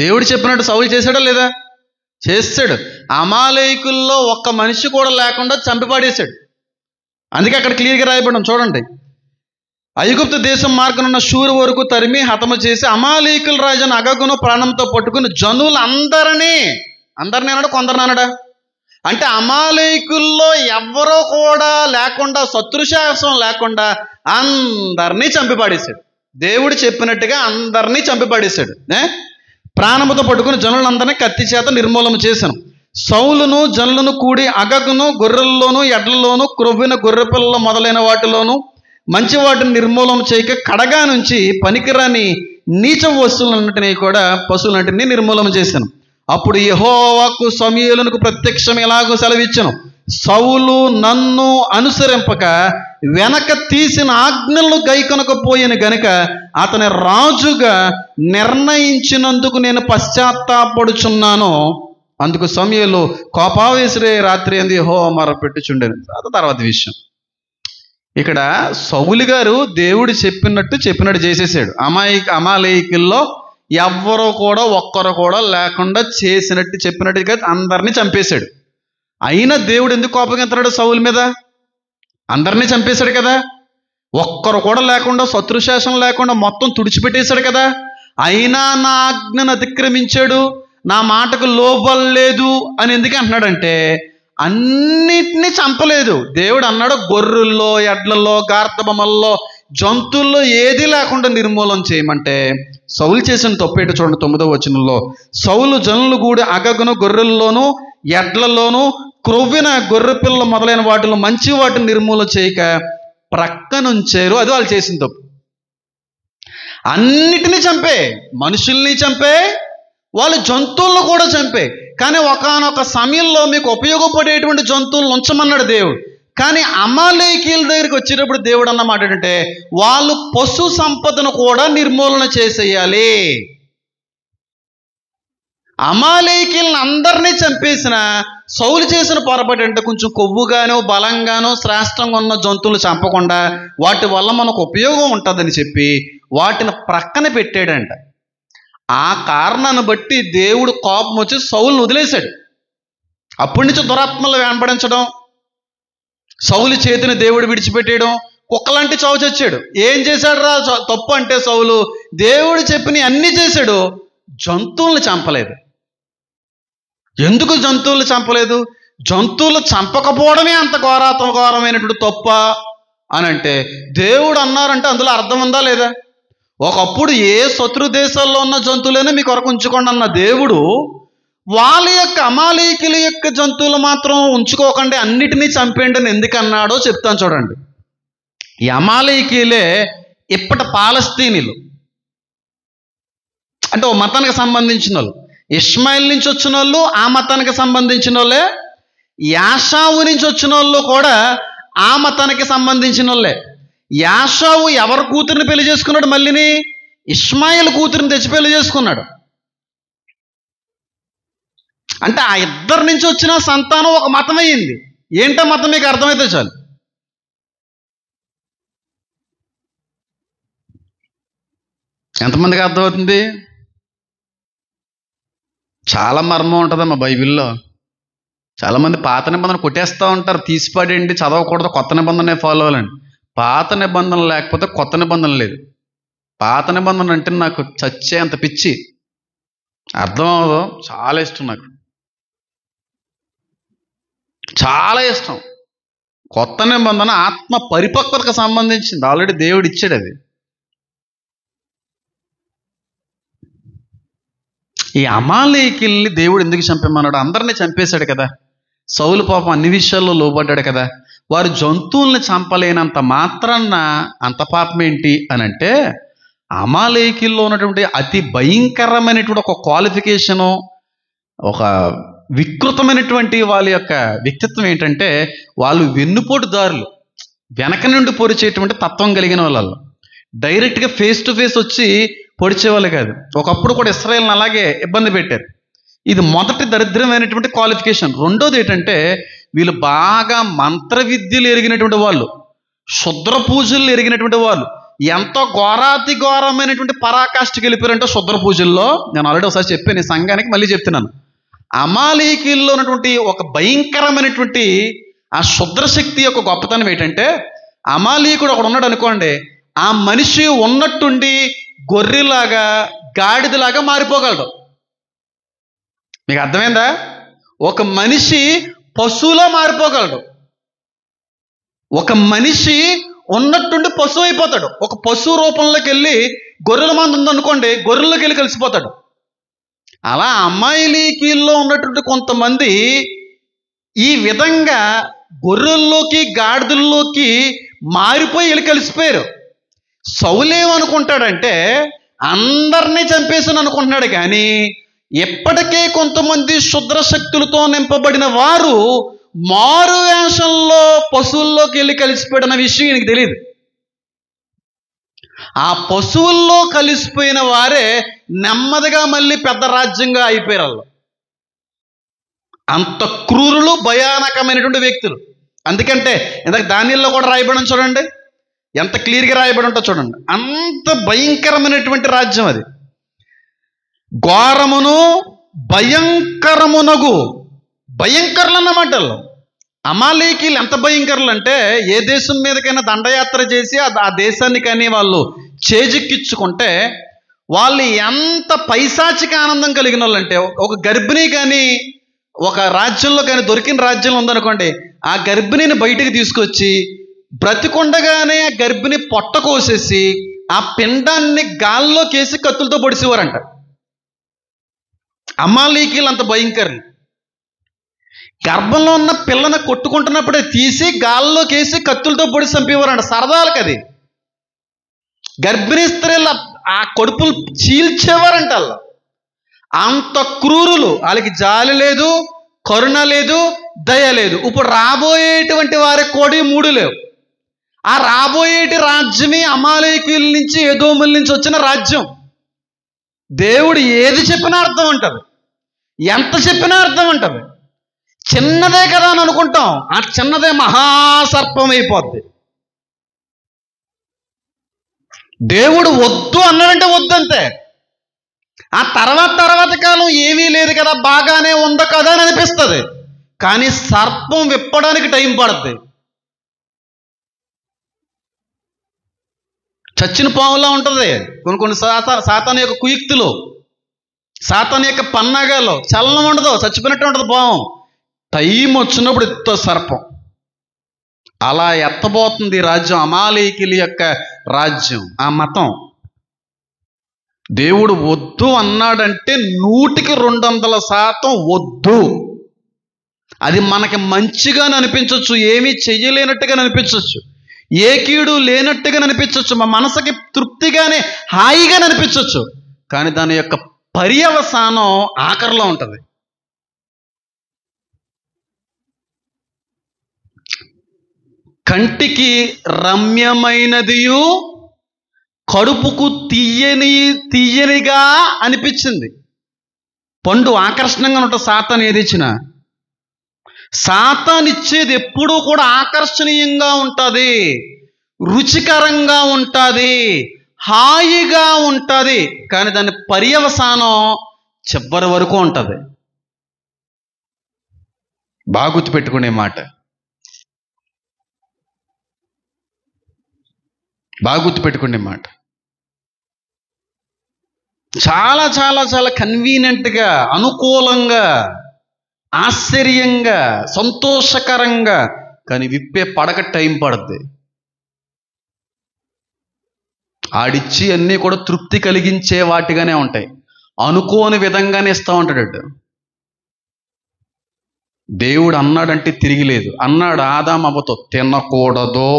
దేవుడు చెప్పినట్టు సౌలు చేశాడా లేదా? చేశాడు. అమాలేకీయుల్లో ఒక్క మనిషి కూడా లేకుండా చంపిపాడేశాడు. అందుకే అక్కడ క్లియర్గా రాయబడ్డం చూడండి. ఐగుప్తు దేశం మార్గనున్న షూరు వరకు తరిమి హతము చేసి అమాలేకీయుల రాజైన అగగును ప్రాణంతో పట్టుకుని జనులందరినీ, అందరినీ అన్నాడు, కొందరిని అన్నాడా? అంటే అమాలేకీయుల్లో ఎవ్వరూ కూడా లేకుండా, శత్రుశాసం లేకుండా అందరినీ చంపిపాడేశాడు. దేవుడు చెప్పినట్టుగా అందరినీ చంపిపాడేశాడు. ప్రాణముతో పట్టుకుని జనులందరినీ కత్తి చేత నిర్మూలన చేశాను. సౌలును జనులను కూడి అగగును గొర్రెల్లోను, ఎడ్లలోను, క్రొవ్విన గొర్రెపిల్లలు మొదలైన వాటిలోను మంచి వాటిని నిర్మూలన చేయక కడగా నుంచి పనికిరాని నీచ వస్తువులన్నింటినీ కూడా, పశువులన్నింటినీ నిర్మూలన చేశాను. అప్పుడు యెహోవాకు సమూయేలునకు ప్రత్యక్షం ఎలాగో సెలవిచ్చెను, సౌలు నన్ను అనుసరింపక వెనక తీసిన ఆజ్ఞలను గైకొనకపోయిన గనుక అతని రాజుగా నిర్ణయించినందుకు నేను పశ్చాత్తాపడుచున్నాను. అందుకు సమూయేలు కోపావేశుడై రాత్రి అంది యెహోవా మొరపెట్టుచుండెను. తర్వాత విషయం. ఇక్కడ సౌలు గారు దేవుడు చెప్పినట్టు చేసేసాడు. అమాలేకీయుల్లో ఎవ్వరూ కూడా ఒక్కరు కూడా లేకుండా చెప్పినట్టుగా అందరినీ చంపేశాడు. అయినా దేవుడు ఎందుకు కోపగించున్నాడు సౌలు మీద? అందరినీ చంపేశాడు కదా. ఒక్కరు కూడా లేకుండా, శత్రుశాసనం లేకుండా మొత్తం తుడిచిపెట్టేశాడు కదా. అయినా నా ఆజ్ఞను అతిక్రమించాడు, నా మాటకు లోబడలేదు అని ఎందుకు అంటున్నాడంటే, అన్నిటినీ చంపలేదు. దేవుడు అన్నాడు గొర్రెల్లో, ఎడ్లలో, గార్ధబొమ్మల్లో, జంతువుల్లో ఏది లేకుండా నిర్మూలన చేయమంటే సౌలు చేసిన తప్పేట చూడండి. 9వ వచనంలో సౌలు జనులు కూడి అగగును గొర్రెల్లోను, ఎడ్లలోను, క్రొవ్విన గొర్రెపిల్ల మొదలైన వాటిలో మంచి వాటిని నిర్మూలన చేయక ప్రక్కనుంచారు. అది వాళ్ళు చేసిన తప్పు. అన్నిటినీ చంపే, మనుషుల్ని చంపే, వాళ్ళు జంతువులను కూడా చంపే. కానీ ఒకానొక సమయంలో మీకు ఉపయోగపడేటువంటి జంతువులను ఉంచమన్నాడు దేవుడు. కానీ అమాలేకీయుల దగ్గరికి వచ్చేటప్పుడు దేవుడు అన్నమాట ఏంటంటే, వాళ్ళు పశు సంపదను కూడా నిర్మూలన చేసేయాలి. అమాలేకీయులను అందరినీ చంపేసిన సౌలు చేసిన పొరపాటు అంటే కొంచెం కొవ్వుగానో బలంగానో శ్రేష్టంగా ఉన్న జంతువులు చంపకుండా వాటి వల్ల మనకు ఉపయోగం ఉంటుందని చెప్పి వాటిని ప్రక్కన పెట్టాడంట. ఆ కారణాన్ని బట్టి దేవుడు కోపం వచ్చి సౌలును వదిలేశాడు. అప్పటి నుంచి దురాత్మలు వెంబడించడం, సౌలు చేతిని దేవుడు విడిచిపెట్టేయడం, కుక్కలాంటి చావు చచ్చాడు. ఏం చేశాడు రా తప్పు అంటే సౌలు దేవుడు చెప్పిన అన్నీ చేశాడు, జంతువులను చంపలేదు. ఎందుకు జంతువులు చంపలేదు? జంతువులు చంపకపోవడమే అంత ఘోరమైనటువంటి తప్ప అని అంటే దేవుడు అన్నారంటే అందులో అర్థం ఉందా లేదా? ఒకప్పుడు ఏ శత్రు దేశాల్లో ఉన్న జంతువులైనా మీ కొరకు ఉంచుకోండి అన్న దేవుడు వాళ్ళ యొక్క అమాలేకీయుల యొక్క జంతువులు మాత్రం ఉంచుకోకండి, అన్నిటినీ చంపేయండి అని ఎందుకు అన్నాడో చెప్తాను చూడండి. ఈ అమాలేకీయులే ఇప్పటి పాలస్తీనీలు, అంటే ఓ మతానికి సంబంధించిన వాళ్ళు. ఇష్మాయిల్ నుంచి వచ్చిన వాళ్ళు ఆ మతానికి సంబంధించిన వాళ్ళే, యాషావు నుంచి వచ్చిన వాళ్ళు కూడా ఆ మతానికి సంబంధించిన వాళ్ళే. యాషావు ఎవరి కూతురిని పెళ్లి చేసుకున్నాడు? మళ్ళీని ఇష్మాయిల్ కూతురిని తెచ్చి పెళ్లి చేసుకున్నాడు. అంటే ఆ ఇద్దరి నుంచి వచ్చిన సంతానం ఒక మతం అయ్యింది. ఏంటో మతం మీకు అర్థమైతే చాలు. ఎంతమందికి అర్థమవుతుంది? చాలా మర్మం ఉంటుందమ్మా బైబిల్లో. చాలామంది పాత నిబంధన కొట్టేస్తూ ఉంటారు, తీసిపడేయండి, చదవకూడదు, కొత్త నిబంధనే ఫాలో అవ్వాలండి. పాత నిబంధన లేకపోతే కొత్త నిబంధన లేదు. పాత నిబంధన అంటే నాకు చచ్చే అంత పిచ్చి, అర్థం అవ్వదు. చాలా ఇష్టం, నాకు చాలా ఇష్టం. కొత్త నిబంధన ఆత్మ పరిపక్వతకు సంబంధించింది, ఆల్రెడీ దేవుడు ఇచ్చాడు అది. ఈ అమాలేకీయుల్ని దేవుడు ఎందుకు చంపమన్నాడు? అందరినీ చంపేశాడు కదా. సౌలు పాపం అన్ని విషయాల్లో లోబడ్డాడు కదా. వారు జంతువుల్ని చంపలేనంత మాత్రాన అంత పాపం ఏంటి అని అంటే, అమాలేకీయుల్లో ఉన్నటువంటి అతి భయంకరమైనటువంటి ఒక క్వాలిఫికేషను, ఒక వికృతమైనటువంటి వాళ్ళ యొక్క వ్యక్తిత్వం ఏంటంటే, వాళ్ళు వెన్నుపోటుదారులు, వెనక నుండి పొడిచేటువంటి తత్వం కలిగిన వాళ్ళు. డైరెక్ట్గా ఫేస్ టు ఫేస్ వచ్చి పొడిచేవాళ్ళు కాదు. ఒకప్పుడు కూడా ఇశ్రాయేల్ని అలాగే ఇబ్బంది పెట్టారు. ఇది మొదటి దరిద్రమైనటువంటి క్వాలిఫికేషన్. రెండోది ఏంటంటే, వీళ్ళు బాగా మంత్ర విద్యలు ఎరిగినటువంటి వాళ్ళు, శుద్ర పూజలు ఎరిగినటువంటి వాళ్ళు. ఎంతో ఘోరాతి ఘోరమైనటువంటి పరాకాష్ఠకి వెళ్ళిపోయారంటే శుద్ర పూజల్లో. నేను ఆల్రెడీ ఒకసారి చెప్పాను ఈ సంఘానికి, మళ్ళీ చెప్తున్నాను. అమాలేకీయుల్లో ఉన్నటువంటి ఒక భయంకరమైనటువంటి ఆ శుద్రశక్తి యొక్క గొప్పతనం ఏంటంటే, అమాలేకుడు ఒకడు ఉన్నాడు అనుకోండి, ఆ మనిషి ఉన్నట్టుండి గొర్రెలాగా గాడిదలాగా మారిపోగలడు. మీకు అర్థమైందా? ఒక మనిషి పశువులో మారిపోగలడు. ఒక మనిషి ఉన్నట్టుండి పశువు అయిపోతాడు. ఒక పశువు రూపంలోకి వెళ్ళి గొర్రెల మంద ఉందనుకోండి, గొర్రెల్లోకి వెళ్ళి కలిసిపోతాడు. అలా అమాలేకీయుల్లో ఉన్నటువంటి కొంతమంది ఈ విధంగా గొర్రెల్లోకి గాడిదల్లోకి మారిపోయి వెళ్ళి కలిసిపోయారు. సౌలేమనుకుంటాడంటే అందరినీ చంపేసాను అనుకుంటున్నాడు, కానీ ఎప్పటికే కొంతమంది శుద్ర శక్తులతో నింపబడిన వారు మారు వేషంలో పశువుల్లోకి వెళ్ళి కలిసిపోయిన విషయం ఈయనకి తెలియదు. ఆ పశువుల్లో కలిసిపోయిన వారే నెమ్మదిగా మళ్ళీ పెద్ద రాజ్యంగా అయిపోయారు. అంత క్రూరులు, భయానకమైనటువంటి వ్యక్తులు. అందుకంటే ఇందాక దానిల్లో కూడా రాయబడి చూడండి, ఎంత క్లియర్గా రాయబడి ఉంటుందో చూడండి. అంత భయంకరమైనటువంటి రాజ్యం అది. ఘోరమును భయంకరమునగు, భయంకరులు అన్నమాట. అమాలేకీయులు ఎంత భయంకరులు అంటే, ఏ దేశం మీదకైనా దండయాత్ర చేసి ఆ దేశాన్ని కానీ వాళ్ళు చేజిక్కించుకుంటే వాళ్ళు ఎంత పైశాచిక ఆనందం కలిగిన వాళ్ళు అంటే, ఒక గర్భిణీ కానీ ఒక రాజ్యంలో కానీ దొరికిన రాజ్యంలో ఉందనుకోండి, ఆ గర్భిణిని బయటికి తీసుకొచ్చి బ్రతికొండగానే ఆ గర్భిణి పొట్ట కోసేసి ఆ పిండాన్ని గాల్లో కేసి కత్తులతో పొడిసేవారంట. అమాలేకీయులు అంత భయంకరులు. గర్భంలో ఉన్న పిల్లని కొట్టుకుంటున్నప్పుడే తీసి గాల్లోకి వేసి కత్తులతో పొడి చంపేవారంట, సరదాలకు. అది గర్భిణీ స్త్రీల ఆ కడుపులు చీల్చేవారంట. వాళ్ళు అంత క్రూరులు. వాళ్ళకి జాలి లేదు, కరుణ లేదు, దయ లేదు. ఇప్పుడు రాబోయేటువంటి వారికి కూడా 3 లేవు. ఆ రాబోయేటి రాజ్యమే అమాలేకీయుల నుంచి, ఎదోముల నుంచి వచ్చిన రాజ్యం. దేవుడు ఏది చెప్పినా అర్థం ఉంటుంది, ఎంత చెప్పినా అర్థం ఉంటుంది. చిన్నదే కదా అని అనుకుంటాం, ఆ చిన్నదే మహాసర్పం అయిపోద్ది. దేవుడు వద్దు అన్నాడంటే వద్దంతే. ఆ తర్వాత కాలం ఏమీ లేదు కదా, బాగానే ఉందో కదా అని అనిపిస్తుంది. కానీ సర్పం విప్పడానికి టైం పడుతుంది. చచ్చిన పాములా ఉంటుంది. కొన్ని సాతాను యొక్క కుయుక్తులు, సాతాను యొక్క పన్నాగాలు. చలనం ఉండదు, చచ్చిపోయినట్టు ఉంటుంది పాము. టైం వచ్చినప్పుడు ఎత్తో సర్పం. అలా ఎత్తబోతుంది రాజ్యం, అమాలేకీయుల యొక్క రాజ్యం, ఆ మతం. దేవుడు వద్దు అన్నాడంటే 100% వద్దు. అది మనకి మంచిగా అనిపించవచ్చు, ఏమీ చెయ్యలేనట్టుగా అనిపించవచ్చు, ఏ కీడు లేనట్టుగా అనిపించవచ్చు, మా మనసుకి తృప్తిగానే హాయిగా అనిపించవచ్చు. కానీ దాని యొక్క పర్యవసానం ఆఖరిలో ఉంటుంది. కంటికి రమ్యమైనదియు కడుపుకు తీయనిగా అనిపించింది. పండు ఆకర్షణంగా ఉంటుంది. సాతాను ఏది ఇచ్చినా, సాతాను ఇచ్చేది ఎప్పుడూ కూడా ఆకర్షణీయంగా ఉంటుంది, రుచికరంగా ఉంటుంది, హాయిగా ఉంటుంది. కానీ దాని పర్యవసానం చివరి వరకు ఉంటుంది. బాగా గుర్తుపెట్టుకునే మాట, బాగా గుర్తుపెట్టుకునే మాట. చాలా చాలా చాలా కన్వీనియంట్గా, అనుకూలంగా, ఆశ్చర్యంగా, సంతోషకరంగా, కానీ విప్పే పడక టైం పడుద్ది. ఆడిచ్చి అన్నీ కూడా తృప్తి కలిగించే వాటిగానే ఉంటాయి, అనుకోని విధంగానే ఇస్తూ ఉంటాడు. దేవుడు అన్నాడంటే తిరిగిలేదు. అన్నాడు ఆదాము అవ్వతో, తినకూడదు.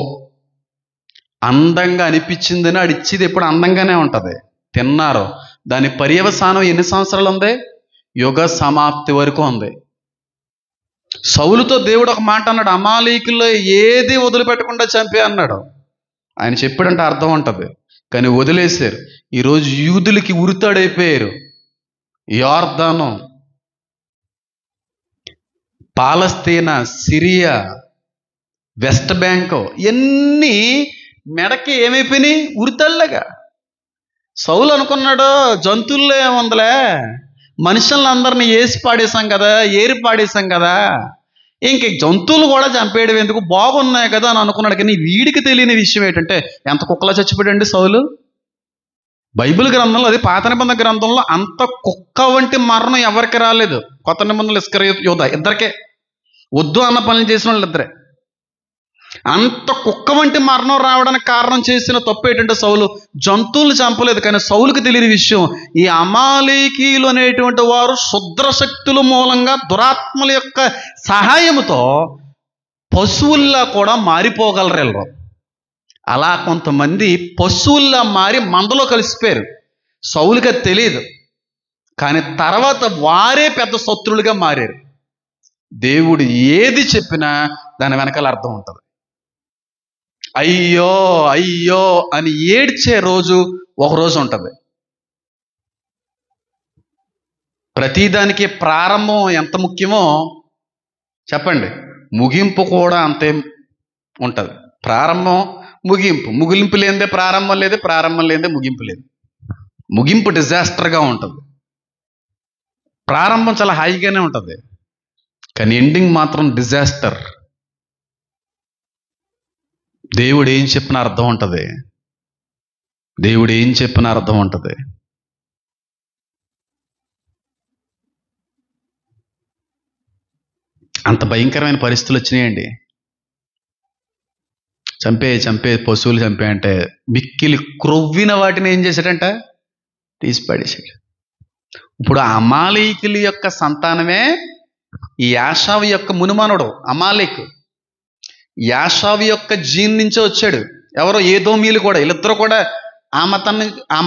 అందంగా అనిపించిందని ఆడిచ్చేది ఎప్పుడు అందంగానే ఉంటుంది. తిన్నారు. దాని పర్యవసానం ఎన్ని సంవత్సరాలు ఉంది? యుగ సమాప్తి వరకు ఉంది. సౌలుతో దేవుడు ఒక మాట అన్నాడు, అమాలేకీయుల్లో ఏది వదిలిపెట్టకుండా చంపే అన్నాడు. ఆయన చెప్పాడంటే అర్థం ఉంటుంది, కానీ వదిలేశారు. ఈరోజు యూదులకి ఉరితాడైపోయారు. యోర్దాను, పాలస్తీనా, సిరియా, వెస్ట్ బ్యాంక్, ఇవన్నీ మెడకి ఏమైపోయినాయి? ఉరితాళ్ళగా. సౌలు అనుకున్నాడు జంతువుల్లో ఏముందలే, మనుషులందరినీ ఏసి పాడేశాం కదా, ఏరి పాడేశాం కదా, ఇంక జంతువులు కూడా చంపేయడం ఎందుకు, బాగున్నాయి కదా అని అనుకున్నాడు. కానీ వీడికి తెలియని విషయం ఏంటంటే ఎంత కుక్కలా చచ్చిపోయాడండి సౌలు. బైబిల్ గ్రంథంలో, అది పాత నిబంధన గ్రంథంలో, అంత కుక్క వంటి మరణం ఎవరికి రాలేదు. కొత్త నిబంధనలు ఇస్కరియోతు, యోధా ఇద్దరికే. వద్దు అన్న పనులు చేసిన వాళ్ళు ఇద్దరే. అంత కుక్క వంటి మరణం రావడానికి కారణం చేసిన తప్పు ఏంటంటే సౌలు జంతువులు చంపలేదు. కానీ సౌలుకి తెలియని విషయం, ఈ అమాలేకీయులు అనేటువంటి వారు శుద్ర శక్తుల మూలంగా, దురాత్మల యొక్క సహాయంతో పశువుల్లా కూడా మారిపోగలరు వీళ్ళు. అలా కొంతమంది పశువుల్లా మారి మందలో కలిసిపోయారు. సౌలుకి అది తెలియదు, కానీ తర్వాత వారే పెద్ద శత్రువులుగా మారారు. దేవుడు ఏది చెప్పినా దాని వెనకాల అర్థం ఉంటుంది. అయ్యో అయ్యో అని ఏడ్చే రోజు ఒకరోజు ఉంటుంది. ప్రతిదానికి ప్రారంభం ఎంత ముఖ్యమో చెప్పండి, ముగింపు కూడా అంతే ఉంటుంది. ప్రారంభం, ముగింపు. ముగింపు లేనిదే ప్రారంభం లేదు, ప్రారంభం లేనిదే ముగింపు లేదు. ముగింపు డిజాస్టర్గా ఉంటుంది. ప్రారంభం చాలా హాయిగానే ఉంటుంది, కానీ ఎండింగ్ మాత్రం డిజాస్టర్. దేవుడు ఏం చెప్పినా అర్థం ఉంటుంది. దేవుడు ఏం చెప్పినా అర్థం ఉంటుంది. అంత భయంకరమైన పరిస్థితులు వచ్చినాయండి. చంపే పశువులు చంపే అంటే మిక్కిలి క్రొవ్విన వాటిని ఏం చేశాడంట? తీసి పడేశాడు. ఇప్పుడు అమాలేకీయుల యొక్క సంతానమే ఈ యాషావు యొక్క మునుమనుడు అమాలేకు, యాషావు యొక్క జీన్ నుంచే వచ్చాడు. ఎవరో ఏదోమీలు కూడా, వీళ్ళిద్దరూ కూడా ఆ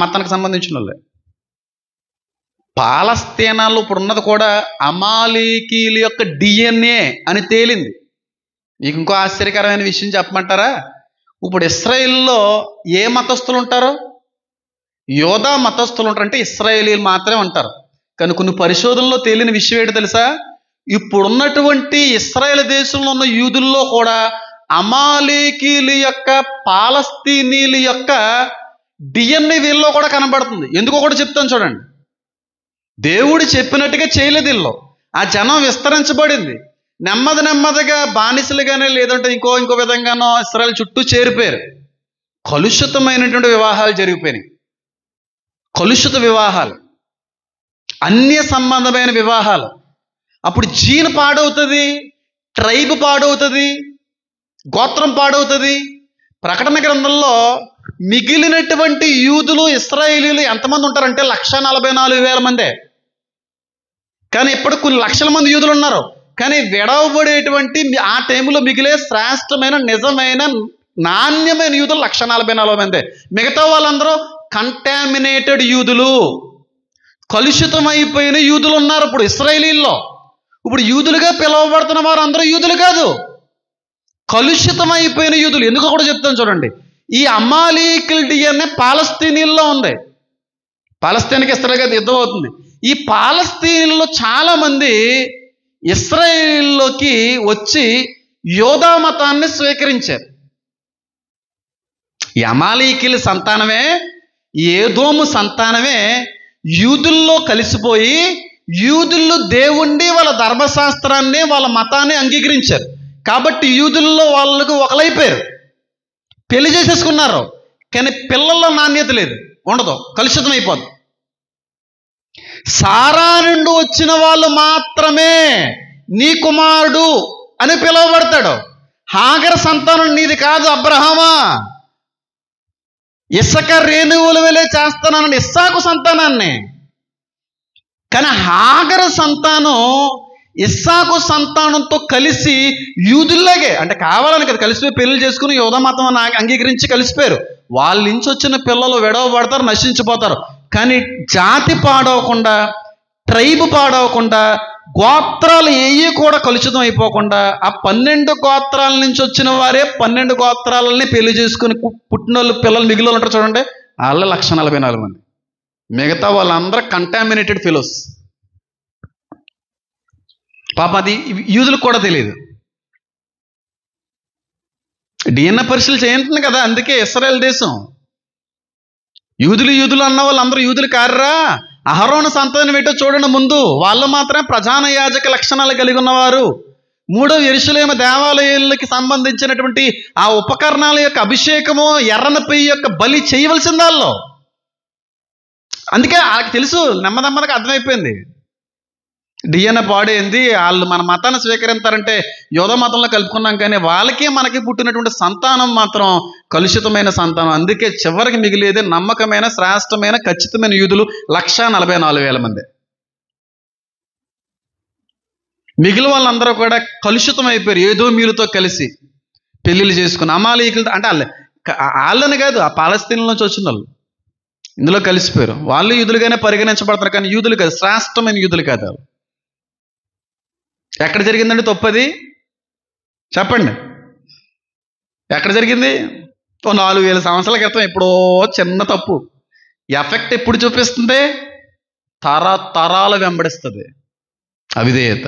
మతానికి సంబంధించిన వాళ్ళే. పాలస్తీనాలో ఇప్పుడు ఉన్నది కూడా అమాలేకీల యొక్క డిఎన్ఏ అని తేలింది. మీకు ఇంకో ఆశ్చర్యకరమైన విషయం చెప్పమంటారా? ఇప్పుడు ఇశ్రాయేల్లో ఏ మతస్థులు ఉంటారో? యోధా మతస్థులు ఉంటారు, అంటే ఇశ్రాయేలీలు మాత్రమే ఉంటారు. కానీ కొన్ని పరిశోధనలో తేలిన విషయం ఏంటో తెలుసా? ఇప్పుడున్నటువంటి ఇశ్రాయేల్ దేశంలో ఉన్న యూదుల్లో కూడా అమాలేకీల యొక్క, పాలస్తీనీల యొక్క డిఎన్ఏ వీళ్ళలో కూడా కనబడుతుంది. ఎందుకో కూడా చెప్తాను చూడండి. దేవుడు చెప్పినట్టుగా చేయలేదు వీళ్ళు. ఆ జనం విస్తరించబడింది. నెమ్మదిగా బానిసలుగానే లేదంటే ఇంకో విధంగానో ఇశ్రాయేల్ చుట్టూ చేరిపోయారు. కలుషితమైనటువంటి వివాహాలు జరిగిపోయినాయి. కలుషిత వివాహాలు, అన్య సంబంధమైన వివాహాలు. అప్పుడు జీన్ పాడవుతుంది, ట్రైబ్ పాడవుతుంది, గోత్రం పాడవుతుంది. ప్రకటన గ్రంథంలో మిగిలినటువంటి యూదులు, ఇశ్రాయేలీలు ఎంతమంది ఉంటారంటే 144,000 మందే. కానీ ఇప్పుడు కొన్ని లక్షల మంది యూదులు ఉన్నారు. కానీ విడవబడేటువంటి ఆ టైంలో మిగిలే శ్రేష్టమైన, నిజమైన, నాణ్యమైన యూదులు 144,000 మందే. మిగతా వాళ్ళందరూ కంటామినేటెడ్ యూదులు, కలుషితమైపోయిన యూదులు ఉన్నారు ఇప్పుడు ఇశ్రాయేలీల్లో. ఇప్పుడు యూదులుగా పిలువబడుతున్న వారు అందరూ యూదులు కాదు, కలుషితమైపోయిన యూదులు. ఎందుకో కూడా చెప్తాను చూడండి. ఈ అమాలేకీల డిఎన్ఏ పాలస్తీనీల్లో ఉంది. పాలస్తీన్కి ఇస్రాయేల్కి యుద్ధం అవుతుంది. ఈ పాలస్తీన్లో చాలా మంది ఇశ్రాయేల్లోకి వచ్చి యోధా మతాన్ని స్వీకరించారు. ఈ అమాలేకీల సంతానమే, ఏదోము సంతానమే యూదుల్లో కలిసిపోయి యూదుల్లో దేవుణ్ణి, వాళ్ళ ధర్మశాస్త్రాన్ని, వాళ్ళ మతాన్ని అంగీకరించారు. కాబట్టి యూదుల్లో వాళ్ళకు ఒకలైపోయారు, పెళ్లి చేసేసుకున్నారు. కానీ పిల్లల్లో నాణ్యత లేదు, ఉండదు, కలుషితం అయిపోద్ది. సారా నుండి వచ్చిన వాళ్ళు మాత్రమే నీ కుమారుడు అని పిలువబడతాడు. హాగర్ సంతానం నీది కాదు అబ్రహామా. ఇసక రేణువుల వలె చేస్తానని ఇస్సాకు సంతానాన్ని. కానీ హాగర్ సంతానం ఇస్సాకు సంతానంతో కలిసి యూదుల్లాగే, అంటే కావాలని కదా, కలిసిపోయి పెళ్లి చేసుకుని యోధా మతం అంగీకరించి కలిసిపోయారు. వాళ్ళ నుంచి వచ్చిన పిల్లలు విడవబడతారు, నశించిపోతారు. కానీ జాతి పాడవకుండా, ట్రైబ్ పాడవకుండా, గోత్రాలు ఏవి కూడా కలుషితం అయిపోకుండా, ఆ 12 గోత్రాల నుంచి వచ్చిన వారే 12 గోత్రాలని పెళ్లి చేసుకుని పుట్టిన వాళ్ళు, పిల్లలు మిగిలిన ఉంటారు చూడండి, వాళ్ళ 144 మంది. మిగతా వాళ్ళందరూ కంటామినేటెడ్ ఫెలోస్. పాప అది యూదులకు కూడా తెలియదు. డిఎన్ఏ పరీక్షలు చేయించింది కదా, అందుకే ఇశ్రాయేల్ దేశం. యూదులు అన్న వాళ్ళు అందరూ యూదులు కారురా. అహరోను సంతానం ఏంటో చూడండి. ముందు వాళ్ళు మాత్రమే ప్రధాన యాజక లక్షణాలు కలిగి ఉన్నవారు. 3వ యెరూషలేము దేవాలయాలకి సంబంధించినటువంటి ఆ ఉపకరణాల యొక్క అభిషేకము, ఎర్రని పెయ్యి యొక్క బలి చేయవలసింది వాళ్ళు. అందుకే వాళ్ళకి తెలుసు, నెమ్మదిగా అర్థమైపోయింది. డిఎన్ఏ పాడైంది, వాళ్ళు మన మతాన్ని స్వీకరిస్తారంటే యోధా మతంలో కలుపుకున్నాం. కానీ వాళ్ళకి మనకి పుట్టినటువంటి సంతానం మాత్రం కలుషితమైన సంతానం. అందుకే చివరికి మిగిలేదే నమ్మకమైన, శ్రేష్టమైన, ఖచ్చితమైన యూదులు 144,000 మంది. మిగిలిన వాళ్ళందరూ కూడా కలుషితం అయిపోయారు. ఏదో మీరుతో కలిసి పెళ్ళిళ్ళు చేసుకుని అమాలేకీలు, అంటే వాళ్ళని కాదు, ఆ పాలస్తీన్ల నుంచి వచ్చిన వాళ్ళు ఇందులో కలిసిపోయారు. వాళ్ళు యూదులుగానే పరిగణించబడతారు, కానీ యూదులు కాదు, శ్రేష్టమైన యూదులు కాదు వాళ్ళు. ఎక్కడ జరిగిందండి తప్పది? చెప్పండి, ఎక్కడ జరిగింది? 4,000 సంవత్సరాల క్రితం ఎప్పుడో చిన్న తప్పు. ఎఫెక్ట్ ఎప్పుడు చూపిస్తుంది? తరాలు వెంబడిస్తుంది అవిధేయత.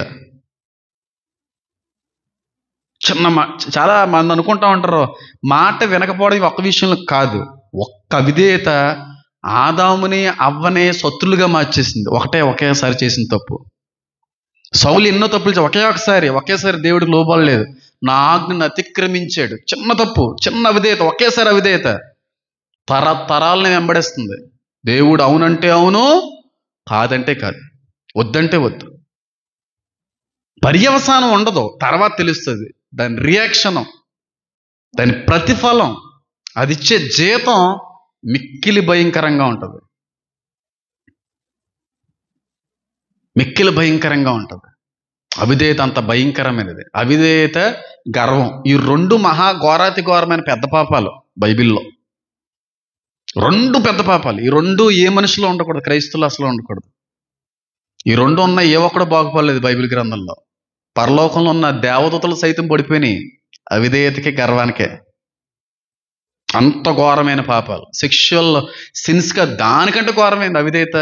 చాలా మంది అనుకుంటా ఉంటారు, మాట వినకపోవడం ఒక్క విషయంలో కాదు, ఒక్క అవిధేయత ఆదాముని అవ్వనే శత్రులుగా మార్చేసింది. ఒకేసారి చేసిన తప్పు. సౌలు ఎన్నో తప్పులు ఒకేసారి దేవుడికి లోబడలేదు, నా ఆజ్ఞను అతిక్రమించాడు. చిన్న తప్పు, చిన్న అవిధేయత, ఒకేసారి అవిధేయత తరాలని వెంబడిస్తుంది. దేవుడు అవునంటే అవును, కాదంటే కాదు, వద్దంటే వద్దు. పర్యవసానం ఉండదు, తర్వాత తెలుస్తుంది. దాని రియాక్షను, దాని ప్రతిఫలం, అది ఇచ్చే జీతం మిక్కిలి భయంకరంగా ఉంటుంది. మిక్కిలి భయంకరంగా ఉంటుంది. అవిధేయత అంత భయంకరమైనది. అవిధేయత, గర్వం, ఈ రెండు ఘోరాతి ఘోరమైన పెద్ద పాపాలు బైబిల్లో. రెండు పెద్ద పాపాలు. ఈ రెండు ఏ మనిషిలో ఉండకూడదు, క్రైస్తవులు అసలు ఉండకూడదు. ఈ రెండు ఉన్న ఏ ఒక్కడు బాగుపడలేదు బైబిల్ గ్రంథంలో. పరలోకంలో ఉన్న దేవదూతలు సైతం పడిపోయినాయి అవిధేయతకి, గర్వానికే. అంత ఘోరమైన పాపాలు, సెక్షువల్ సిన్స్గా దానికంటే ఘోరమైంది అవిధేయత,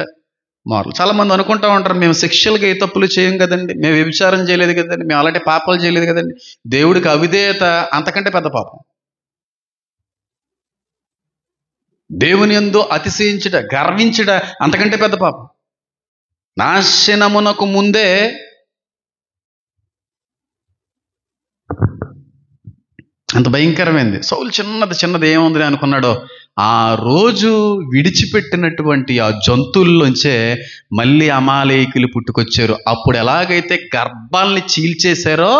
మార్లు. చాలా మంది అనుకుంటా ఉంటారు, మేము సెక్షువల్గా ఏ తప్పులు చేయం కదండి, మేము వ్యభిచారం చేయలేదు కదండి, మేము అలాంటి పాపాలు చేయలేదు కదండి. దేవుడికి అవిధేయత అంతకంటే పెద్ద పాపం. దేవుని యందు అతిశయించుట, గర్వించుట అంతకంటే పెద్ద పాపం. నాశనమునకు ముందే అంత భయంకరమైంది. సౌలు చిన్నది ఏముంది అనుకున్నాడో, ఆ రోజు విడిచిపెట్టినటువంటి ఆ జంతువుల్లోంచే మళ్ళీ అమాలేకులు పుట్టుకొచ్చారు. అప్పుడు ఎలాగైతే గర్భాల్ని చీల్చేశారో,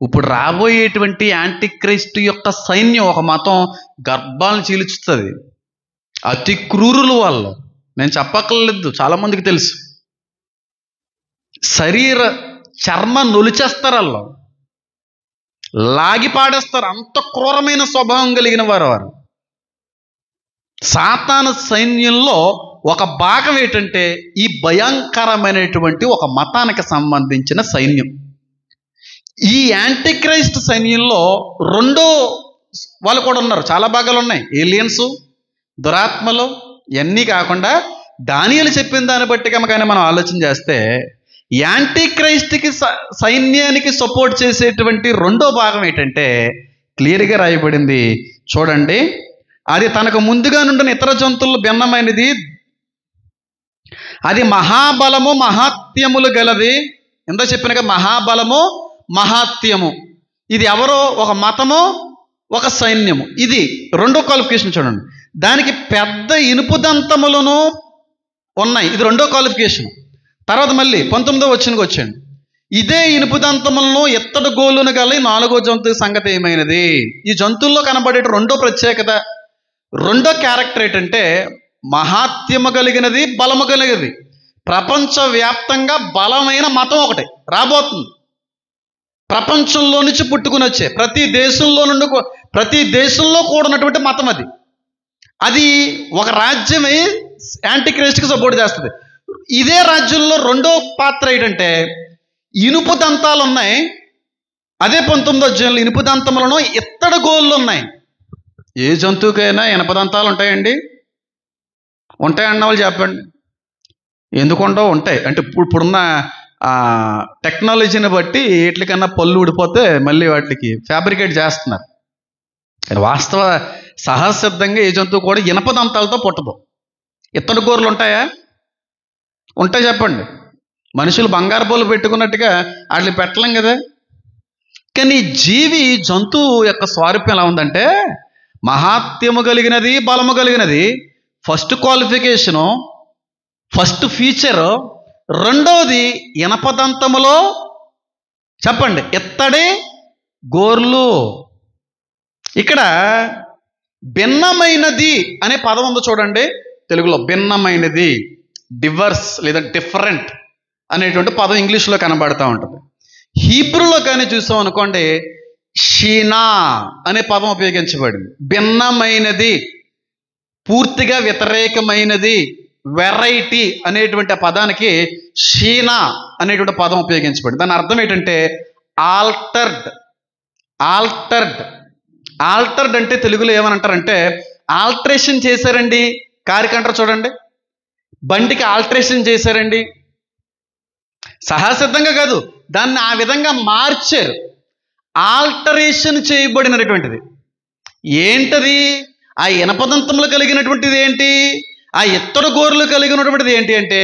ఇప్పుడు రాబోయేటువంటి యాంటిక్రైస్ట్ యొక్క సైన్యం, ఒక మతం గర్భాలను చీల్చుతుంది. అతి క్రూరులు వాళ్ళు. నేను చెప్పక్కర్లేదు, చాలా మందికి తెలుసు. శరీర చర్మ నొలిచేస్తారు, వాళ్ళు లాగి పాడేస్తారు. అంత క్రూరమైన స్వభావం కలిగిన వారు. సాతాను సైన్యంలో ఒక భాగం ఏంటంటే ఈ భయంకరమైనటువంటి ఒక మతానికి సంబంధించిన సైన్యం. ఈ యాంటిక్రైస్ట్ సైన్యంలో రెండో వాళ్ళు కూడా ఉన్నారు, చాలా భాగాలు ఉన్నాయి. ఏలియన్స్, దురాత్మలు, ఇవన్నీ కాకుండా దానియేలు చెప్పిన దాన్ని బట్టి కానీ మనం ఆలోచన చేస్తే, యాంటిక్రైస్ట్కి సైన్యానికి సపోర్ట్ చేసేటువంటి రెండో భాగం ఏంటంటే క్లియర్గా రాయబడింది చూడండి. అది తనకు ముందుగా నుండిన ఇతర జంతువులు భిన్నమైనది, అది మహాబలము మహాత్యములు గలది. ఎంత చెప్పినగా మహాబలము మహాత్యము. ఇది ఎవరో ఒక మతము, ఒక సైన్యము. ఇది రెండో క్వాలిఫికేషన్ చూడండి. దానికి పెద్ద ఇనుపు దంతములను ఉన్నాయి. ఇది రెండో క్వాలిఫికేషన్. తర్వాత మళ్ళీ 19వ వచనంకి వచ్చాడు. ఇదే ఇనుపు దంతములను ఎత్తడి గోళ్ళను గల 4వ జంతువు సంగతి ఏమైనది. ఈ జంతువుల్లో కనబడే రెండో ప్రత్యేకత, రెండో క్యారెక్టర్ ఏంటంటే మహాత్యము కలిగినది, బలము కలిగినది. ప్రపంచవ్యాప్తంగా బలమైన మతం ఒకటి రాబోతుంది. ప్రపంచంలో నుంచి పుట్టుకుని వచ్చే ప్రతి దేశంలో కూడినటువంటి మతం అది. అది ఒక రాజ్యమై యాంటిక్రైస్ట్కి సపోర్ట్ చేస్తుంది. ఇదే రాజ్యంలో రెండో పాత్ర ఏంటంటే ఇనుపు దంతాలు ఉన్నాయి. అదే 19వ అధ్యాయంలో ఇనుపు దంతములను ఇత్తడి గోళ్ళు ఉన్నాయి. ఏ జంతువుకైనా ఇనుప దంతాలు ఉంటాయండి? ఉంటాయన్న వాళ్ళు చెప్పండి. ఎందుకుంటావు? ఉంటాయి. అంటే ఇప్పుడున్న టెక్నాలజీని బట్టి వీటికన్నా పళ్ళు ఊడిపోతే మళ్ళీ వాటికి ఫ్యాబ్రికేట్ చేస్తున్నారు. కానీ వాస్తవ సహజసిద్ధంగా ఏ జంతువు కూడా ఇనప దంతాలతో పుట్టదు. ఇత్తడి గోర్లు ఉంటాయా? ఉంటాయి చెప్పండి. మనుషులు బంగారు బోలు పెట్టుకున్నట్టుగా వాటిని పెట్టలేం కదా. కానీ జీవి, జంతువు యొక్క స్వారూప్యం ఎలా ఉందంటే మహాత్యము కలిగినది, బలము కలిగినది. First qualification, first feature. రెండవది ఇనపదంతములో చెప్పండి ఇత్తడి గోర్లు. ఇక్కడ భిన్నమైనది అనే పదం ఉందో చూడండి తెలుగులో. భిన్నమైనది, డివర్స్ లేదా డిఫరెంట్ అనేటువంటి పదం ఇంగ్లీష్లో కనబడుతూ ఉంటుంది. హీబ్రూలో కానీ చూసాం అనుకోండి, షీనా అనే పదం ఉపయోగించబడింది. భిన్నమైనది, పూర్తిగా వ్యతిరేకమైనది, వెరైటీ అనేటువంటి ఆ పదానికి షీనా అనేటువంటి పదం ఉపయోగించబడింది. దాని అర్థం ఏంటంటే ఆల్టర్డ్. ఆల్టర్డ్ అంటే తెలుగులో ఏమనంటారంటే ఆల్టరేషన్ చేశారండి. కారుకి అంటారు చూడండి, బండికి ఆల్టరేషన్ చేశారండి. సహసిద్ధంగా కాదు, దాన్ని ఆ విధంగా మార్చారు. ఆల్టరేషన్ చేయబడినటువంటిది ఏంటది? ఆ ఇనపదంతంలో కలిగినటువంటిది ఏంటి? ఆ ఇత్తడి గోర్లు కలిగినటువంటిది ఏంటి అంటే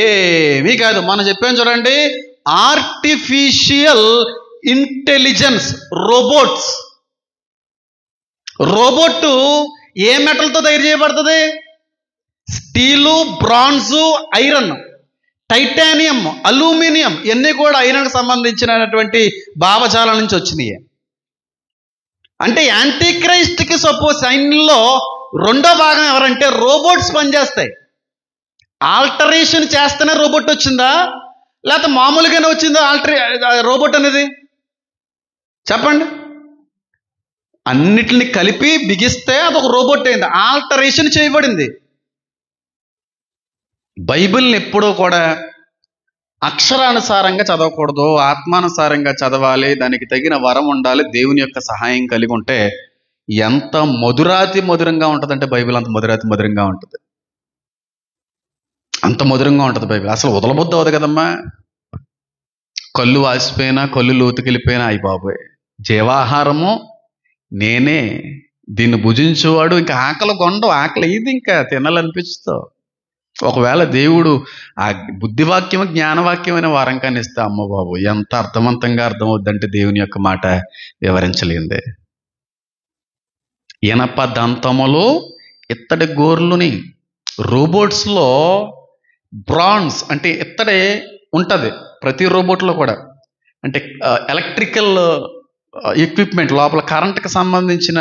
ఏమీ కాదు. మనం చెప్పాం చూడండి, ఆర్టిఫిషియల్ ఇంటెలిజెన్స్. రోబోట్ ఏ మెటల్తో తయారు చేయబడుతుంది? Steel, bronze, iron, titanium, aluminium, ఇవన్నీ కూడా ఐరన్కి సంబంధించినటువంటి భావజాలం నుంచి వచ్చినాయి. అంటే యాంటీక్రైస్ట్కి సపోజ్ సైన్యంలో రెండో భాగం ఎవరంటే రోబోట్స్ పనిచేస్తాయి. ఆల్టరేషన్ చేస్తేనే రోబోట్ వచ్చిందా? లేకపోతే మామూలుగానే వచ్చిందా రోబోట్ అనేది? చెప్పండి. అన్నిటిని కలిపి బిగిస్తే అదొక రోబోట్ అయింది, ఆల్టరేషన్ చేయబడింది. బైబిల్ని ఎప్పుడూ కూడా అక్షరానుసారంగా చదవకూడదు, ఆత్మానుసారంగా చదవాలి, దానికి తగిన వరం ఉండాలి, దేవుని యొక్క సహాయం కలిగి ఉంటే ఎంత మధురాతి మధురంగా ఉంటుందంటే బైబిల్ అంత మధురాతి మధురంగా ఉంటుంది. అంత మధురంగా ఉంటుంది బైబిల్. అసలు వదలబుద్ధి అవదు కదమ్మా. కళ్ళు వాసిపోయినా, కళ్ళు లోతుకెళ్ళిపోయినా, అయ్యి బాబోయ్ జీవాహారము నేనే, దీన్ని భుజించేవాడు ఇంకా ఆకలి కొండవు, ఆకలి ఇది ఇంకా తినాలనిపిస్తావు. ఒకవేళ దేవుడు ఆ బుద్ధివాక్యం జ్ఞానవాక్యమైన వారం కానీ ఇస్తే అమ్మ బాబు ఎంత అర్థవంతంగా అర్థమవుద్దంటే దేవుని యొక్క మాట వివరించలేందే. ఇనప దంతములు ఇత్తడి గోర్లుని. రోబోట్స్లో బ్రాన్స్ అంటే ఇత్తడే ఉంటుంది ప్రతి రోబోట్లో కూడా. అంటే ఎలక్ట్రికల్ ఎక్విప్మెంట్ లోపల కరెంట్కి సంబంధించిన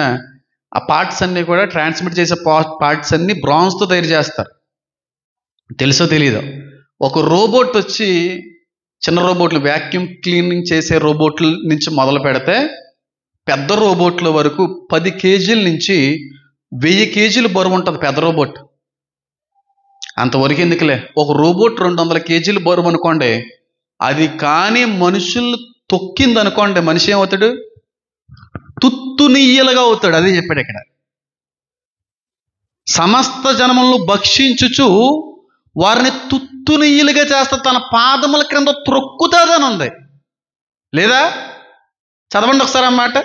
ఆ పార్ట్స్ అన్నీ కూడా ట్రాన్స్మిట్ చేసే పార్ట్స్ అన్నీ బ్రాన్స్తో తయారు చేస్తారు. తెలుసో తెలీదో. ఒక రోబోట్ వచ్చి చిన్న రోబోట్లు వ్యాక్యూమ్ క్లీనింగ్ చేసే రోబోట్ల నుంచి మొదలు పెడితే పెద్ద రోబోట్ల వరకు 10 కేజీల నుంచి 1000 కేజీలు బరువు ఉంటుంది పెద్ద రోబోట్. అంతవరకు ఎందుకులే, ఒక రోబోట్ 200 కేజీలు బరువు అనుకోండి, అది కానీ మనుషులు తొక్కింది అనుకోండి, మనిషి ఏమవుతాడు? తుత్తునియ్యలుగా అవుతాడు. అదే చెప్పాడు ఇక్కడ. సమస్త జనములను భక్షించుచు వారిని తుత్తునియ్యలుగా చేస్తా, తన పాదముల క్రింద త్రొక్కుతాదని ఉంది లేదా? చదవండి ఒకసారి అన్నమాట.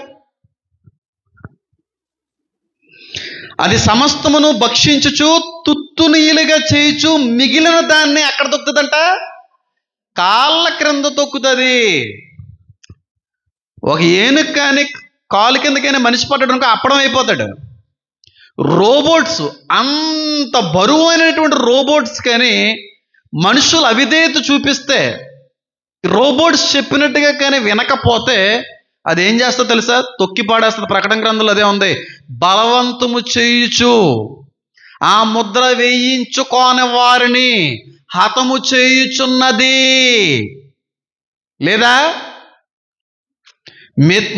అది సమస్తమును భక్షించుచు తుత్తునియ్యలుగా చేయుచు మిగిలిన దాన్ని ఎక్కడ తొక్కుతుందంట? కాళ్ళ క్రింద తొక్కుతుంది. ఒక ఏనుగు కానీ కాలు కిందకైనా మనిషి పడ్డాడు అనుకో అప్పడం అయిపోతాడు. రోబోట్స్ అంత బరువైనటువంటి రోబోట్స్ కానీ మనుషులు అవిధేయత చూపిస్తే, రోబోట్స్ చెప్పినట్టుగా కానీ వినకపోతే అది ఏం చేస్తా తెలుసా? తొక్కి పాడేస్తుంది. ప్రకటన గ్రంథంలో అదే ఉంది. బలవంతము చేయుచు ఆ ముద్ర వేయించుకోని వారిని హతము చేయుచున్నది లేదా?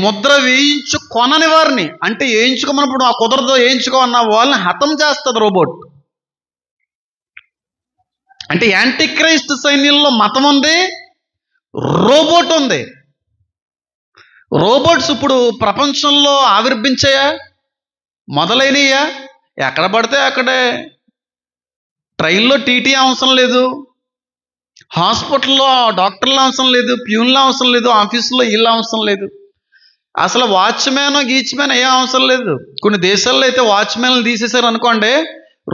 ముద్ర వేయించుకొనని వారిని అంటే వేయించుకోమన్నప్పుడు ఆ కుదరదు వేయించుకోమన్న వాళ్ళని హతం చేస్తుంది రోబోట్. అంటే యాంటీక్రైస్ట్ సైన్యంలో మతం ఉంది, రోబోట్ ఉంది. రోబోట్స్ ఇప్పుడు ప్రపంచంలో ఆవిర్భించాయా? మొదలైనయా? ఎక్కడ పడితే అక్కడే. ట్రైన్లో టీటీ అవసరం లేదు, హాస్పిటల్లో డాక్టర్ల అవసరం లేదు, ప్యూన్ల అవసరం లేదు, ఆఫీసులో ఇళ్ళ అవసరం లేదు, అసలు వాచ్మ్యాన్ గీచ్మ్యాన్ ఏ అవసరం లేదు. కొన్ని దేశాల్లో అయితే వాచ్మ్యాన్లు తీసేశారు అనుకోండి,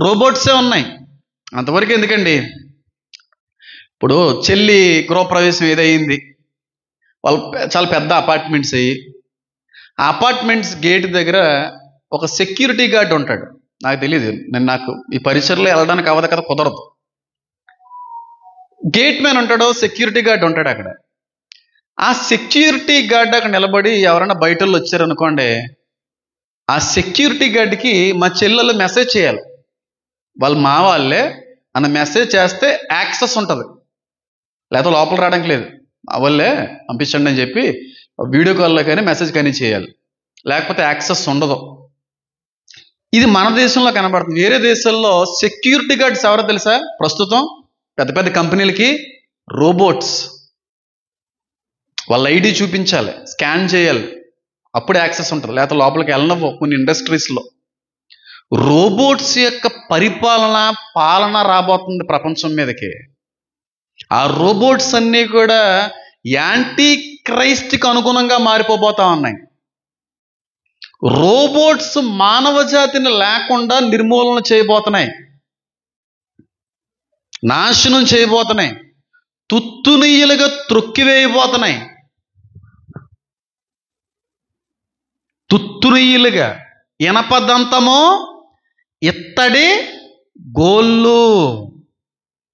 రోబోట్సే ఉన్నాయి. అంతవరకు ఎందుకండి? ఇప్పుడు చెల్లి గృహప్రవేశం ఏదయింది, వాళ్ళు చాలా పెద్ద అపార్ట్మెంట్స్ అయ్యి, ఆ అపార్ట్మెంట్స్ గేట్ దగ్గర ఒక సెక్యూరిటీ గార్డ్ ఉంటాడు. నాకు తెలియదు, నాకు ఈ పరిసరలో వెళ్ళడానికి అవ్వదు కదా, కుదరదు. గేట్ మ్యాన్ ఉంటాడు, సెక్యూరిటీ గార్డ్ ఉంటాడు అక్కడ. ఆ సెక్యూరిటీ గార్డ్ అక్కడ నిలబడి ఎవరైనా బయట వాళ్ళు వచ్చారనుకోండి, ఆ సెక్యూరిటీ గార్డ్కి మా చెల్లెలు మెసేజ్ చేయాలి, వాళ్ళు మా వాళ్ళే అన్న మెసేజ్ చేస్తే యాక్సెస్ ఉంటుంది, లేకపోతే లోపల రావడానికి లేదు. వాళ్ళే పంపించండి అని చెప్పి వీడియో కాల్లో కానీ మెసేజ్ కానీ చేయాలి, లేకపోతే యాక్సెస్ ఉండదు. ఇది మన దేశంలో కనబడుతుంది. వేరే దేశాల్లో సెక్యూరిటీ గార్డ్స్ ఎవరో తెలుసా? ప్రస్తుతం పెద్ద పెద్ద కంపెనీలకి రోబోట్స్. వాళ్ళ ఐడి చూపించాలి, స్కాన్ చేయాలి, అప్పుడు యాక్సెస్ ఉంటుంది, లేకపోతే లోపలికి వెళ్ళనవ్వు. కొన్ని ఇండస్ట్రీస్లో రోబోట్స్ యొక్క పాలన రాబోతుంది ప్రపంచం మీదకి. ఆ రోబోట్స్ అన్నీ కూడా యాంటీ క్రైస్ట్కి అనుగుణంగా మారిపోతా ఉన్నాయి. రోబోట్స్ మానవ జాతిని లేకుండా నిర్మూలన చేయబోతున్నాయి, నాశనం చేయబోతున్నాయి, తుత్తునియ్యలుగా త్రొక్కివేయబోతున్నాయి. తుత్తునియ్యలుగా ఇనపదంతము ఇత్తడి గోళ్ళు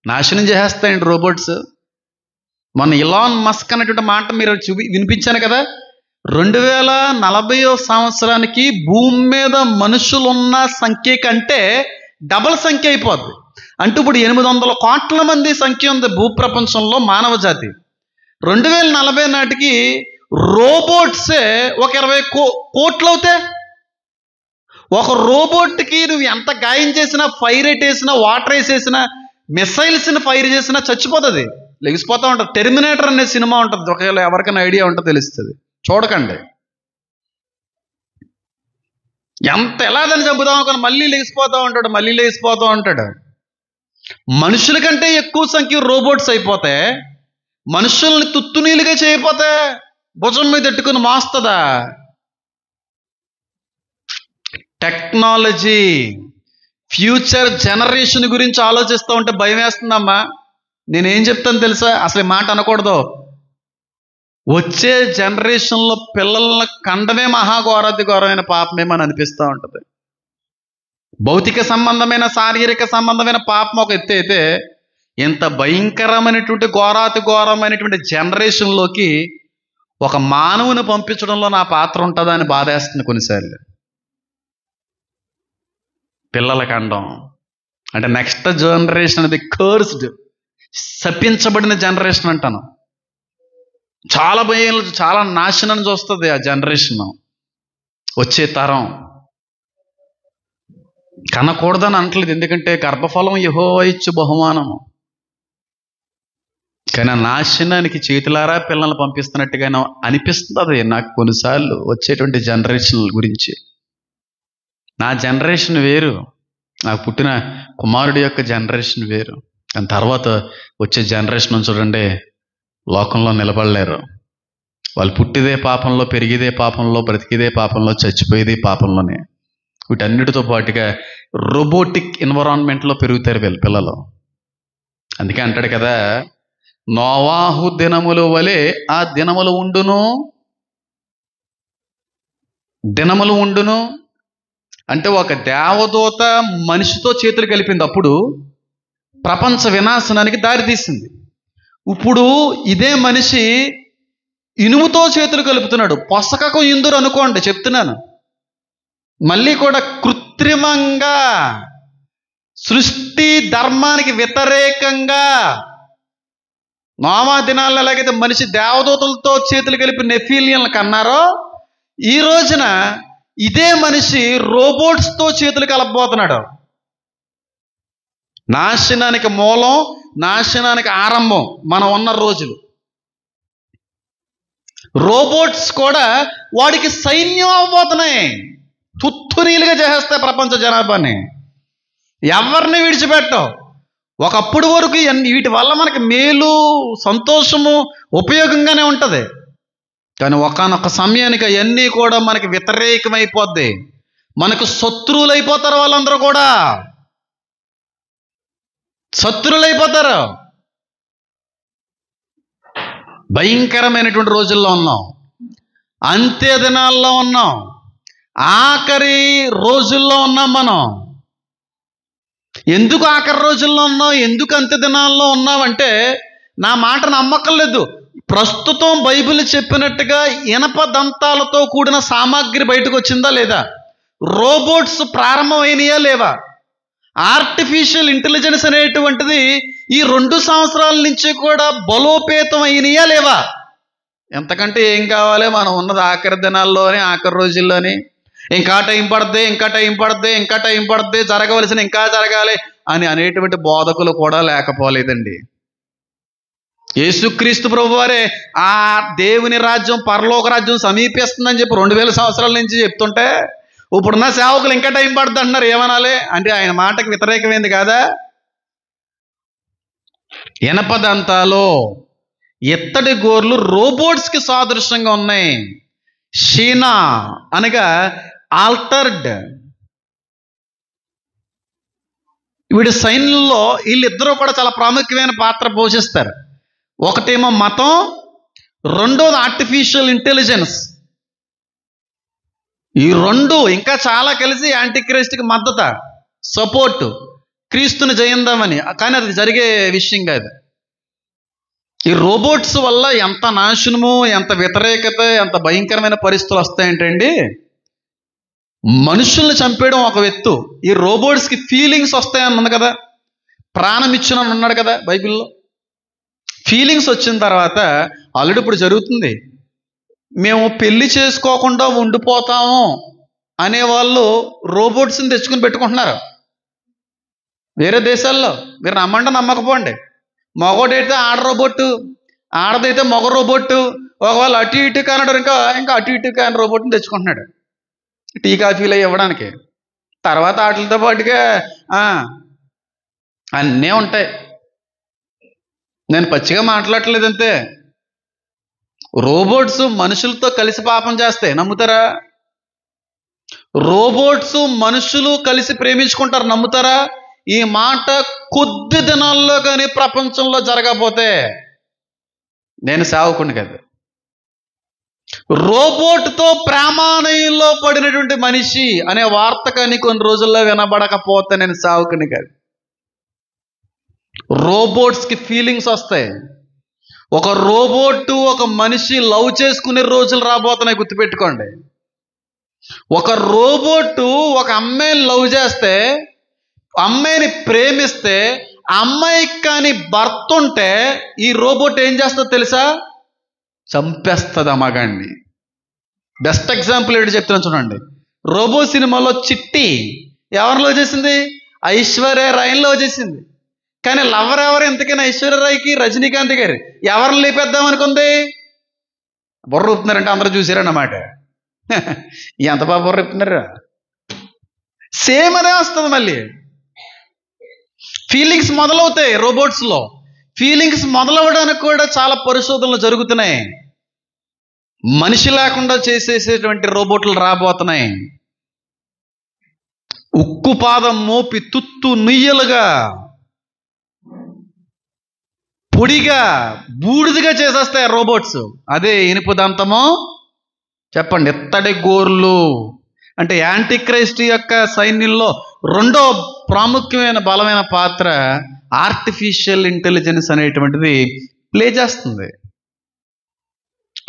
నాశనం చేసేస్తాయండి రోబోట్స్. మొన్న ఇలాన్ మస్క్ అనేటువంటి మాట మీరు వినిపించాను కదా, 2040 సంవత్సరానికి భూమి మీద మనుషులున్న సంఖ్య కంటే డబల్ సంఖ్య అయిపోద్ది. అంటే ఇప్పుడు 800 కోట్ల మంది సంఖ్య ఉంది భూప్రపంచంలో మానవ జాతి. 2040 నాటికి రోబోట్సే ఒక 20 కోట్లు అవుతాయి. ఒక రోబోట్కి నువ్వు ఎంత గాయం చేసినా, ఫైర్ రేట్ వేసినా, వాటర్ వేసేసినా, మిసైల్స్ని ఫైర్ చేసినా చచ్చిపోతుంది, లెగిసిపోతూ ఉంటుంది. టెర్మినేటర్ అనే సినిమా ఉంటుంది, ఒకవేళ ఎవరికైనా ఐడియా ఉంటే తెలుస్తుంది, చూడకండి. ఎలాదని చంపుదాం కానీ మళ్ళీ లెగిసిపోతూ ఉంటాడు, మళ్ళీ లెగిసిపోతూ ఉంటాడు. మనుషుల కంటే ఎక్కువ సంఖ్య రోబోట్స్ అయిపోతే, మనుషుల్ని తుత్తునీలుగా చేయకపోతే భుజం మీద ఎట్టుకుని మోస్తుందా? టెక్నాలజీ, ఫ్యూచర్ జనరేషన్ గురించి ఆలోచిస్తూ ఉంటే భయం వేస్తుందమ్మా. నేనేం చెప్తాను తెలుసా? అసలు మాట అనకూడదు. వచ్చే జనరేషన్లో పిల్లల్ని కండమే మహాఘోరాతి ఘోరమైన పాపమేమని అనిపిస్తూ ఉంటుంది. భౌతిక సంబంధమైన, శారీరక సంబంధమైన పాపం ఒక ఎత్తి అయితే, ఇంత భయంకరమైనటువంటి ఘోరాతి ఘోరమైనటువంటి జనరేషన్లోకి ఒక మానవుని పంపించడంలో నా పాత్ర ఉంటుందా అని బాధేస్తుంది కొన్నిసార్లు. పిల్లల కండం అంటే నెక్స్ట్ జనరేషన్ అనేది కర్స్డ్, శపించబడిన జనరేషన్ అంటాను. చాలా భయం, చాలా నాశనం చూస్తుంది ఆ జనరేషన్. వచ్చే తరం కనకూడదని అంటలేదు, ఎందుకంటే గర్భఫలం యెహోవా ఇచ్చు బహుమానము. కానీ ఆ నాశనానికి చేతులారా పిల్లల్ని పంపిస్తున్నట్టుగా అనిపిస్తుంది నాకు కొన్నిసార్లు వచ్చేటువంటి జనరేషన్ గురించి. నా జనరేషన్ వేరు, నాకు పుట్టిన కుమారుడి యొక్క జనరేషన్ వేరు. కానీ తర్వాత వచ్చే జనరేషన్ చూడండి, లోకంలో నిలబడలేరు. వాళ్ళు పుట్టిదే పాపంలో, పెరిగిదే పాపంలో, బ్రతికిదే పాపంలో, చచ్చిపోయేదే పాపంలోనే. వీటన్నిటితో పాటుగా రోబోటిక్ ఎన్విరాన్మెంట్లో పెరుగుతారు వీళ్ళ పిల్లలు. అందుకే అంటాడు కదా, నోవాహు దినములు వలె ఆ దినములు ఉండును. అంటే ఒక దేవదూత మనిషితో చేతులు కలిపింది, అప్పుడు ప్రపంచ వినాశనానికి దారితీసింది. ఇప్పుడు ఇదే మనిషి ఇనుముతో చేతులు కలుపుతున్నాడు. పొసకకు ఇందురు అనుకోండి, చెప్తున్నాను. మళ్ళీ కూడా కృత్రిమంగా, సృష్టి ధర్మానికి వ్యతిరేకంగా. నోవా దినాల్లో ఎలాగైతే మనిషి దేవదూతలతో చేతులు కలిపి నెఫీలియన్లు కన్నారో, ఈ రోజున ఇదే మనిషి రోబోట్స్తో చేతులు కలపబోతున్నాడు. నాశనానికి మూలం, నాశనానికి ఆరంభం మనం ఉన్న రోజులు. రోబోట్స్ కూడా వాడికి సైన్యం అవ్వబోతున్నాయి, తుత్తునీలుగా చేసేస్తాయి ప్రపంచ జనాభాని, ఎవరిని విడిచిపెట్టవు. ఒకప్పుడు వరకు వీటి వల్ల మనకి మేలు, సంతోషము, ఉపయోగంగానే ఉంటుంది. కానీ ఒకానొక సమయానికి అవన్నీ కూడా మనకి వ్యతిరేకమైపోద్ది, మనకు శత్రువులు అయిపోతారు. వాళ్ళందరూ కూడా శత్రువులు అయిపోతారు. భయంకరమైనటువంటి రోజుల్లో ఉన్నాం, అంత్య దినాల్లో ఉన్నాం, ఆఖరి రోజుల్లో ఉన్నాం మనం. ఎందుకు ఆఖరి రోజుల్లో ఉన్నావు, ఎందుకు అంత్య దినాల్లో ఉన్నావంటే నా మాట నమ్మకలేదు. ప్రస్తుతం బైబిల్ చెప్పినట్టుగా ఇనప దంతాలతో కూడిన సామాగ్రి బయటకు వచ్చిందా లేదా? రోబోట్స్ ప్రారంభమైనయా లేవా? ఆర్టిఫిషియల్ ఇంటెలిజెన్స్ అనేటువంటిది ఈ 2 సంవత్సరాల నుంచి కూడా బలోపేతం అయినయా లేవా? ఎంతకంటే ఏం కావాలి? మనం ఉన్నది ఆఖరి దినాల్లోనే, ఆఖరి రోజుల్లోనే. ఇంకా టైం పడుద్ది, జరగవలసిన ఇంకా జరగాలి అని అనేటువంటి బోధకులు కూడా లేకపోలేదండి. యేసుక్రీస్తు ప్రభువారే ఆ దేవుని రాజ్యం, పరలోక రాజ్యం సమీపిస్తుందని చెప్పి 2000 సంవత్సరాల నుంచి చెప్తుంటే, ఇప్పుడున్న సేవకులు ఇంకా టైం పడుతుంది అంటున్నారు. ఏమనాలి అంటే ఆయన మాటకు వ్యతిరేకమైంది కాదా? ఇనపదంతాలో ఎత్తడి గోర్లు రోబోట్స్కి సాదృశ్యంగా ఉన్నాయి. షీనా అనగా ఆల్టర్డ్. వీడి సైన్యంలో వీళ్ళిద్దరూ కూడా చాలా ప్రాముఖ్యమైన పాత్ర పోషిస్తారు. ఒకటేమో మతం, రెండోది ఆర్టిఫిషియల్ ఇంటెలిజెన్స్. ఈ 2 ఇంకా చాలా కలిసి యాంటీక్రైస్ట్కి మద్దతు, సపోర్టు, క్రీస్తుని జయిందామని. కానీ అది జరిగే విషయం కాదు. ఈ రోబోట్స్ వల్ల ఎంత నాశనము, ఎంత వ్యతిరేకత, ఎంత భయంకరమైన పరిస్థితులు వస్తాయంటండి. మనుషుల్ని చంపేయడం ఒక ఎత్తు, ఈ రోబోట్స్కి ఫీలింగ్స్ వస్తాయన్నది కదా. ప్రాణం ఇచ్చునని ఉన్నాడు కదా బైబిల్లో. ఫీలింగ్స్ వచ్చిన తర్వాత ఆల్రెడీ ఇప్పుడు జరుగుతుంది. మేము పెళ్లి చేసుకోకుండా ఉండిపోతాము అనేవాళ్ళు రోబోట్స్ని తెచ్చుకుని పెట్టుకుంటున్నారు వేరే దేశాల్లో. మీరు నమ్మండి నమ్మకపోండి. మగోడైతే ఆడ రోబోట్, ఆడదైతే మగ రోబోట్. ఒకవేళ అటు ఇటు కానడు ఇంకా అటు ఇటు కాని రోబోట్ని తెచ్చుకుంటున్నాడు టీ కాఫీలు ఇవ్వడానికి. తర్వాత వాటితో పాటుగా అన్నీ ఉంటాయి. నేను పచ్చిగా మాట్లాడట్లేదు అంతే. రోబోట్స్ మనుషులతో కలిసి పాపం చేస్తే నమ్ముతారా? రోబోట్స్ మనుషులు కలిసి ప్రేమించుకుంటారు నమ్ముతారా? ఈ మాట కొద్ది దినాల్లో కానీ ప్రపంచంలో జరగకపోతే నేను సేవకుని కాదు. రోబోట్తో ప్రేమానయంలో పడినటువంటి మనిషి అనే వార్త కానీ కొన్ని రోజుల్లో వినబడకపోతే నేను సేవకుని కాదు. రోబోట్స్కి ఫీలింగ్స్ వస్తాయి. ఒక రోబోట్ ఒక మనిషి లవ్ చేసుకునే రోజులు రాబోతున్నాయి, గుర్తుపెట్టుకోండి. ఒక రోబోట్ ఒక అమ్మాయిని లవ్ చేస్తే, అమ్మాయిని ప్రేమిస్తే, అమ్మాయికి కానీ భర్త ఉంటే ఈ రోబోట్ ఏం చేస్తుందో తెలుసా? చంపేస్తుంది ఆ మగాడిని. బెస్ట్ ఎగ్జాంపుల్ ఏంటి చెప్తున్నాను చూడండి. రోబో సినిమాలో చిట్టి ఎవరిలో చేసింది? ఐశ్వర్య రాయ్లో చేసింది. కానీ లవర్ ఎవరు ఎంతకైనా? ఐశ్వర్యరాయ్కి రజనీకాంత్ గారు. ఎవరిని లేపేద్దాం అనుకుంది? బుర్ర ఊపుతున్నారంటే అందరూ చూసారన్నమాట. ఎంత బాగా బుర్ర ఊపుతున్నారా? సేమ్ అదే వస్తుంది. మళ్ళీ ఫీలింగ్స్ మొదలవుతాయి రోబోట్స్లో. ఫీలింగ్స్ మొదలవడానికి కూడా చాలా పరిశోధనలు జరుగుతున్నాయి. మనిషి లేకుండా చేసేసేటువంటి రోబోట్లు రాబోతున్నాయి. ఉక్కు పాదం మోపి తుత్తు నుయ్యలుగా పొడిగా బూడిదిగా చేసేస్తాయి రోబోట్స్. అదే ఇనుపు దంతము చెప్పండి, ఎత్తడి గోర్లు. అంటే యాంటీ క్రైస్ట్ యొక్క సైన్యంలో రెండో ప్రాముఖ్యమైన బలమైన పాత్ర ఆర్టిఫిషియల్ ఇంటెలిజెన్స్ అనేటువంటిది ప్లే చేస్తుంది.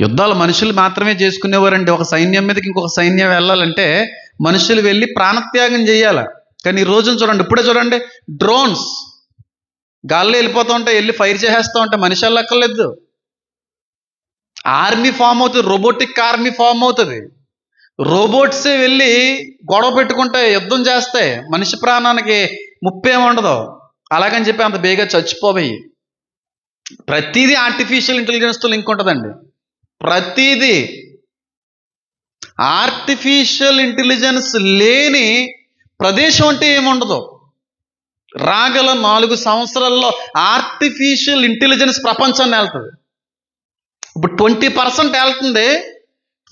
యుద్ధాలు మనుషులు మాత్రమే చేసుకునేవారండి. ఒక సైన్యం మీదకి ఇంకొక సైన్యం వెళ్ళాలంటే మనుషులు వెళ్ళి ప్రాణత్యాగం చేయాలి. కానీ ఈ రోజున చూడండి, ఇప్పుడే చూడండి, డ్రోన్స్ గాల్లో వెళ్ళిపోతూ ఉంటాయి, వెళ్ళి ఫైర్ చేసేస్తూ ఉంటాయి. మనిషి వెళ్ళక్కర్లేదు. ఆర్మీ ఫామ్ అవుతుంది, రోబోటిక్ ఆర్మీ ఫామ్ అవుతుంది. రోబోట్సే వెళ్ళి గొడవ పెట్టుకుంటాయి, యుద్ధం చేస్తాయి. మనిషి ప్రాణానికి ముప్పేమి ఉండదు. అలాగని చెప్పి అంత బేగా చచ్చిపోయి. ప్రతిదీ ఆర్టిఫిషియల్ ఇంటెలిజెన్స్తో లింక్ ఉంటుందండి. ప్రతిదీ ఆర్టిఫిషియల్ ఇంటెలిజెన్స్ లేని ప్రదేశం అంటే ఏముండదు. రాగల 4 సంవత్సరాల్లో ఆర్టిఫిషియల్ ఇంటెలిజెన్స్ ప్రపంచాన్ని వెళ్తుంది. ఇప్పుడు 20% వెళ్తుంది.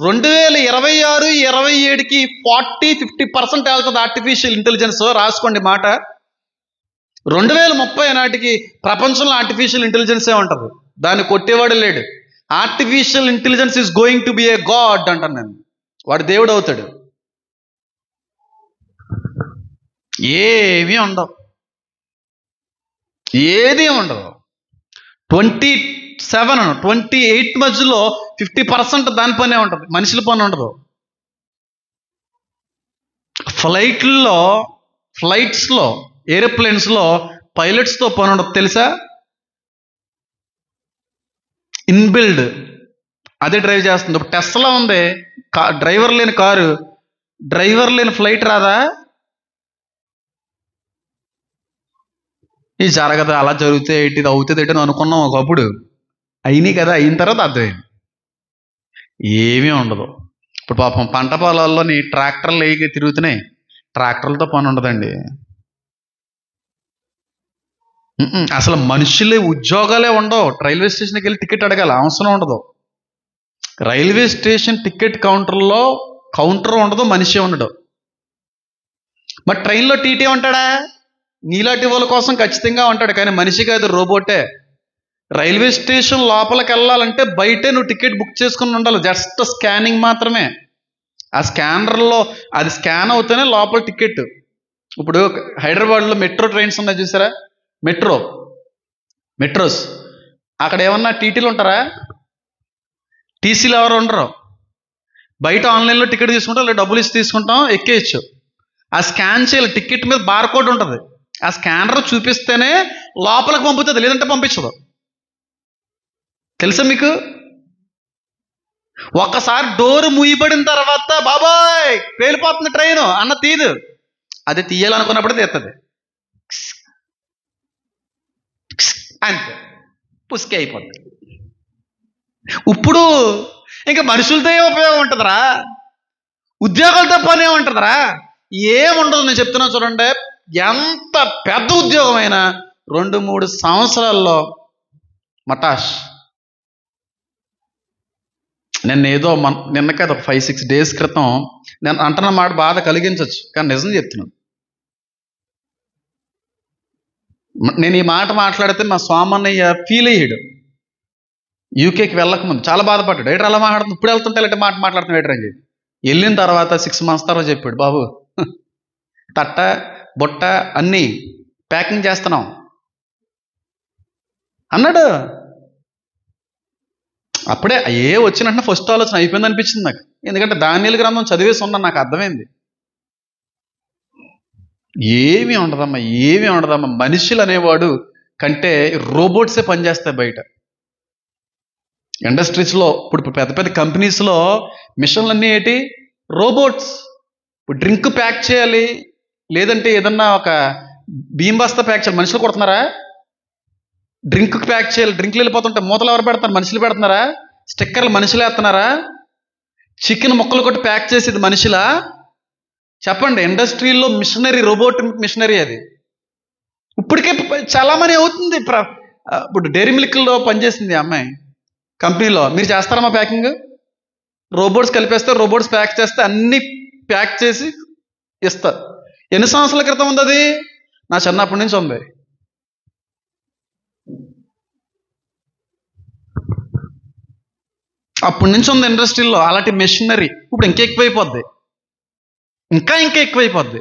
2026, 27కి 40-50% వెళ్తుంది ఆర్టిఫిషియల్ ఇంటెలిజెన్స్. రాసుకోండి మాట. 2030 నాటికి ప్రపంచంలో ఆర్టిఫిషియల్ ఇంటెలిజెన్సే ఉంటుంది. దాన్ని కొట్టేవాడు లేడు. Artificial intelligence is going to be A God అంటాను నేను. వాడు దేవుడు అవుతాడు. ఏమీ ఉండవు, ఏది ఉండదు. 27-28 మధ్యలో 50% దాని పనే ఉంటుంది, మనుషుల పని ఉండదు. ఫ్లైట్స్లో ఏరోప్లేన్స్లో పైలట్స్తో పని ఉండదు తెలుసా? ఇన్బిల్డ్ అదే డ్రైవ్ చేస్తుంది. ఇప్పుడు టెస్లా ఉంది, డ్రైవర్ లేని కారు, డ్రైవర్ లేని ఫ్లైట్ రాదా? ఇది జరగదు, అలా జరిగితే ఏంటి, ఇది అవుతుంది ఏంటి అని అనుకున్నాం ఒకప్పుడు. అయినాయి కదా, అయిన తర్వాత అర్థమైంది ఏమీ ఉండదు. ఇప్పుడు పాపం పంట పొలాల్లోని ట్రాక్టర్లు వేగి తిరుగుతున్నాయి. ట్రాక్టర్లతో పని ఉండదండి. అసలు మనుషులే ఉద్యోగాలే ఉండవు. రైల్వే స్టేషన్కి వెళ్ళి టికెట్ అడగాలి, అవసరం ఉండదు. రైల్వే స్టేషన్ టికెట్ కౌంటర్ ఉండదు, మనిషి ఉండడు. మరి ట్రైన్లో టీటీ ఉంటాడా? నీలాంటి వాళ్ళ కోసం ఖచ్చితంగా ఉంటాడు, కానీ మనిషి కాదు, రోబోటే. రైల్వే స్టేషన్ లోపలికి వెళ్ళాలంటే బయటే నువ్వు టికెట్ బుక్ చేసుకుని ఉండాలి. జస్ట్ స్కానింగ్ మాత్రమే. ఆ స్కానర్లో అది స్కాన్ అవుతేనే లోపల టికెట్. ఇప్పుడు హైదరాబాద్లో మెట్రో ట్రైన్స్ ఉన్నాయి చూసారా? మెట్రోస్ అక్కడ ఏమన్నా టీటీలు ఉంటారా? టీసీలు ఎవరు ఉండరు. బయట ఆన్లైన్లో టికెట్ తీసుకుంటాం, లేదా డబ్బులు ఇచ్చి తీసుకుంటాం, ఎక్కేయచ్చు. ఆ స్కాన్ చేయాలి. టికెట్ మీద బార్కోడ్ ఉంటుంది. ఆ స్కానర్ చూపిస్తేనే లోపలికి పంపుతుంది, లేదంటే పంపించదు. తెలుసా మీకు? ఒక్కసారి డోరు మూయబడిన తర్వాత బాబాయ్ పేలిపోతుంది ట్రైన్ అన్న తీదు, అది తీయాలనుకున్నప్పుడు తీస్తుంది, అంతే, పుస్కే అయిపోద్ది. ఇప్పుడు ఇంకా మనుషులతో ఏ ఉపయోగం ఉంటుందిరా, ఉద్యోగాలతో పని ఏముంటుందిరా, ఏముండదు. నేను చెప్తున్నాను చూడండి, ఎంత పెద్ద ఉద్యోగమైనా 2-3 సంవత్సరాల్లో మటాష్. నేను ఏదో నిన్నకైతే ఒక 5-6 డేస్ క్రితం నేను అంటున్న మాట బాధ కలిగించవచ్చు, కానీ నిజం చెప్తున్నాను. నేను ఈ మాట మాట్లాడితే మా స్వామన్నయ్య ఫీల్ అయ్యాడు. యూకేకి వెళ్ళకముందు చాలా బాధపడ్డాడు. ఏటర్ అలా మాట్లాడుతుంది, ఇప్పుడు వెళ్తుంటే ఇలాంటి మాట మాట్లాడుతున్నాడు ఏటర్ అని చెప్పి. వెళ్ళిన తర్వాత 6 months తర్వాత చెప్పాడు, బాబు తట్ట బొట్ట అన్నీ ప్యాకింగ్ చేస్తున్నాం అన్నాడు. అప్పుడే వచ్చినట్టు ఫస్ట్ ఆలోచన అయిపోయింది అనిపించింది నాకు. ఎందుకంటే దానియేలు గ్రంథం చదివేసి ఉన్నాను, నాకు అర్థమైంది. ఏమీ ఉండదమ్మా. మనుషులు అనేవాడు కంటే రోబోట్సే పనిచేస్తాయి బయట ఇండస్ట్రీస్లో. ఇప్పుడు పెద్ద పెద్ద కంపెనీస్లో మిషన్లు అన్నీ ఏంటి? రోబోట్స్. ఇప్పుడు డ్రింక్ ప్యాక్ చేయాలి, లేదంటే ఏదన్నా ఒక బియ్యం బస్తా ప్యాక్ చేయాలి, మనుషులు కొడుతున్నారా? డ్రింక్ ప్యాక్ చేయాలి, డ్రింక్లు వెళ్ళిపోతుంటే మూతలు ఎవరు పెడతారు? మనుషులు పెడుతున్నారా? స్టిక్కర్లు మనుషులు వేస్తున్నారా? చికెన్ ముక్కలు కొట్టి ప్యాక్ చేసేది మనుషులా? చెప్పండి. ఇండస్ట్రీలో మిషనరీ, రోబోట్ మిషనరీ అది. ఇప్పటికే చాలామంది అవుతుంది. ఇప్పుడు డైరీ మిల్క్లో పనిచేసింది అమ్మాయి కంపెనీలో. మీరు చేస్తారమ్మా ప్యాకింగ్? రోబోట్స్ కలిపేస్తే, రోబోట్స్ ప్యాక్ చేస్తే అన్ని ప్యాక్ చేసి ఇస్తారు. ఎన్ని సంవత్సరాల క్రితం ఉంది అది? నా చిన్నప్పటి నుంచి ఉంది. అప్పటి నుంచి ఉంది ఇండస్ట్రీలో అలాంటి మెషినరీ. ఇప్పుడు ఇంకా ఎక్కువైపోద్ది, ఇంకా ఎక్కువైపోద్ది.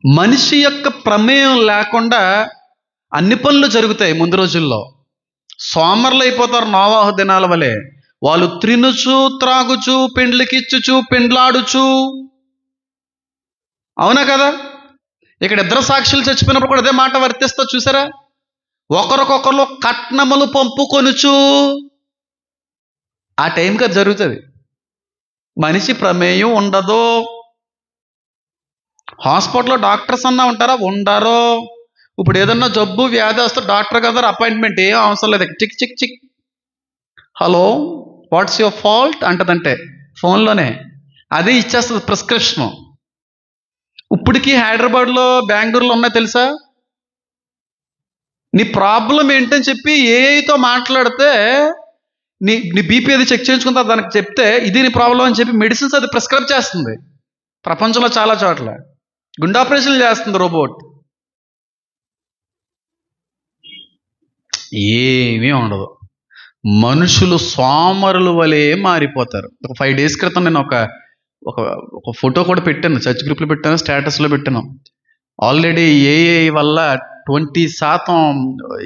మనిషి యొక్క ప్రమేయం లేకుండా అన్ని పనులు జరుగుతాయి ముందు రోజుల్లో. సోమరులు అయిపోతారు నోవాహు దినాల వలె. వాళ్ళు త్రినుచు, త్రాగుచు, పెండ్లికిచ్చుచు, పెండ్లాడుచు. అవునా కదా? ఇక్కడ 2 సాక్షులు చచ్చిపోయినప్పుడు కూడా అదే మాట వర్తిస్తా చూసారా? ఒకరికొకరు కట్నములు పంపుకొనుచు. ఆ టైంకి అది జరుగుతుంది. మనిషి ప్రమేయం ఉండదు. హాస్పిటల్లో డాక్టర్స్ అన్నా ఉంటారా? ఉండరు. ఇప్పుడు ఏదన్నా జబ్బు వ్యాధి వస్తే డాక్టర్ కదా అపాయింట్మెంట్ ఏం అవసరం లేదు. చిక్ చిక్ చిక్, హలో వాట్స్ యువర్ ఫాల్ట్ అంటదంటే ఫోన్లోనే అదే ఇచ్చేస్తుంది ప్రిస్క్రిప్షను. ఇప్పటికీ హైదరాబాద్లో, బెంగళూరులో ఉన్నాయి తెలుసా? నీ ప్రాబ్లం ఏంటని చెప్పి ఏఐతో మాట్లాడితే నీ బీపీ అది చెక్ చేయించుకుంటా దానికి చెప్తే ఇది నీ ప్రాబ్లం అని చెప్పి మెడిసిన్స్ అది ప్రిస్క్రైబ్ చేస్తుంది. ప్రపంచంలో చాలా చోట్ల గుండె ఆపరేషన్లు చేస్తుంది రోబోట్. ఏమీ ఉండదు. మనుషులు సోమరుల వలె మారిపోతారు. ఒక 5 days క్రితం నేను ఒక ఫోటో కూడా పెట్టాను, చర్చ్ గ్రూప్లో పెట్టాను, స్టేటస్లో పెట్టాను. ఆల్రెడీ ఏఐ వల్ల 20%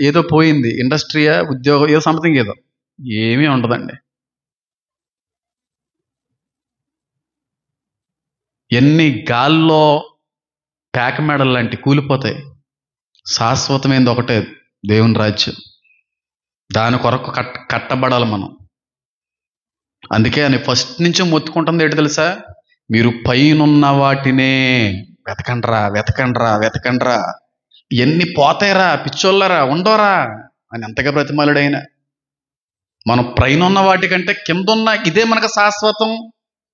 ఏదో పోయింది, ఇండస్ట్రీయా ఉద్యోగం ఏదో సంథింగ్ ఏదో. ఏమీ ఉండదండి. ఎన్ని గాల్లో పేక మెడలు లాంటి కూలిపోతాయి. శాశ్వతమైనది ఒకటే, దేవుని రాజ్యం. దాని కొరకు కట్టబడాలి మనం. అందుకే అని ఫస్ట్ నుంచి మొత్తుకుంటుంది ఏంటి తెలుసా? మీరు పైనున్న వాటినే వెతకండ్రా. ఎన్ని పోతాయిరా, పిచ్చోళ్ళరా, ఉండోరా అని ఎంతగా బ్రతిమాలుడైనా. మనం పైన ఉన్న వాటికంటే కింద ఉన్న ఇదే మనకు శాశ్వతం,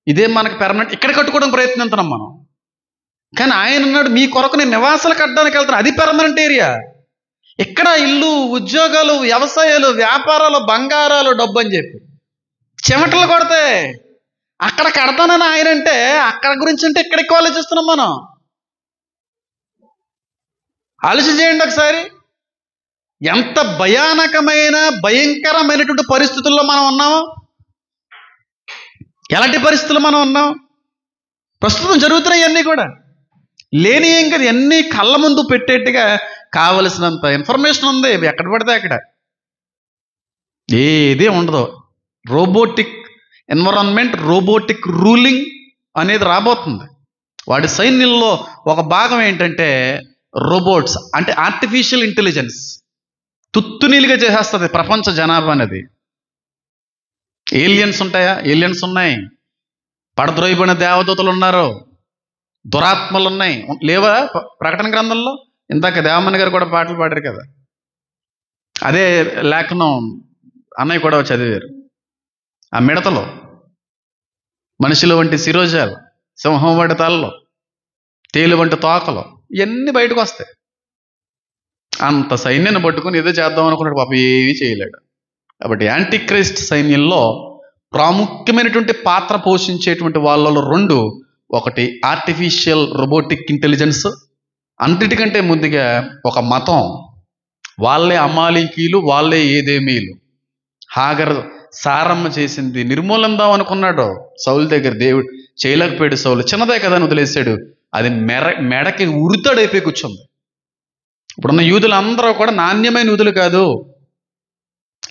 ఇదే మనకు పెర్మనెంట్. ఇక్కడ కట్టుకోవడం ప్రయత్నిస్తున్నాం మనం. కానీ ఆయన అన్నాడు, మీ కొరకు నేను నివాసాలు కట్టడానికి వెళ్తాను, అది పెర్మనెంట్ ఏరియా. ఇక్కడ ఇల్లు, ఉద్యోగాలు, వ్యవసాయాలు, వ్యాపారాలు, బంగారాలు, డబ్బు అని చెప్పి చెమటలు కొడితే అక్కడ కడతానని ఆయన అంటే, అక్కడ గురించి అంటే ఇక్కడ ఎక్కువ ఆలోచిస్తున్నాం మనం. ఆలోచన చేయండి ఒకసారి. ఎంత భయంకరమైనటువంటి పరిస్థితుల్లో మనం ఉన్నాము. ఎలాంటి పరిస్థితుల్లో మనం ఉన్నాం? ప్రస్తుతం జరుగుతున్నాయి అన్నీ కూడా. లేని ఏం కదా, అన్నీ కళ్ళ ముందు పెట్టేట్టుగా కావలసినంత ఇన్ఫర్మేషన్ ఉంది. ఎక్కడ పడితే అక్కడ ఏదే ఉండదు. రోబోటిక్ ఎన్విరాన్మెంట్, రోబోటిక్ రూలింగ్ అనేది రాబోతుంది. వాడి సైన్యంలో ఒక భాగం ఏంటంటే రోబోట్స్ అంటే ఆర్టిఫిషియల్ ఇంటెలిజెన్స్ తుత్తునీలుగా చేసేస్తుంది ప్రపంచ జనాభా అనేది. ఏలియన్స్ ఉంటాయా? ఏలియన్స్ ఉన్నాయి. పడద్రోయబడిన దేవదూతలు ఉన్నారు, దురాత్మలు ఉన్నాయి. లేవా ప్రకటన గ్రంథంలో? ఇందాక దేవమణి గారు కూడా పాటలు పాడారు కదా, అదే లేఖనం అన్నయ్య కూడా చదివారు. ఆ మిడతలు, మనుషుల వంటి శిరోజాలు, సింహం వంటి తలలో, తేలు వంటి తోకలు, ఇవన్నీ బయటకు వస్తాయి. అంత సైన్యాన్ని పట్టుకుని ఏదో చేద్దాం అనుకున్నాడు, పాపం ఏమీ చేయలేడు. కాబట్టి యాంటిక్రైస్ట్ సైన్యంలో ప్రాముఖ్యమైనటువంటి పాత్ర పోషించేటువంటి వాళ్ళలో రెండు, ఒకటి ఆర్టిఫిషియల్ రోబోటిక్ ఇంటెలిజెన్స్, అన్నిటికంటే ముందుగా ఒక మతం. వాళ్ళే అమాలీకీలు, వాళ్ళే ఏదేమీలు. హాగర్ సారమ్మ చేసింది నిర్మూలందాం అనుకున్నాడు సౌలు దగ్గర, దేవుడు చేయలేకపోయాడు. సౌలు చిన్నదే కదా అని వదిలేశాడు. అది మెడకి ఉరితాడైపోయి కూర్చుంది. ఇప్పుడున్న యూదులు అందరూ కూడా నాణ్యమైన యూదులు కాదు.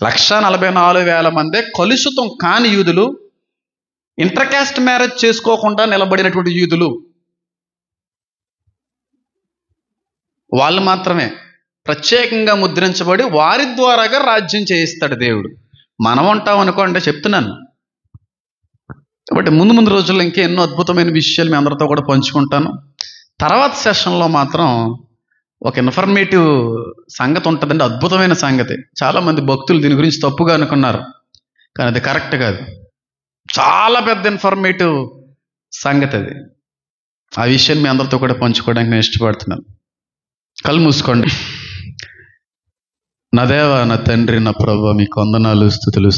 144,000 మందే కలుషితం కాని యూదులు, ఇంటర్కాస్ట్ మ్యారేజ్ చేసుకోకుండా నిలబడినటువంటి యూదులు. వాళ్ళు మాత్రమే ప్రత్యేకంగా ముద్రించబడి వారి ద్వారాగా రాజ్యం చేయిస్తాడు దేవుడు. మనం ఉంటాం అనుకోండి, చెప్తున్నాను. కాబట్టి ముందు ముందు రోజుల్లో ఇంకా ఎన్నో అద్భుతమైన విషయాలు మీ అందరితో కూడా పంచుకుంటాను. తర్వాత సెషన్లో మాత్రం ఒక ఇన్ఫర్మేటివ్ సంగతి ఉంటుందండి, అద్భుతమైన సంగతి. చాలామంది భక్తులు దీని గురించి తప్పుగా అనుకున్నారు, కానీ అది కరెక్ట్ కాదు. చాలా పెద్ద ఇన్ఫర్మేటివ్ సంగతి అది. ఆ విషయాన్ని మీ అందరితో కూడా పంచుకోవడానికి నేను ఇష్టపడుతున్నాను. కళ్ళు మూసుకోండి. నా దేవా, నా తండ్రి, నా ప్రభువా, మీకు వందనాలు, స్తుతులు.